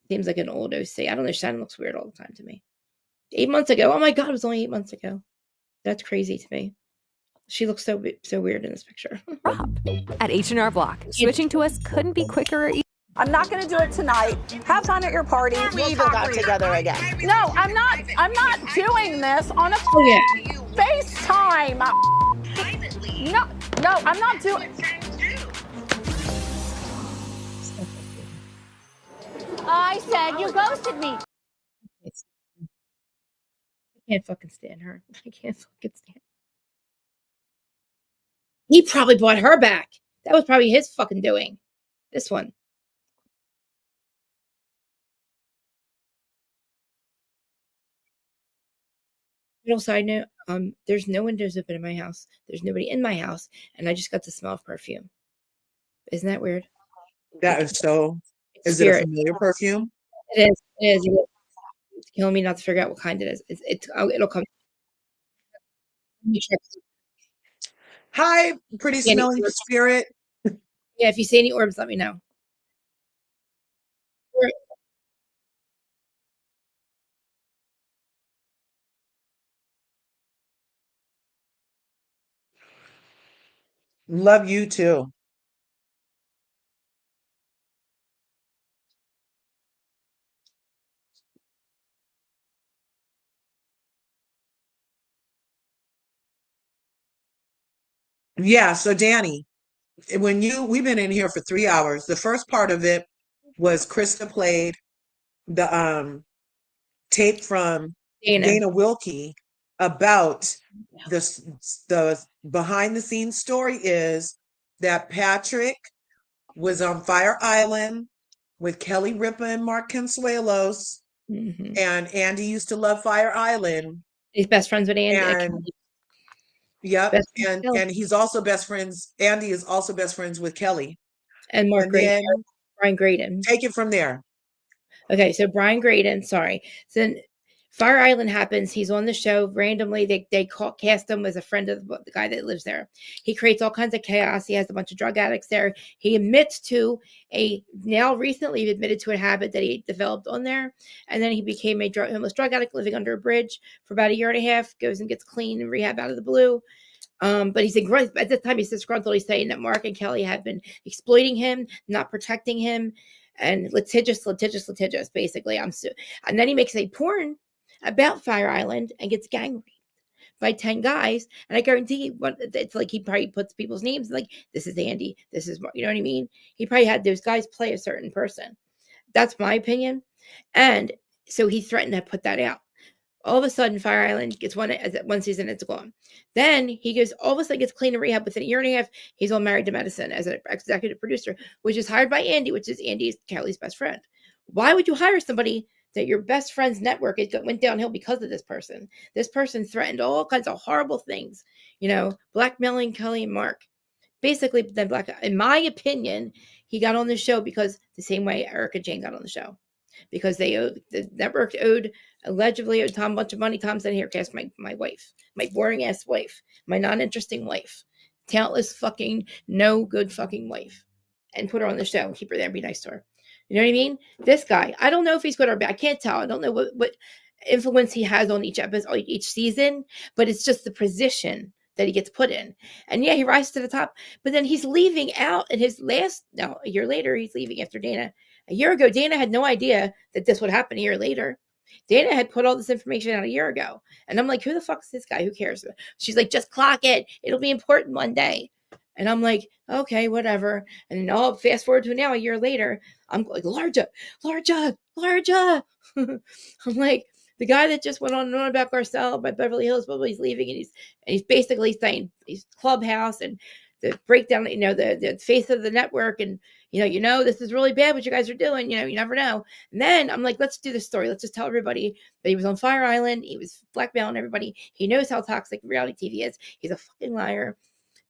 seems like an old OC. I don't know. Shannon looks weird all the time to me. 8 months ago. Oh my God, it was only 8 months ago. That's crazy to me. She looks so weird in this picture. At H&R Block, switching to us couldn't be quicker or easier. I'm not going to do it tonight. Have fun at your party. We even got together again. No, I'm not doing this on a FaceTime. No, I'm not doing. I said you ghosted me. I can't fucking stand her. I can't fucking stand her. He probably bought her back. That was probably his fucking doing. This one. Little side note, there's no windows open in my house. There's nobody in my house, and I just got the smell of perfume. Isn't that weird? That is so. Is it a familiar perfume? It is. It is. It's killing me not to figure out what kind it is. It'll come. Let me check. Hi, pretty smelling spirit. Yeah, if you see any orbs, let me know. Love you too. Yeah, so Danny, we've been in here for 3 hours. The first part of it was Krista played the tape from Dana Wilkie about the behind the scenes story is that Patrick was on Fire Island with Kelly Ripa and Mark Consuelos, and Andy used to love Fire Island. He's best friends with Andy. And yep, and he's also best friends. Andy is also best friends with Kelly and Mark Brian Graydon. Take it from there. Okay, so Brian Graydon, sorry. So then Fire Island happens. He's on the show randomly. They cast him as a friend of the guy that lives there. He creates all kinds of chaos. He has a bunch of drug addicts there. He admits to now recently admitted to a habit that he developed on there. And then he became a homeless drug addict living under a bridge for about a year and a half, goes and gets clean and rehab out of the blue. But he's at this time he's disgruntled. He's saying that Mark and Kelly have been exploiting him, not protecting him, and litigious, basically. And then he makes a porn about Fire Island and gets gang raped by 10 guys. And I guarantee it's like he probably puts people's names like, this is Andy, this is Mark, you know what I mean? He probably had those guys play a certain person. That's my opinion. And so he threatened to put that out. All of a sudden, Fire Island gets one season, it's gone. Then he goes, all of a sudden gets clean and rehab within a year and a half. He's all Married to Medicine as an executive producer, which is hired by Andy, which is Kelly's best friend. Why would you hire somebody that your best friend's network went downhill because of this person? This person threatened all kinds of horrible things, blackmailing Kelly and Mark. Basically, then in my opinion, he got on the show because the same way Eric and Jane got on the show. Because the network allegedly owed Tom a bunch of money. Tom said, here, cast my wife, my boring ass wife, my non-interesting wife, talentless fucking no good fucking wife, and put her on the show and keep her there and be nice to her. You know what I mean? This guy, I don't know if he's good or bad. I can't tell. I don't know what influence he has on each episode, each season, but it's just the position that he gets put in. And yeah, he rises to the top, but then he's leaving out in his a year later, he's leaving after Dana. A year ago, Dana had no idea that this would happen a year later. Dana had put all this information out a year ago. And I'm like, who the fuck is this guy? Who cares? She's like, just clock it. It'll be important one day. And I'm like, okay, whatever. And then fast forward to now, a year later, I'm like, Larja. I'm like, the guy that just went on and on about Garcelle by Beverly Hills, but he's leaving, and he's basically saying he's Clubhouse and the breakdown, the face of the network, and this is really bad what you guys are doing. You never know. And then I'm like, let's do this story. Let's just tell everybody that he was on Fire Island. He was blackmailing everybody. He knows how toxic reality TV is. He's a fucking liar.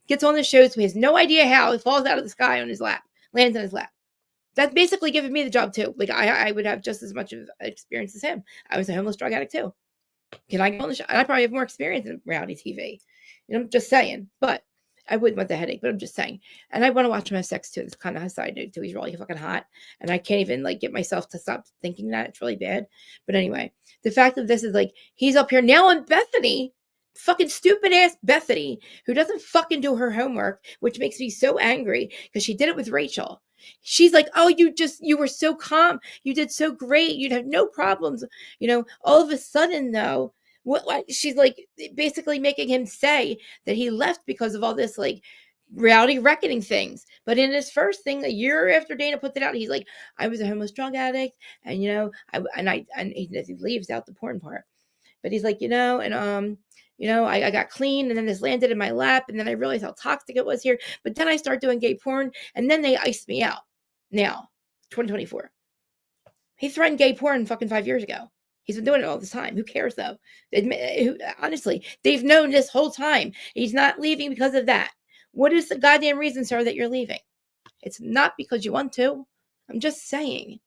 Gets on the show, so he has no idea how. It falls out of the sky on his lap, lands on his lap. That's basically giving me the job too. Like I would have just as much of experience as him. I was a homeless drug addict too. Can I go on the show? I probably have more experience in reality TV. I'm just saying, but I wouldn't want the headache, but I'm just saying. And I want to watch him have sex too. It's kind of a side note too. He's really fucking hot. And I can't even get myself to stop thinking that. It's really bad. But anyway, the fact of this is he's up here now on Bethany, fucking stupid ass Bethany, who doesn't fucking do her homework, which makes me so angry because she did it with Rachel. She's like, oh, you were so calm. You did so great. You'd have no problems. All of a sudden though, what she's basically making him say that he left because of all this reality reckoning things. But in his first thing, a year after Dana put it out, he's like, I was a homeless drug addict, and he leaves out the porn part. But he's like, I got clean, and then this landed in my lap, and then I realized how toxic it was here. But then I started doing gay porn, and then they iced me out. Now, 2024. He threatened gay porn fucking 5 years ago. He's been doing it all this time. Who cares, though? Honestly, they've known this whole time. He's not leaving because of that. What is the goddamn reason, sir, that you're leaving? It's not because you want to. I'm just saying.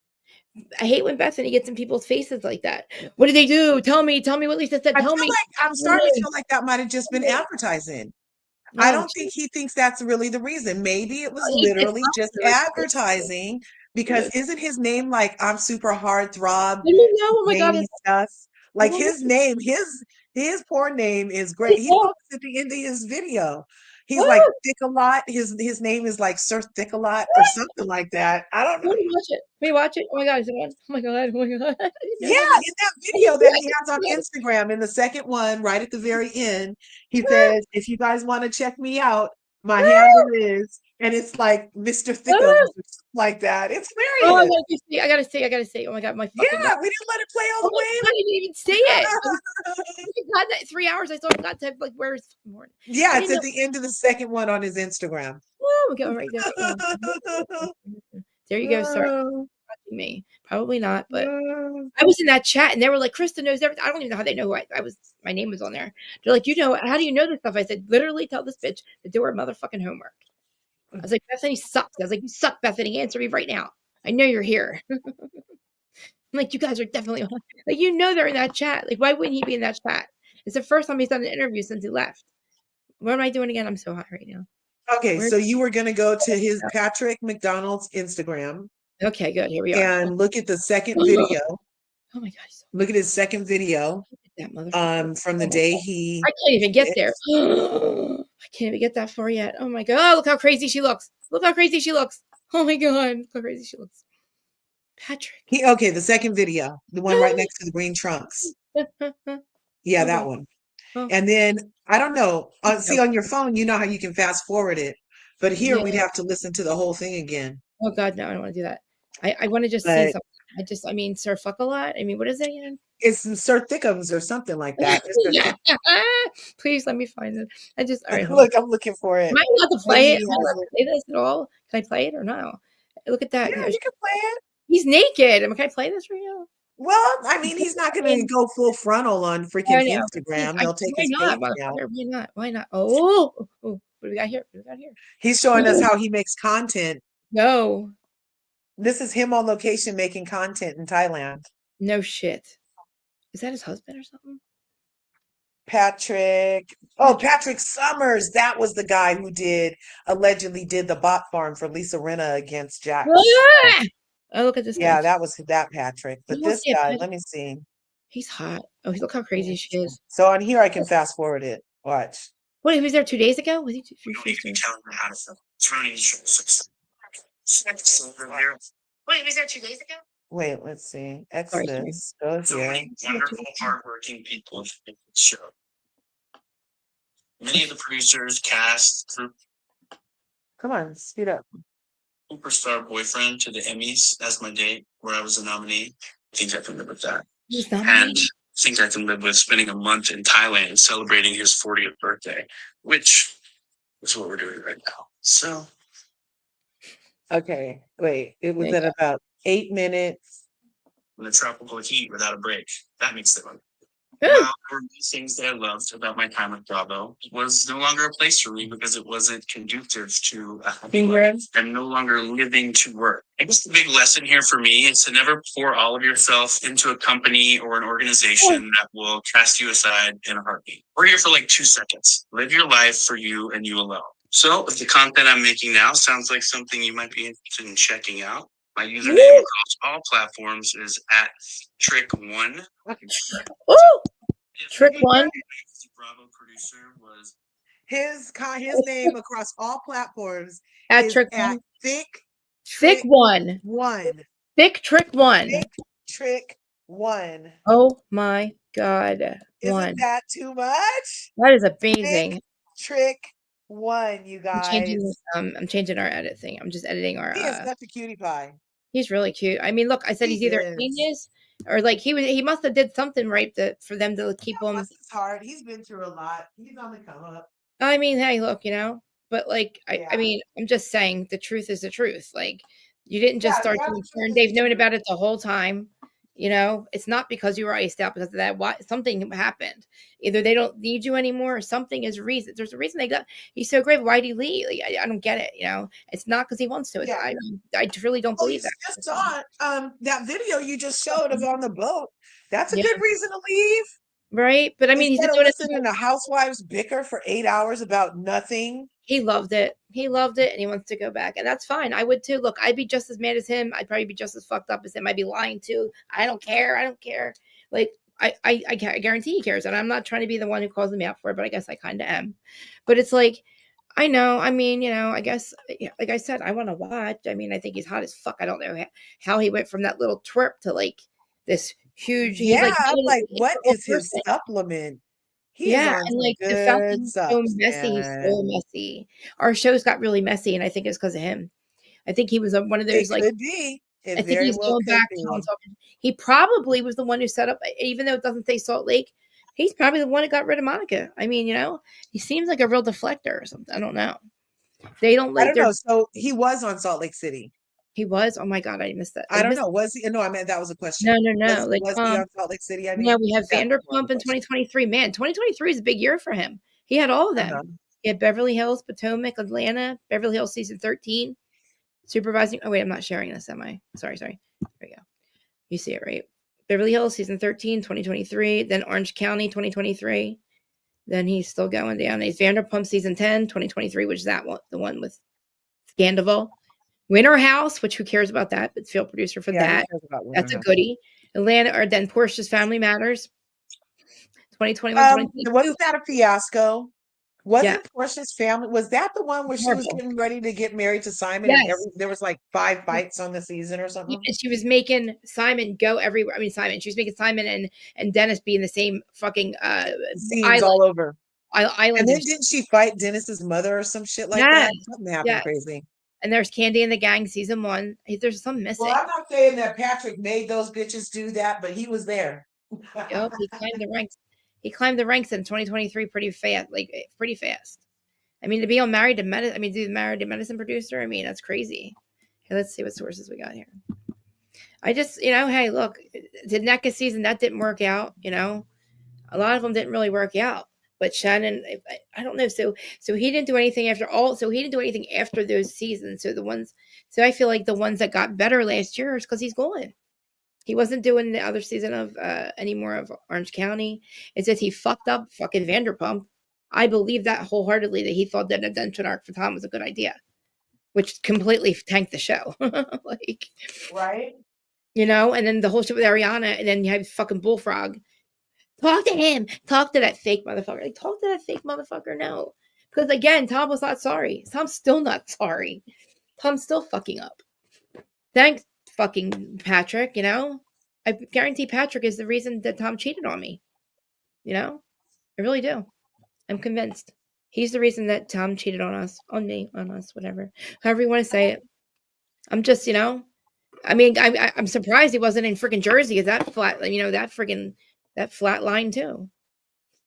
I hate when Bethany gets in people's faces like that. What did they do? Tell me what Lisa said. Tell me. I'm starting to feel like that might have just been advertising. No, I don't think he thinks that's really the reason. Maybe it was literally just advertising, because isn't his name I'm super heartthrob? Oh my God. His name, his porn name is great. He talks at the end of his video. He's Thick a lot. His name is Sir Thick a lot or something like that. I don't know. Let me watch it. Oh my God. Is it on? Oh my God. Oh my God. Yeah, in that video that he has on Instagram, in the second one, right at the very end, he says, if you guys want to check me out, my handle is, and it's Mr. Thickums or something like that. It's hilarious. I gotta see. Oh my God, my fucking we didn't let it play all the way. I didn't even see it. God, that 3 hours I saw it got to where's the morning. Yeah, it's at the end of the second one on his Instagram. Oh, go right there. There you go, sir. Watching me. Probably not, but I was in that chat and they were like, Krista knows everything. I don't even know how they know who I was. My name was on there. They're like, how do you know this stuff? I said, literally tell this bitch to do her motherfucking homework. I was like, Bethany sucks. I was like, you suck, Bethany. Answer me right now. I know you're here. I'm like, you guys are definitely they're in that chat. Why wouldn't he be in that chat? It's the first time he's done an interview since he left. What am I doing again? I'm so hot right now. Okay, so you were going to go to his Patrick McDonald's Instagram. Okay, good. Here we are. And look at the second video. Oh my God. Look at his second video. From the day he. I can't even get there. I can't even get that far yet. Oh my God. Oh, look how crazy she looks. Oh my God. Look how crazy she looks. Patrick. The second video, the one right next to the green trunks. Yeah, that one. And then I don't know. See, on your phone, you know how you can fast forward it, but here we'd have to listen to the whole thing again. Oh God, no, I don't want to do that. I want to just see something. Sir Fuck a lot. What is it again? It's Sir Thickums or something like that. Please let me find it. All right. Look, I'm looking for it. Am I allowed to play it? Am I allowed to play this at all? Can I play it or no? Look at that. Yeah, you can play it. He's naked. Can I play this for you? Well, he's not going to go full frontal on freaking Instagram. He'll take his page down. Why not? Oh, what do we got here? He's showing us how he makes content. No. This is him on location making content in Thailand. No shit. Is that his husband or something? Patrick Summers. That was the guy who allegedly did the bot farm for Lisa Rinna against Jack. Oh, look at this guy. Yeah, that was that Patrick. But this guy, let me see. He's hot. Oh, look how crazy she is. So on here, I can fast forward it. Watch. Wait, he was there 2 days ago? Was he? Wait, he was there 2 days ago? Wait, let's see. Exodus. Go So here. many wonderful, hardworking people in the show. Many of the producers, cast, crew, Come on, speed up. superstar boyfriend to the Emmys as my date, where I was a nominee. I think I can live with that. And I think I can live with spending a month in Thailand celebrating his 40th birthday, which is what we're doing right now. So. Okay, wait. It was at about 8 minutes. In the tropical heat without a break. That makes it fun. Well, there were these things that I loved about my time with Bravo. It was no longer a place for me because it wasn't conducive to a happy life. I'm no longer living to work. I guess the big lesson here for me is to never pour all of yourself into a company or an organization that will cast you aside in a heartbeat. We're here for like 2 seconds. Live your life for you and you alone. So if the content I'm making now sounds like something you might be interested in checking out, my username across all platforms is @Trick1. Trick1. Bravo producer was His name across all platforms at is Trick1. Thick One. Thick Trick1. Thick Trick1. Oh my God. Isn't that too much? That is amazing. Thick Trick1, you guys. I'm changing our edit thing. I'm just editing our. He is such a cutie pie. He's really cute. I mean, look, I said he's either a genius or like he must have did something right for them to keep him. Bless his heart. He's been through a lot. He's on the come up. I mean, hey, look, but like, I mean, I'm just saying the truth is the truth. Like, you didn't just start doing porn. They've known about it the whole time. It's not because you were iced out because of that. Something happened. Either they don't need you anymore or something is reason. There's a reason they got. He's so great. Why'd he leave? Like, I don't get it. It's not because he wants to. I really don't believe that. Just saw that video you just showed of on the boat. That's a good reason to leave. Right. But I mean, he's doing listening to housewives bicker for 8 hours about nothing. He loved it. He loved it, and he wants to go back, and that's fine. I would too. Look, I'd be just as mad as him. I'd probably be just as fucked up as him. I'd be lying too. I don't care. Like I guarantee he cares, and I'm not trying to be the one who calls him out for it, but I guess I kind of am. But it's like, I know. I mean, I guess, like I said, I want to watch. I mean, I think he's hot as fuck. I don't know how he went from that little twerp to like this huge. Yeah, I'm like, what is his supplement? And like the Falcon's so messy. He's so messy. Our shows got really messy, and I think it's because of him. I think he was one of those. It could be. I think he's going back. He probably was the one who set up, even though it doesn't say Salt Lake. He's probably the one who got rid of Monica. I mean, he seems like a real deflector or something. I don't know. They don't like. I don't know. So he was on Salt Lake City. He was. Oh my God, I missed that. I don't know. Was he? No, I meant that was a question. No. Was he on Salt Lake City? Yeah, we have Vanderpump in 2023. Man, 2023 is a big year for him. He had all of them. He had Beverly Hills, Potomac, Atlanta, Beverly Hills season 13, supervising. Oh wait, I'm not sharing this, am I? Sorry. There we go. You see it, right? Beverly Hills season 13, 2023. Then Orange County, 2023. Then he's still going down. He's Vanderpump season 10, 2023, which is that one, the one with Scandival. Winter House, which who cares about that? But field producer for that. That's a goodie. Atlanta, or then Portia's Family Matters. 2021. Wasn't that a fiasco? Wasn't Portia's Family? Was that the one where she was getting ready to get married to Simon? Yes. And there was like 5 bites on the season or something. And she was making Simon go everywhere. I mean, she was making Simon and Dennis be in the same fucking scenes island. all over. Island. And then didn't she fight Dennis's mother or some shit like that? Something happened crazy. And there's Candy and the Gang season 1. There's some missing. Well, I'm not saying that Patrick made those bitches do that, but he was there. Yep, he climbed the ranks. He climbed the ranks in 2023 pretty fast. I mean, to be on Married to Medicine. I mean, do Married to Medicine producer. I mean, that's crazy. Okay, let's see what sources we got here. I just, hey, look, the NECA season that didn't work out. A lot of them didn't really work out. But Shannon, I don't know. So he didn't do anything after those seasons. So I feel like the ones that got better last year is because he's gone. He wasn't doing the other season of anymore of Orange County. It says he fucked up fucking Vanderpump. I believe that wholeheartedly, that he thought that an redemption arc for Tom was a good idea, which completely tanked the show. Right. And then the whole shit with Ariana, and then you have fucking Bullfrog. Talk to him. Talk to that fake motherfucker. Like, talk to that fake motherfucker. No. Because again, Tom was not sorry. Tom's still not sorry. Tom's still fucking up. Thanks fucking Patrick, you know? I guarantee Patrick is the reason that Tom cheated on me. You know? I really do. I'm convinced. He's the reason that Tom cheated on us, on us, whatever. However you want to say it. I'm just, you know, I mean, I'm surprised he wasn't in freaking Jersey. Is that flat, you know, that flat line too.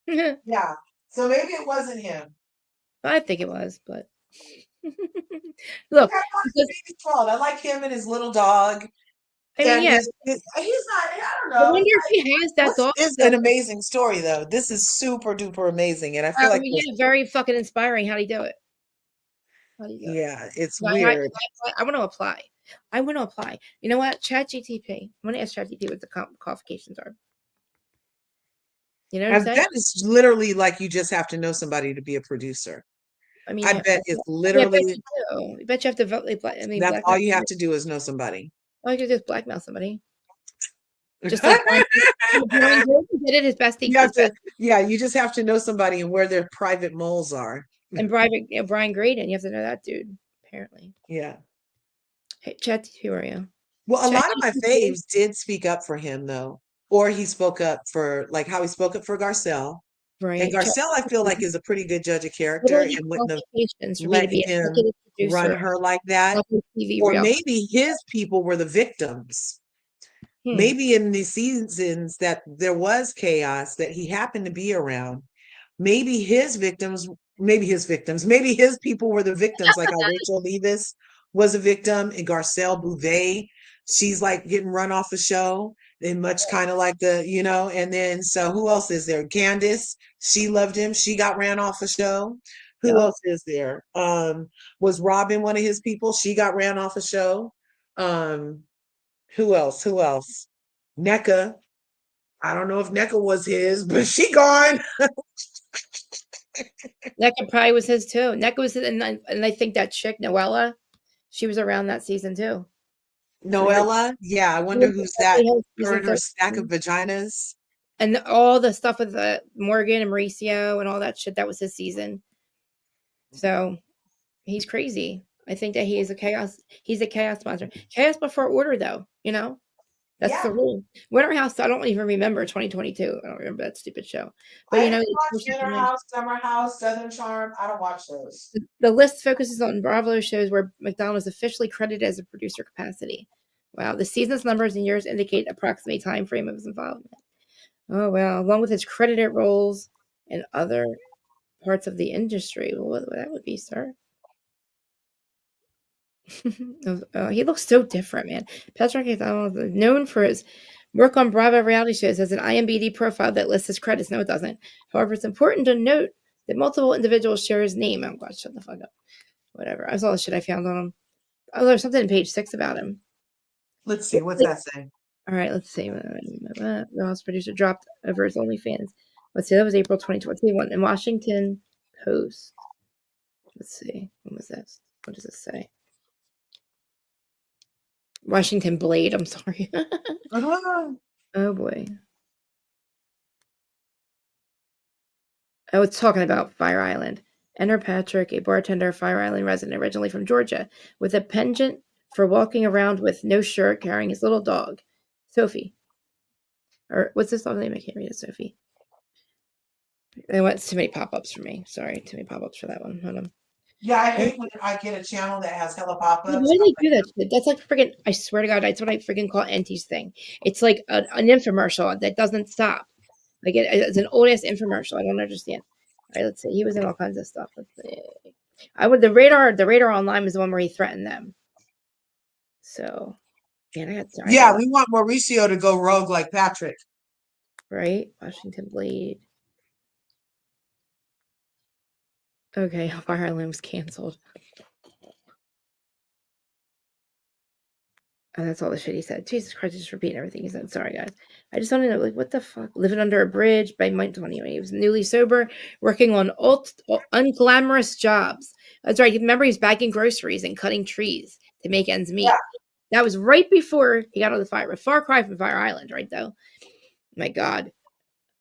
Yeah. So maybe it wasn't him. I think it was, but look, I like him and his little dog. I mean, yeah, he's not. I don't I know. wonder if he has that dog. It's an amazing story, though. This is super duper amazing, and I feel like yeah, very fucking inspiring. How do you do it? Yeah, it's weird. I want to apply. I want to apply. You know what? ChatGPT. I'm going to ask ChatGPT what the qualifications are. You know what I'm saying? That is literally like you just have to know somebody to be a producer. I mean, I bet it's literally. I bet you have to vote. I mean, that's all you have to do is know somebody. All you can do is blackmail somebody. Just like Brian did it his bestie. You just have to know somebody and where their private moles are. And Brian Graydon, you have to know that dude, apparently. Yeah. Hey, Chat, who are you? Well, a lot of my faves did speak up for him, though. Or he spoke up for, like how he spoke up for Garcelle. Right. And Garcelle, I feel like, is a pretty good judge of character and wouldn't have let him run her like that. Or maybe his people were the victims. Maybe in the seasons that there was chaos that he happened to be around, maybe his people were the victims, like how Rachel Levis was a victim and Garcelle Bouvet, she's like getting run off the show and much kind of like the, you know, and then so who else is there? KANDIS, she loved him, she got ran off the show. Who else is there? Was Robin one of his people? She got ran off the show. Who else? NECA. I don't know if NECA was his, but she gone. NECA probably was his too. NECA was his, and I think that chick, Noella, she was around that season too. Noella? Yeah, I wonder who's that. Her and her stack of vaginas. And all the stuff with Morgan and Mauricio and all that shit, that was his season. So he's crazy. I think that he's a chaos monster. Chaos before order, though, you know? That's the rule. Winter House, I don't even remember 2022. I don't remember that stupid show. But I didn't watch Winter House, Summer House, Southern Charm. I don't watch those. The list focuses on Bravo shows where McDonald is officially credited as a producer capacity. Wow, the season's numbers and years indicate approximate time frame of his involvement. Oh, well, along with his credited roles in other parts of the industry. Well, what that would be, sir. He looks so different, man. Patrick is known for his work on Bravo reality shows, has an IMDb profile that lists his credits. No, it doesn't. However, it's important to note that multiple individuals share his name. Oh, God, shut the fuck up. Whatever. I saw the shit I found on him. Oh, there's something in page 6 about him. Let's see. What's that say? All right, let's see. The house producer dropped over his OnlyFans. Let's see. That was April 2021 in Washington Post. Let's see. When was this? What does this say? Washington Blade. I'm sorry. Oh boy. Oh, it's talking about Fire Island. Enter Patrick, a bartender, Fire Island resident, originally from Georgia, with a penchant for walking around with no shirt, carrying his little dog, Sophie. Or what's this dog name? I can't read it. Sophie. It went too many pop-ups for me. Sorry, too many pop-ups for that one. Hold on. Yeah, I hate when I get a channel that has hella pop-ups. Why do they do that shit? That's like freaking, I swear to God, that's what I freaking call Auntie's thing. It's like an infomercial that doesn't stop. Like it's an old-ass infomercial. I don't understand. All right, let's see. He was in all kinds of stuff. Let's see. The radar online was the one where he threatened them. So, man, we want Mauricio to go rogue like Patrick. Right? Washington Blade. Okay, Fire Island was canceled. And that's all the shit he said. Jesus Christ, just repeating everything he said. Sorry, guys. I just want to know, like, what the fuck? Living under a bridge by Mike 20 when he was newly sober, working on unglamorous jobs. That's right. Remember, he's bagging groceries and cutting trees to make ends meet. Yeah. That was right before he got on the fire. Far cry from Fire Island, right, though? My God.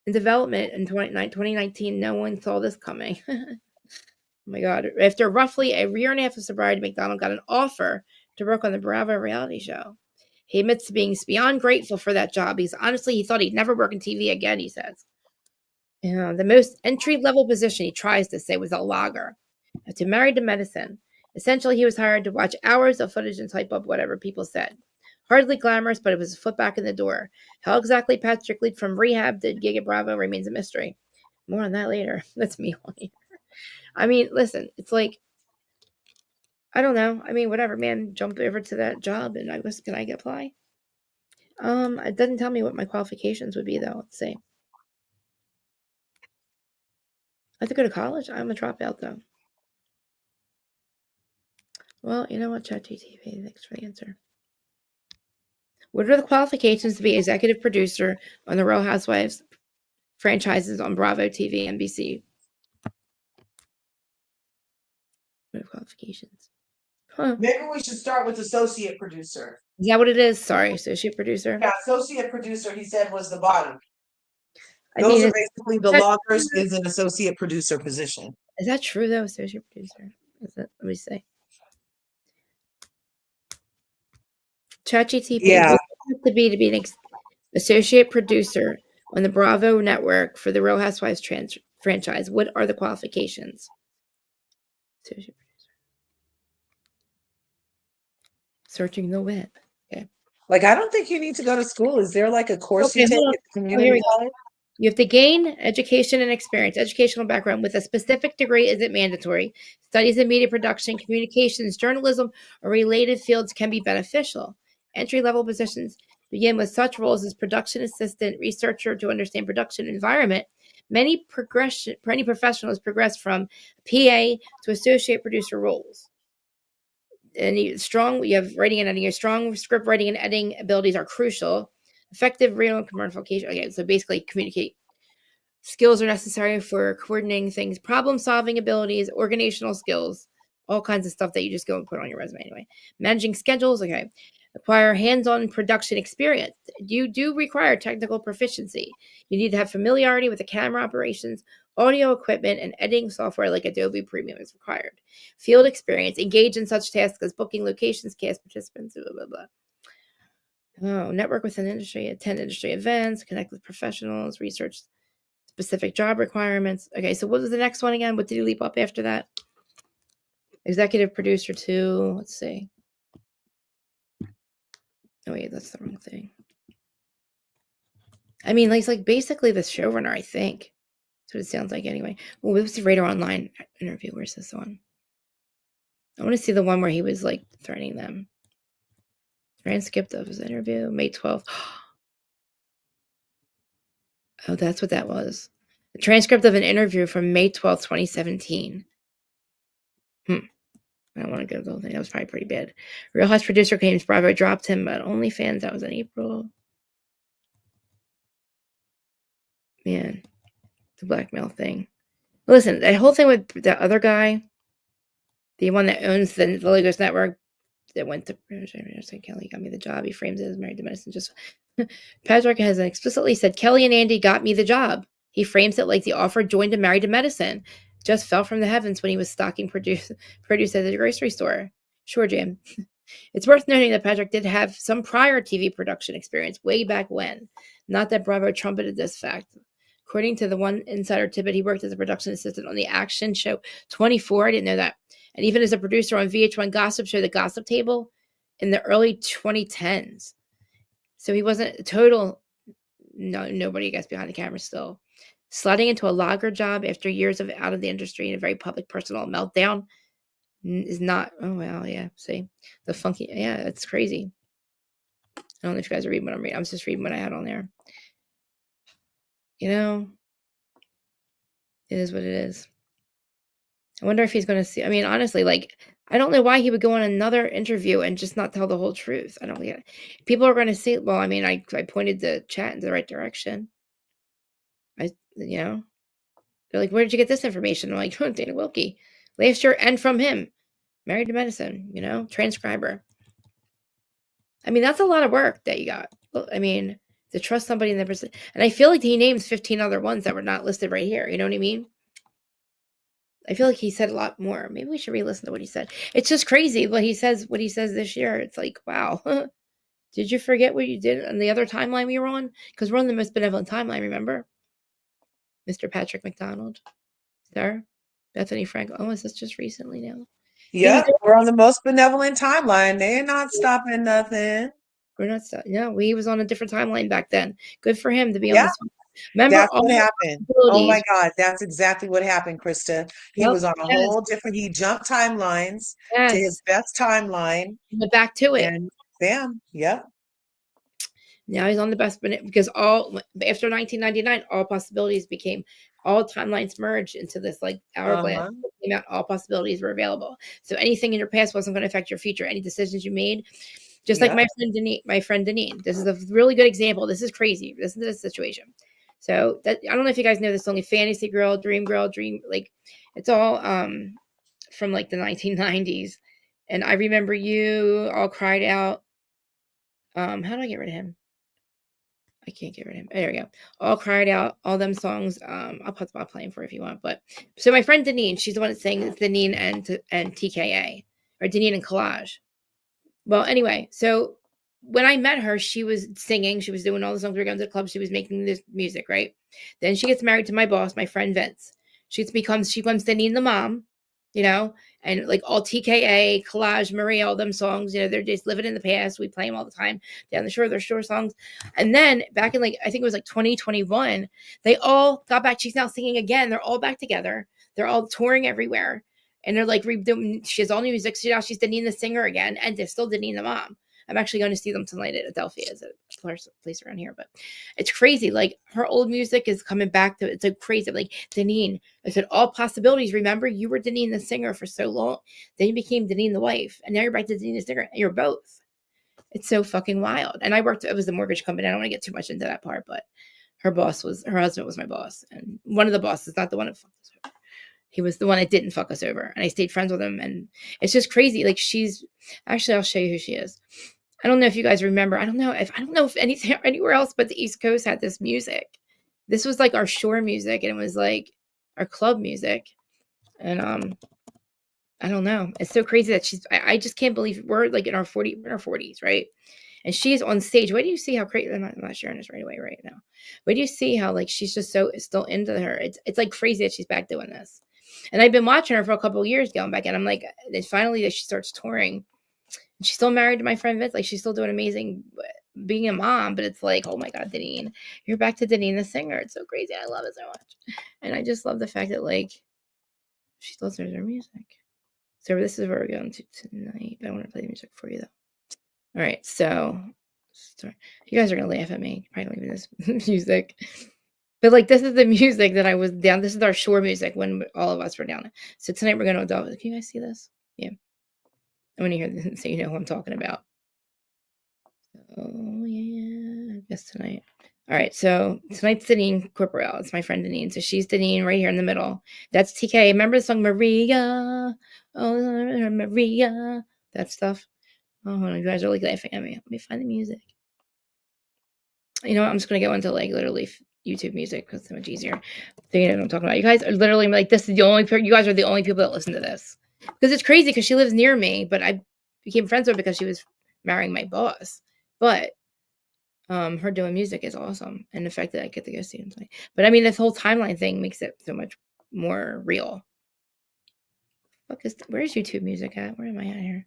In development in 2019, no one saw this coming. Oh, my God. After roughly a year and a half of sobriety, McDonald got an offer to work on the Bravo reality show. He admits to being beyond grateful for that job. He thought he'd never work in TV again, he says. The most entry-level position, he tries to say, was a logger. To Married to Medicine. Essentially, he was hired to watch hours of footage and type up whatever people said. Hardly glamorous, but it was a foot back in the door. How exactly Patrick leaped from rehab to gig at Bravo remains a mystery. More on that later. That's me all here. I mean, listen, it's like, I don't know. I mean, whatever, man. Jump over to that job and can I apply? It doesn't tell me what my qualifications would be, though. Let's see. I have to go to college. I'm a dropout, though. Well, you know what, ChatGPT, thanks for the answer. What are the qualifications to be executive producer on the Real Housewives franchises on Bravo TV, NBC? What are qualifications? Huh. Maybe we should start with associate producer. Is that what it is? Sorry, associate producer. Yeah, associate producer, he said, was the bottom. Those are basically the loggers is an associate producer position. Is that true, though, associate producer? Let me see. ChatGPT to be an associate producer on the Bravo network for the Real Housewives franchise. What are the qualifications? Associate producer. Searching the web. Okay. Like, I don't think you need to go to school. Is there like a course you take at community college? You have to gain education and experience, educational background with a specific degree. Is it mandatory? Studies in media production, communications, journalism, or related fields can be beneficial. Entry-level positions begin with such roles as production assistant, researcher to understand production environment. Many professionals progress from PA to associate producer roles. And you have writing and editing. Your strong script writing and editing abilities are crucial. Effective real communication. Okay, so basically communicate. Skills are necessary for coordinating things, problem-solving abilities, organizational skills, all kinds of stuff that you just go and put on your resume anyway. Managing schedules, okay. Acquire hands-on production experience. You do require technical proficiency. You need to have familiarity with the camera operations, audio equipment, and editing software like Adobe Premium is required. Field experience. Engage in such tasks as booking locations, cast participants, blah, blah, blah. Oh, network within industry, attend industry events, connect with professionals, research specific job requirements. Okay, so what was the next one again? What did you leap up after that? Executive producer 2. Let's see. Oh wait, that's the wrong thing. I mean, he's like basically the showrunner, I think. That's what it sounds like anyway. Well, it was the Radar Online interview. Where's this one? I want to see the one where he was like threatening them. Transcript of his interview, May 12th. Oh, that's what that was. The transcript of an interview from May 12th, 2017. I don't want to go to the whole thing. That was probably pretty bad. Real House producer claims Bravo dropped him, but OnlyFans, that was in April. Man, the blackmail thing. Listen, that whole thing with the other guy, the one that owns the Lagos network, that went to Kelly got me the job. He frames it as Married to Medicine. Just Patrick has explicitly said Kelly and Andy got me the job. He frames it like the offer joined a Married to Medicine. Just fell from the heavens when he was stocking produce at the grocery store. Sure, Jim. It's worth noting that Patrick did have some prior TV production experience way back when. Not that Bravo trumpeted this fact. According to the one insider tidbit, he worked as a production assistant on the action show 24. I didn't know that. And even as a producer on VH1 gossip show, The Gossip Table, in the early 2010s. So he wasn't a total nobody, I guess, behind the camera still. Sliding into a logger job after years of out of the industry in a very public personal meltdown is not, oh, well, yeah, see. The funky, yeah, it's crazy. I don't know if you guys are reading what I'm reading. I'm just reading what I had on there. You know, it is what it is. I wonder if he's going to see. I mean, honestly, like, I don't know why he would go on another interview and just not tell the whole truth. I don't get it. People are going to see. Well, I mean, I pointed the chat in the right direction. They're like, where did you get this information? I'm like, oh, Dana Wilkie. Last year, and from him. Married to Medicine, transcriber. I mean, that's a lot of work that you got. I mean, to trust somebody in the person. And I feel like he names 15 other ones that were not listed right here. You know what I mean? I feel like he said a lot more. Maybe we should re-listen to what he said. It's just crazy what he says this year. It's like, wow. Did you forget what you did on the other timeline we were on? Because we're on the most benevolent timeline, remember? Mr. Patrick McDonald. Sir? Bethany Frank. Oh, is this just recently now? Yeah, we're on the most benevolent timeline. They're not stopping nothing. We're not stopping. No, he was on a different timeline back then. Good for him to be on this one. Remember That's what happened. Oh my God, that's exactly what happened, Krista. He was on a whole different, he jumped timelines to his best timeline. Went back to it. And bam, yep. Now he's on the best, because after 1999, all possibilities became, all timelines merged into this like hourglass. Came out, all possibilities were available. So anything in your past wasn't going to affect your future. Any decisions you made, just like my friend Deneen. This is a really good example. This is crazy. This is the situation. So that, I don't know if you guys know this, only Fantasy Girl, Dream, like it's all from like the 1990s. And I remember you all cried out. How do I get rid of him? I can't get rid of him. There we go. All cried out, all them songs. I'll put them playing for if you want. But so my friend Deneen, she's the one that's saying Deneen and TKA, or Deneen and Collage. Well, anyway, so when I met her, she was singing, she was doing all the songs. We were going to the club, she was making this music, right? Then she gets married to my boss, my friend Vince. She becomes Deneen the mom, you know, and like all TKA, Collage, Marie, all them songs, you know, they're just living in the past. We play them all the time down the shore, they're shore songs. And then back in like, I think it was like 2021, they all got back. She's now singing again. They're all back together. They're all touring everywhere. And they're like, she has all new music. So now she's Deneen the singer again, and they're still Deneen the mom. I'm actually going to see them tonight at Adelphia. It's a place around here, but it's crazy. Like her old music is coming back to, it's so crazy. Like Deneen, I said, all possibilities. Remember, you were Deneen the singer for so long. Then you became Deneen the wife, and now you're back to Deneen the singer, and you're both. It's so fucking wild. And it was the mortgage company. I don't want to get too much into that part, but her husband was my boss, and one of the bosses, not the one that fucked us over. He was the one that didn't fuck us over. And I stayed friends with him. And it's just crazy. Like actually, I'll show you who she is. I don't know if you guys remember. I don't know if anything anywhere else but the East Coast had this music. This was like our shore music, and it was like our club music. And I don't know. It's so crazy that I just can't believe we're like in our 40s, right? And she's on stage. Why do you see how crazy? I'm not sharing this right away right now. Why do you see how like she's just so still into her? It's like crazy that she's back doing this. And I've been watching her for a couple of years going back, and I'm like, finally that she starts touring. And she's still married to my friend Vince. Like she's still doing amazing being a mom, but it's like, oh my God, Deneen, you're back to Deneen the singer. It's so crazy. I love it so much. And I just love the fact that like she still does her music. So this is where we're going to tonight. But I want to play the music for you though. All right, so sorry. You guys are gonna laugh at me. Probably don't even this music. But like this is the music that I was down. This is our shore music when all of us were down. So tonight we're going to Adelphia. Can you guys see this? Yeah. I want to hear this so you know who I'm talking about. Oh yeah, I guess tonight. All right, so tonight's Deneen Corporell. It's my friend Deneen. So she's Deneen right here in the middle. That's TK. Remember the song Maria? Oh, Maria. That stuff. Oh, you guys are like laughing at me. Let me find the music. You know what? I'm just going to go into like literally YouTube music because it's so much easier. So you know what I'm talking about. You guys are literally like, this is the only, you guys are the only people that listen to this. Because it's crazy because she lives near me, but I became friends with her because she was marrying my boss. But her doing music is awesome. And the fact that I get to go see him. But I mean, this whole timeline thing makes it so much more real. Where's YouTube music at? Where am I at here?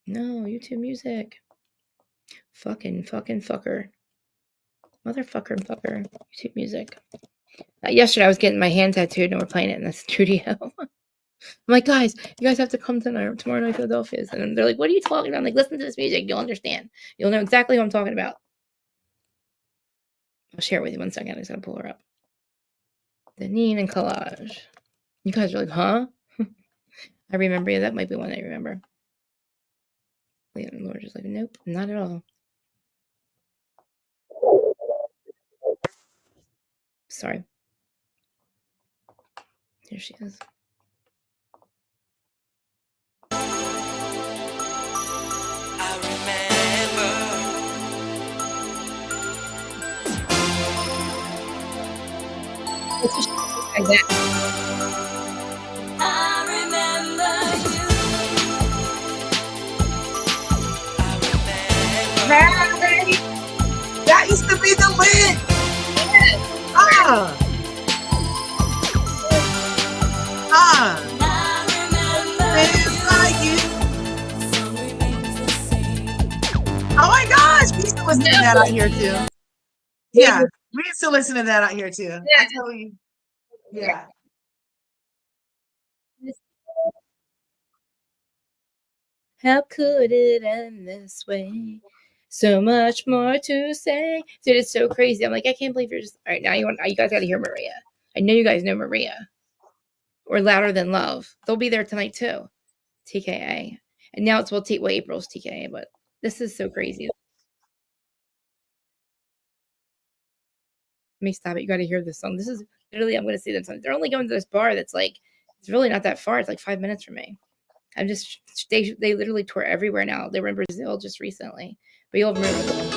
No, YouTube music. Fucking fucker. Motherfucker and fucker. YouTube music. Yesterday I was getting my hand tattooed and we're playing it in the studio. I'm like, guys, you guys have to come tomorrow night to Philadelphia. And they're like, what are you talking about? I'm like, listen to this music. You'll understand. You'll know exactly what I'm talking about. I'll share it with you 1 second. I just gotta pull her up. Deneen and Collage. You guys are like, huh? I remember you. That might be one I remember. And Laura's just like, nope, not at all. Sorry. Here she is. I remember. It's just like that. I remember you. I Hey, that used to be the lid. Oh my gosh, we used to listen to that out here too. Yeah, we used to listen to that out here too. Yeah. I tell you. Yeah. How could it end this way? So much more to say. Dude, it's so crazy. I'm like, I can't believe you're just all right. Now you guys gotta hear Maria. I know you guys know Maria. Or Louder Than Love. They'll be there tonight too. TKA. And now it's April's TKA, but this is so crazy. Let me stop it. You gotta hear this song. This is literally, I'm gonna see them song. They're only going to this bar that's like, it's really not that far. It's like 5 minutes from me. I'm just, they literally tour everywhere now. They were in Brazil just recently. But you'll remember.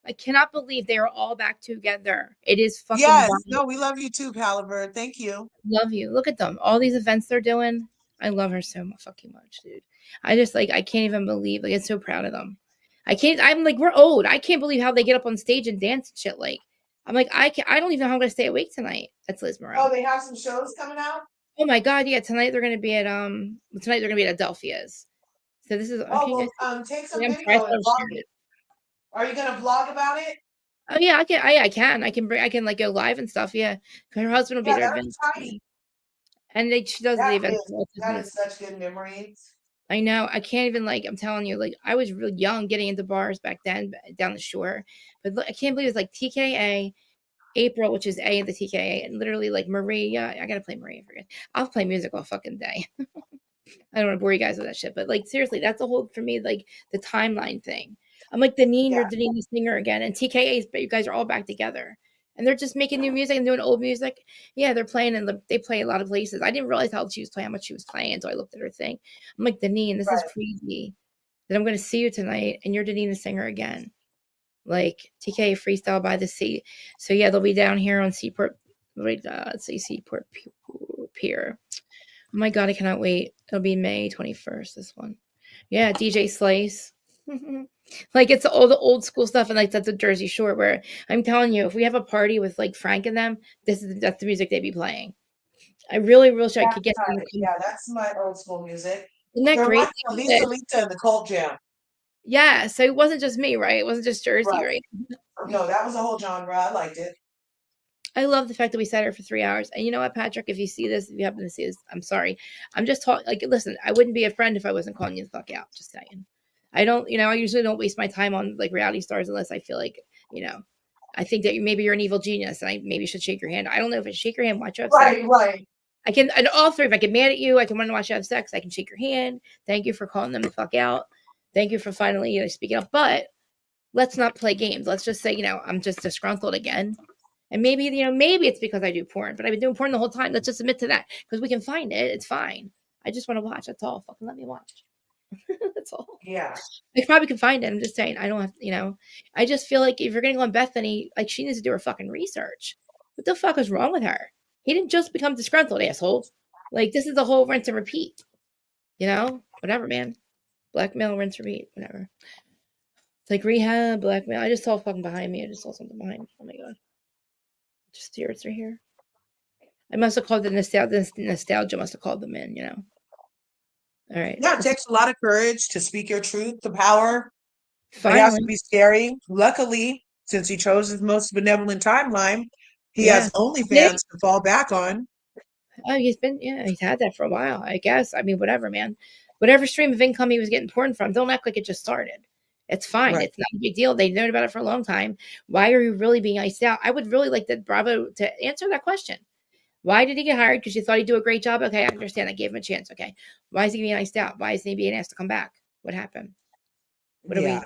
I cannot believe they are all back together. It is fucking Yes. wild. No, we love you too, Palaver. Thank you. Love you. Look at them. All these events they're doing. I love her so fucking much, dude. I just like, I can't even believe, like, I'm so proud of them. I'm like, we're old. I can't believe how they get up on stage and dance and shit. Like, I'm like, I don't even know how I'm gonna stay awake tonight. That's Liz Morel. Oh, they have some shows coming out? Oh my god, yeah. Tonight they're gonna be at Adelphia's. So this is take some video and vlog it. Are you gonna vlog about it? Oh yeah, I can like go live and stuff. Yeah, her husband will be there. And she does the event. That is such good memories. I know. I can't even I'm telling you, I was really young getting into bars back then down the shore, but look, I can't believe it's like TKA, April, which is A in the TKA, and literally Maria. I gotta play Maria for you. I'll play music all fucking day. I don't want to bore you guys with that shit, but seriously, that's a whole for me, the timeline thing. I'm like, Deneen, you're Deneen the singer again, and TKA's, but you guys are all back together. And they're just making new music and doing old music. Yeah, they're playing and they play a lot of places. I didn't realize how much she was playing until I looked at her thing. I'm like, Deneen, this is crazy. That I'm going to see you tonight and you're Deneen the singer again. TKA Freestyle by the Sea. So yeah, they'll be down here on Seaport. Let's see, Seaport Pier. Oh my god, I cannot wait. It'll be May 21st. This one. Yeah, DJ Slice. It's all the old school stuff, and that's the Jersey Shore, where I'm telling you, if we have a party with Frank and them, that's the music they'd be playing. I really wish I could get them. Yeah, that's my old school music. Isn't that great? Lisa and the Cult Jam. Yeah, so it wasn't just me, right? It wasn't just Jersey, right? No, that was a whole genre. I liked it. I love the fact that we sat here for 3 hours. And you know what, Patrick? If you see this, if you happen to see this, I'm sorry. I'm just talking. Listen, I wouldn't be a friend if I wasn't calling you the fuck out. Just saying. I don't, I usually don't waste my time on reality stars unless I feel I think that maybe you're an evil genius and I maybe should shake your hand. I don't know if I shake your hand, watch you have sex. Right. I can, and all three, if I get mad at you, I can want to watch you have sex. I can shake your hand. Thank you for calling them the fuck out. Thank you for finally, speaking up. But let's not play games. Let's just say, I'm just disgruntled again. And maybe, maybe it's because I do porn, but I've been doing porn the whole time. Let's just admit to that because we can find it. It's fine. I just want to watch. That's all. Fucking let me watch. That's all. Yeah. I probably can find it. I'm just saying. I don't have, I just feel like if you're going to go on Bethany, she needs to do her fucking research. What the fuck is wrong with her? He didn't just become disgruntled, asshole. This is the whole rinse and repeat. Whatever, man. Blackmail, rinse, repeat, whatever. It's rehab, blackmail. I just saw fucking behind me. I just saw something behind me. Oh my God. Just spirits are here. I must have called the nostalgia must have called them in, All right. Yeah, it takes a lot of courage to speak your truth, the power. Finally. It has to be scary. Luckily, since he chose his most benevolent timeline, he has OnlyFans to fall back on. Oh, he's had that for a while, I guess. I mean, whatever, man. Whatever stream of income he was getting porn from, don't act like it just started. It's fine. Right. It's not a big deal. They've known about it for a long time. Why are you really being iced out? I would really like Bravo to answer that question. Why did he get hired? Because you thought he'd do a great job? Okay, I understand. I gave him a chance. Okay. Why is he being iced out? Why isn't he being asked to come back? What happened? What are we?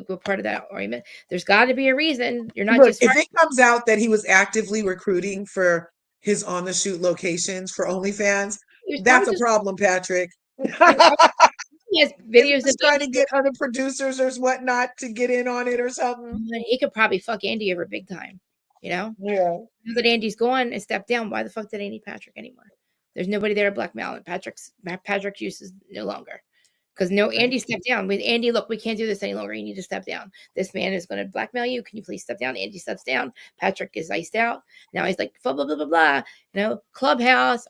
What part of that argument? There's got to be a reason. You're not just. If it comes out that he was actively recruiting for his on the shoot locations for OnlyFans, that's a problem, Patrick. He has videos of trying to get other producers or whatnot to get in on it or something. He could probably fuck Andy over big time, you know? Yeah. Now that Andy's gone and stepped down, why the fuck did they need Patrick anymore? There's nobody there to blackmail him. Patrick's use is no longer. Because Andy stepped down. With Andy, look, we can't do this any longer. You need to step down. This man is going to blackmail you. Can you please step down? Andy steps down. Patrick is iced out. Now he's like, blah, blah, blah, blah, blah. You know, Clubhouse,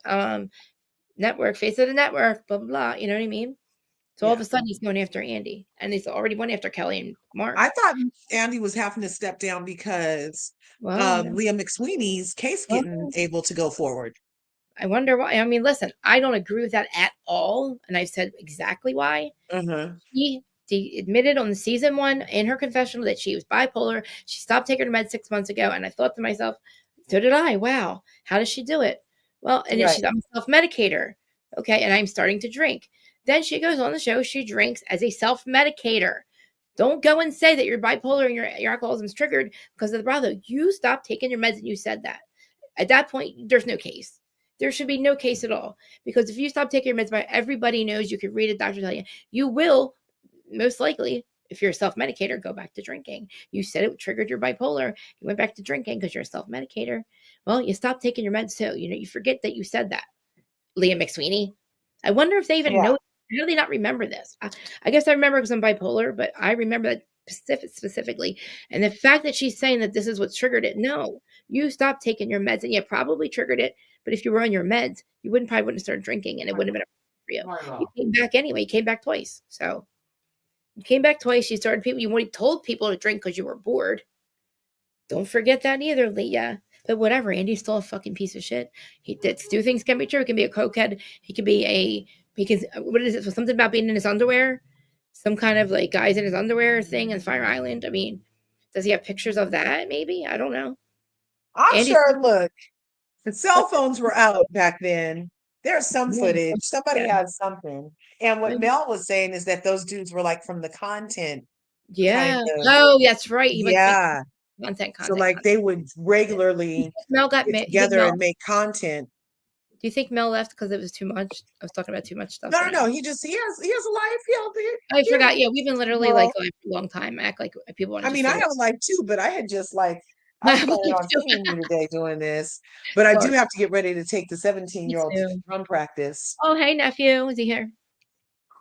network, face of the network, blah, blah, blah. You know what I mean? So all of a sudden he's going after Andy, and he's already went after Kelly and Mark. I thought Andy was having to step down because Liam McSweeney's case getting able to go forward. I wonder why. I mean, listen, I don't agree with that at all, and I've said exactly why. He admitted on the season 1 in her confessional that she was bipolar. She stopped taking her meds 6 months ago, and I thought to myself, so did I. Wow, how does she do it? Well, and then I'm a self-medicator, okay, and I'm starting to drink. Then she goes on the show. She drinks as a self-medicator. Don't go and say that you're bipolar and your alcoholism is triggered because of the brother. You stopped taking your meds and you said that. At that point, there's no case. There should be no case at all. Because if you stop taking your meds, everybody knows, you could read a doctor tell you, you will most likely, if you're a self-medicator, go back to drinking. You said it triggered your bipolar. You went back to drinking because you're a self-medicator. Well, you stopped taking your meds too. You know, you forget that you said that. Liam McSweeney. I wonder if they even know. How do they not remember this? I guess I remember because I'm bipolar, but I remember that specifically. And the fact that she's saying that this is what triggered it. No, you stopped taking your meds, and you probably triggered it. But if you were on your meds, you probably wouldn't have started drinking, and it wouldn't have been a for you. You came back anyway. You came back twice. So you came back twice. You started people. You already told people to drink because you were bored. Don't forget that either, Leah. But whatever, Andy's still a fucking piece of shit. He did two things can be true. He can be a cokehead. He could be because what is it? Something about being in his underwear? Some kind of like guys in his underwear thing in Fire Island. I mean, does he have pictures of that? Maybe. I don't know. I'm sure, look, the cell phones were out back then. There's some footage. Somebody had something. And what Mel was saying is that those dudes were like from the content. Yeah. Oh, that's right. Content. So like they would regularly Mel got get together and make content. Do you think Mel left because it was too much? I was talking about too much stuff. No. He has a life. I forgot. Yeah, we've been literally like a long time. Act like people want to. I mean, I have a life too, but I had just like I plan on seeing you today doing this. But I do have to get ready to take the 17-year-old to drum practice. Oh, hey nephew, is he here?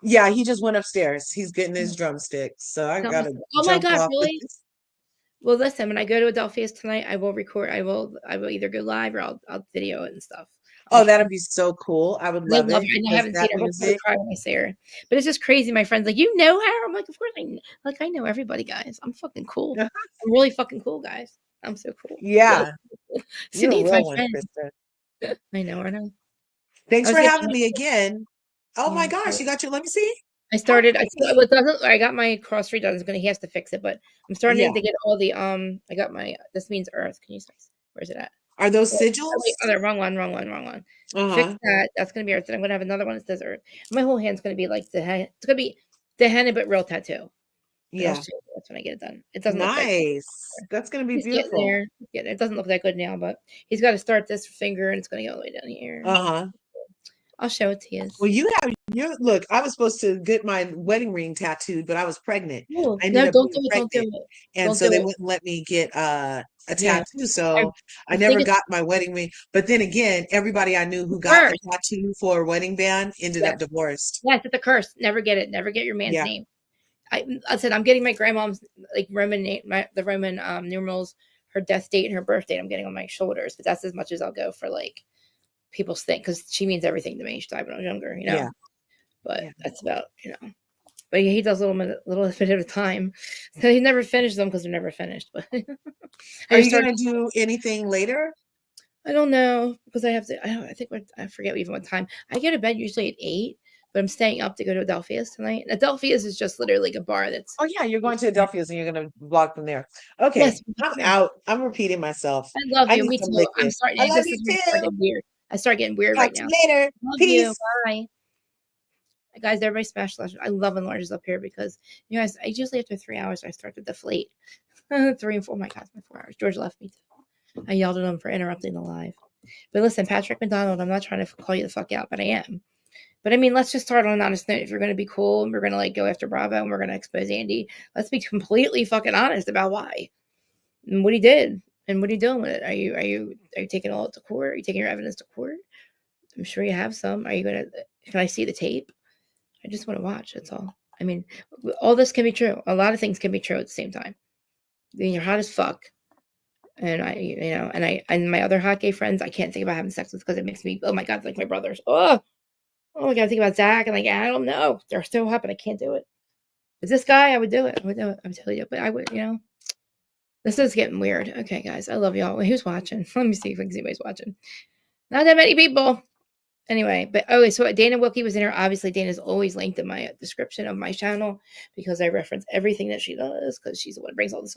Yeah, he just went upstairs. He's getting his drumsticks. So I gotta. Oh my God, really? Well, listen, when I go to Adelphia's tonight, I will record. I will either go live or I'll video it and stuff. Oh, that'd be so cool. I would love it. I haven't seen her. I'll cry when I see her. But it's just crazy. My friends like, you know her? I'm like, of course I know. Like, I know everybody, guys. I'm fucking cool. I'm really fucking cool, guys. I'm so cool. Yeah. Sydney's my friend. I know her now. Thanks for having me again. Oh my gosh, you got your, let me see. I got my cross read done. He has to fix it, but I'm starting to get all the I got my this means earth. Can you where's it at? Are those sigils? Oh, the wrong one. Fix that. That's gonna be earth. Then I'm gonna have another one that says earth. My whole hand's gonna be like it's gonna be the henna but real tattoo. Yeah. That's when I get it done. It doesn't nice. That's gonna be beautiful. It doesn't look that good now, but he's got to start this finger and it's gonna go all the way down here. I'll show it to you. Well, look, I was supposed to get my wedding ring tattooed, but I was pregnant. Don't do it. And so they wouldn't let me get a tattoo. So I never got my wedding ring. But then again, everybody I knew who got a tattoo for a wedding band ended up divorced. Yes, it's a curse. Never get it. Never get your man's name. I said I'm getting my grandmom's like Roman name, the Roman numerals, her death date and her birth date. I'm getting on my shoulders, but that's as much as I'll go for like people think because she means everything to me. She died when I was younger, you know. Yeah. But that's about, you know. But he does a little bit at a time. So he never finished them because they're never finished. But are you going to do anything later? I don't know because I have to. I forget even what time. I go to bed usually at 8, but I'm staying up to go to Adelphia's tonight. And Adelphia's is just literally like a bar that's. Oh yeah, you're going to Adelphia's and you're going to vlog from there. Okay, yes, I'm out. I'm repeating myself. I love you. Me too. I'm sorry. I love you too. Weird. I start getting weird Talk right to now. you later. Love Peace. you. Bye. Guys, everybody smash slash. I love enlarges up here because, you guys, I usually after 3 hours, I start to deflate. 3 and 4. Oh my God, my 4 hours. George left me too. I yelled at him for interrupting the live. But listen, Patrick McDonald, I'm not trying to call you the fuck out, but I am. But I mean, let's just start on an honest note. If you're going to be cool and we're going to like go after Bravo and we're going to expose Andy, let's be completely fucking honest about why and what he did and what are you doing with it. Are you taking all it to court? Are you taking your evidence to court? I'm sure you have some. Are you going to? Can I see the tape? I just want to watch. That's all. I mean, all this can be true. A lot of things can be true at the same time. You're hot as fuck. And and my other hot gay friends, I can't think about having sex with because it makes me, oh my God, it's like my brothers. Oh my God, I think about Zach and like, I don't know. They're so hot, but I can't do it. But this guy, I would do it. I would tell you, but I would, this is getting weird. Okay, guys, I love y'all. Who's watching? Let me see if anybody's watching. Not that many people. Anyway, but so Dana Wilkie was in here. Obviously, Dana's always linked in my description of my channel because I reference everything that she does because she's the one who brings all this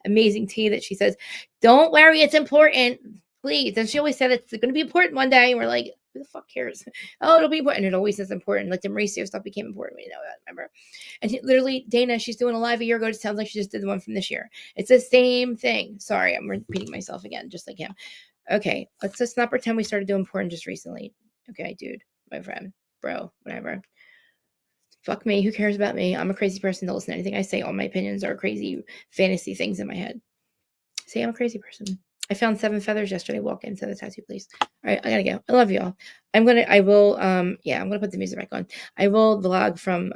amazing tea that she says, don't worry, it's important, please. And she always said it's going to be important one day. And we're like, who the fuck cares? Oh, it'll be important. It always is important. Like the Mauricio stuff became important. We know that, remember? And literally, Dana, she's doing a live a year ago. It sounds like she just did the one from this year. It's the same thing. Sorry, I'm repeating myself again, just like him. Okay, let's just not pretend we started doing porn just recently. Okay, dude, my friend, bro, whatever. Fuck me. Who cares about me? I'm a crazy person. Don't listen to anything I say. All my opinions are crazy fantasy things in my head. See, I'm a crazy person. I found 7 feathers yesterday. Walk in, send the tattoo, please. All right, I gotta go. I love y'all. I'm gonna put the music back on. I will vlog from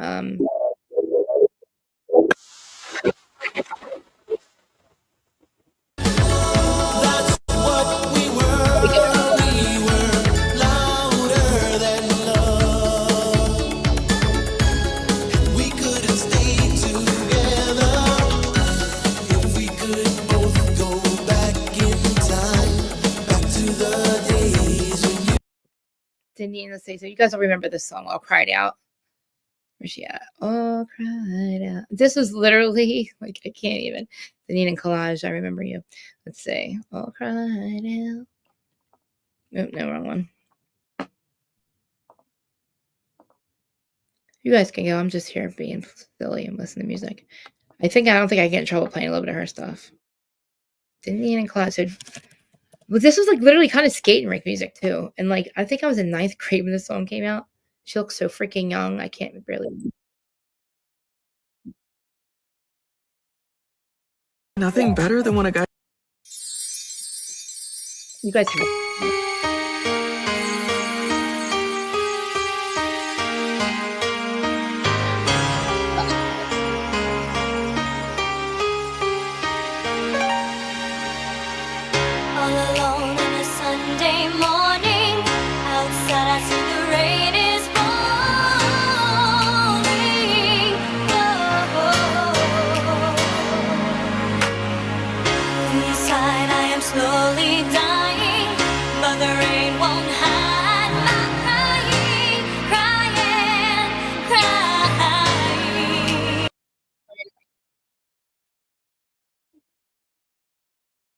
Let's say so. You guys will remember this song, All Cried Out. Where's she at? All Cried Out. This was literally like I can't even. Deneen and Collage, I remember you. Let's say All Cried Out. Nope, no, wrong one. You guys can go. I'm just here being silly and listening to music. I don't think I get in trouble playing a little bit of her stuff. Deneen and Collage. So, well, this was like literally kind of skate and rink music too. And like I think I was in 9th grade when this song came out. She looks so freaking young. I can't barely. Nothing better than when a guy. You guys have. Slowly dying.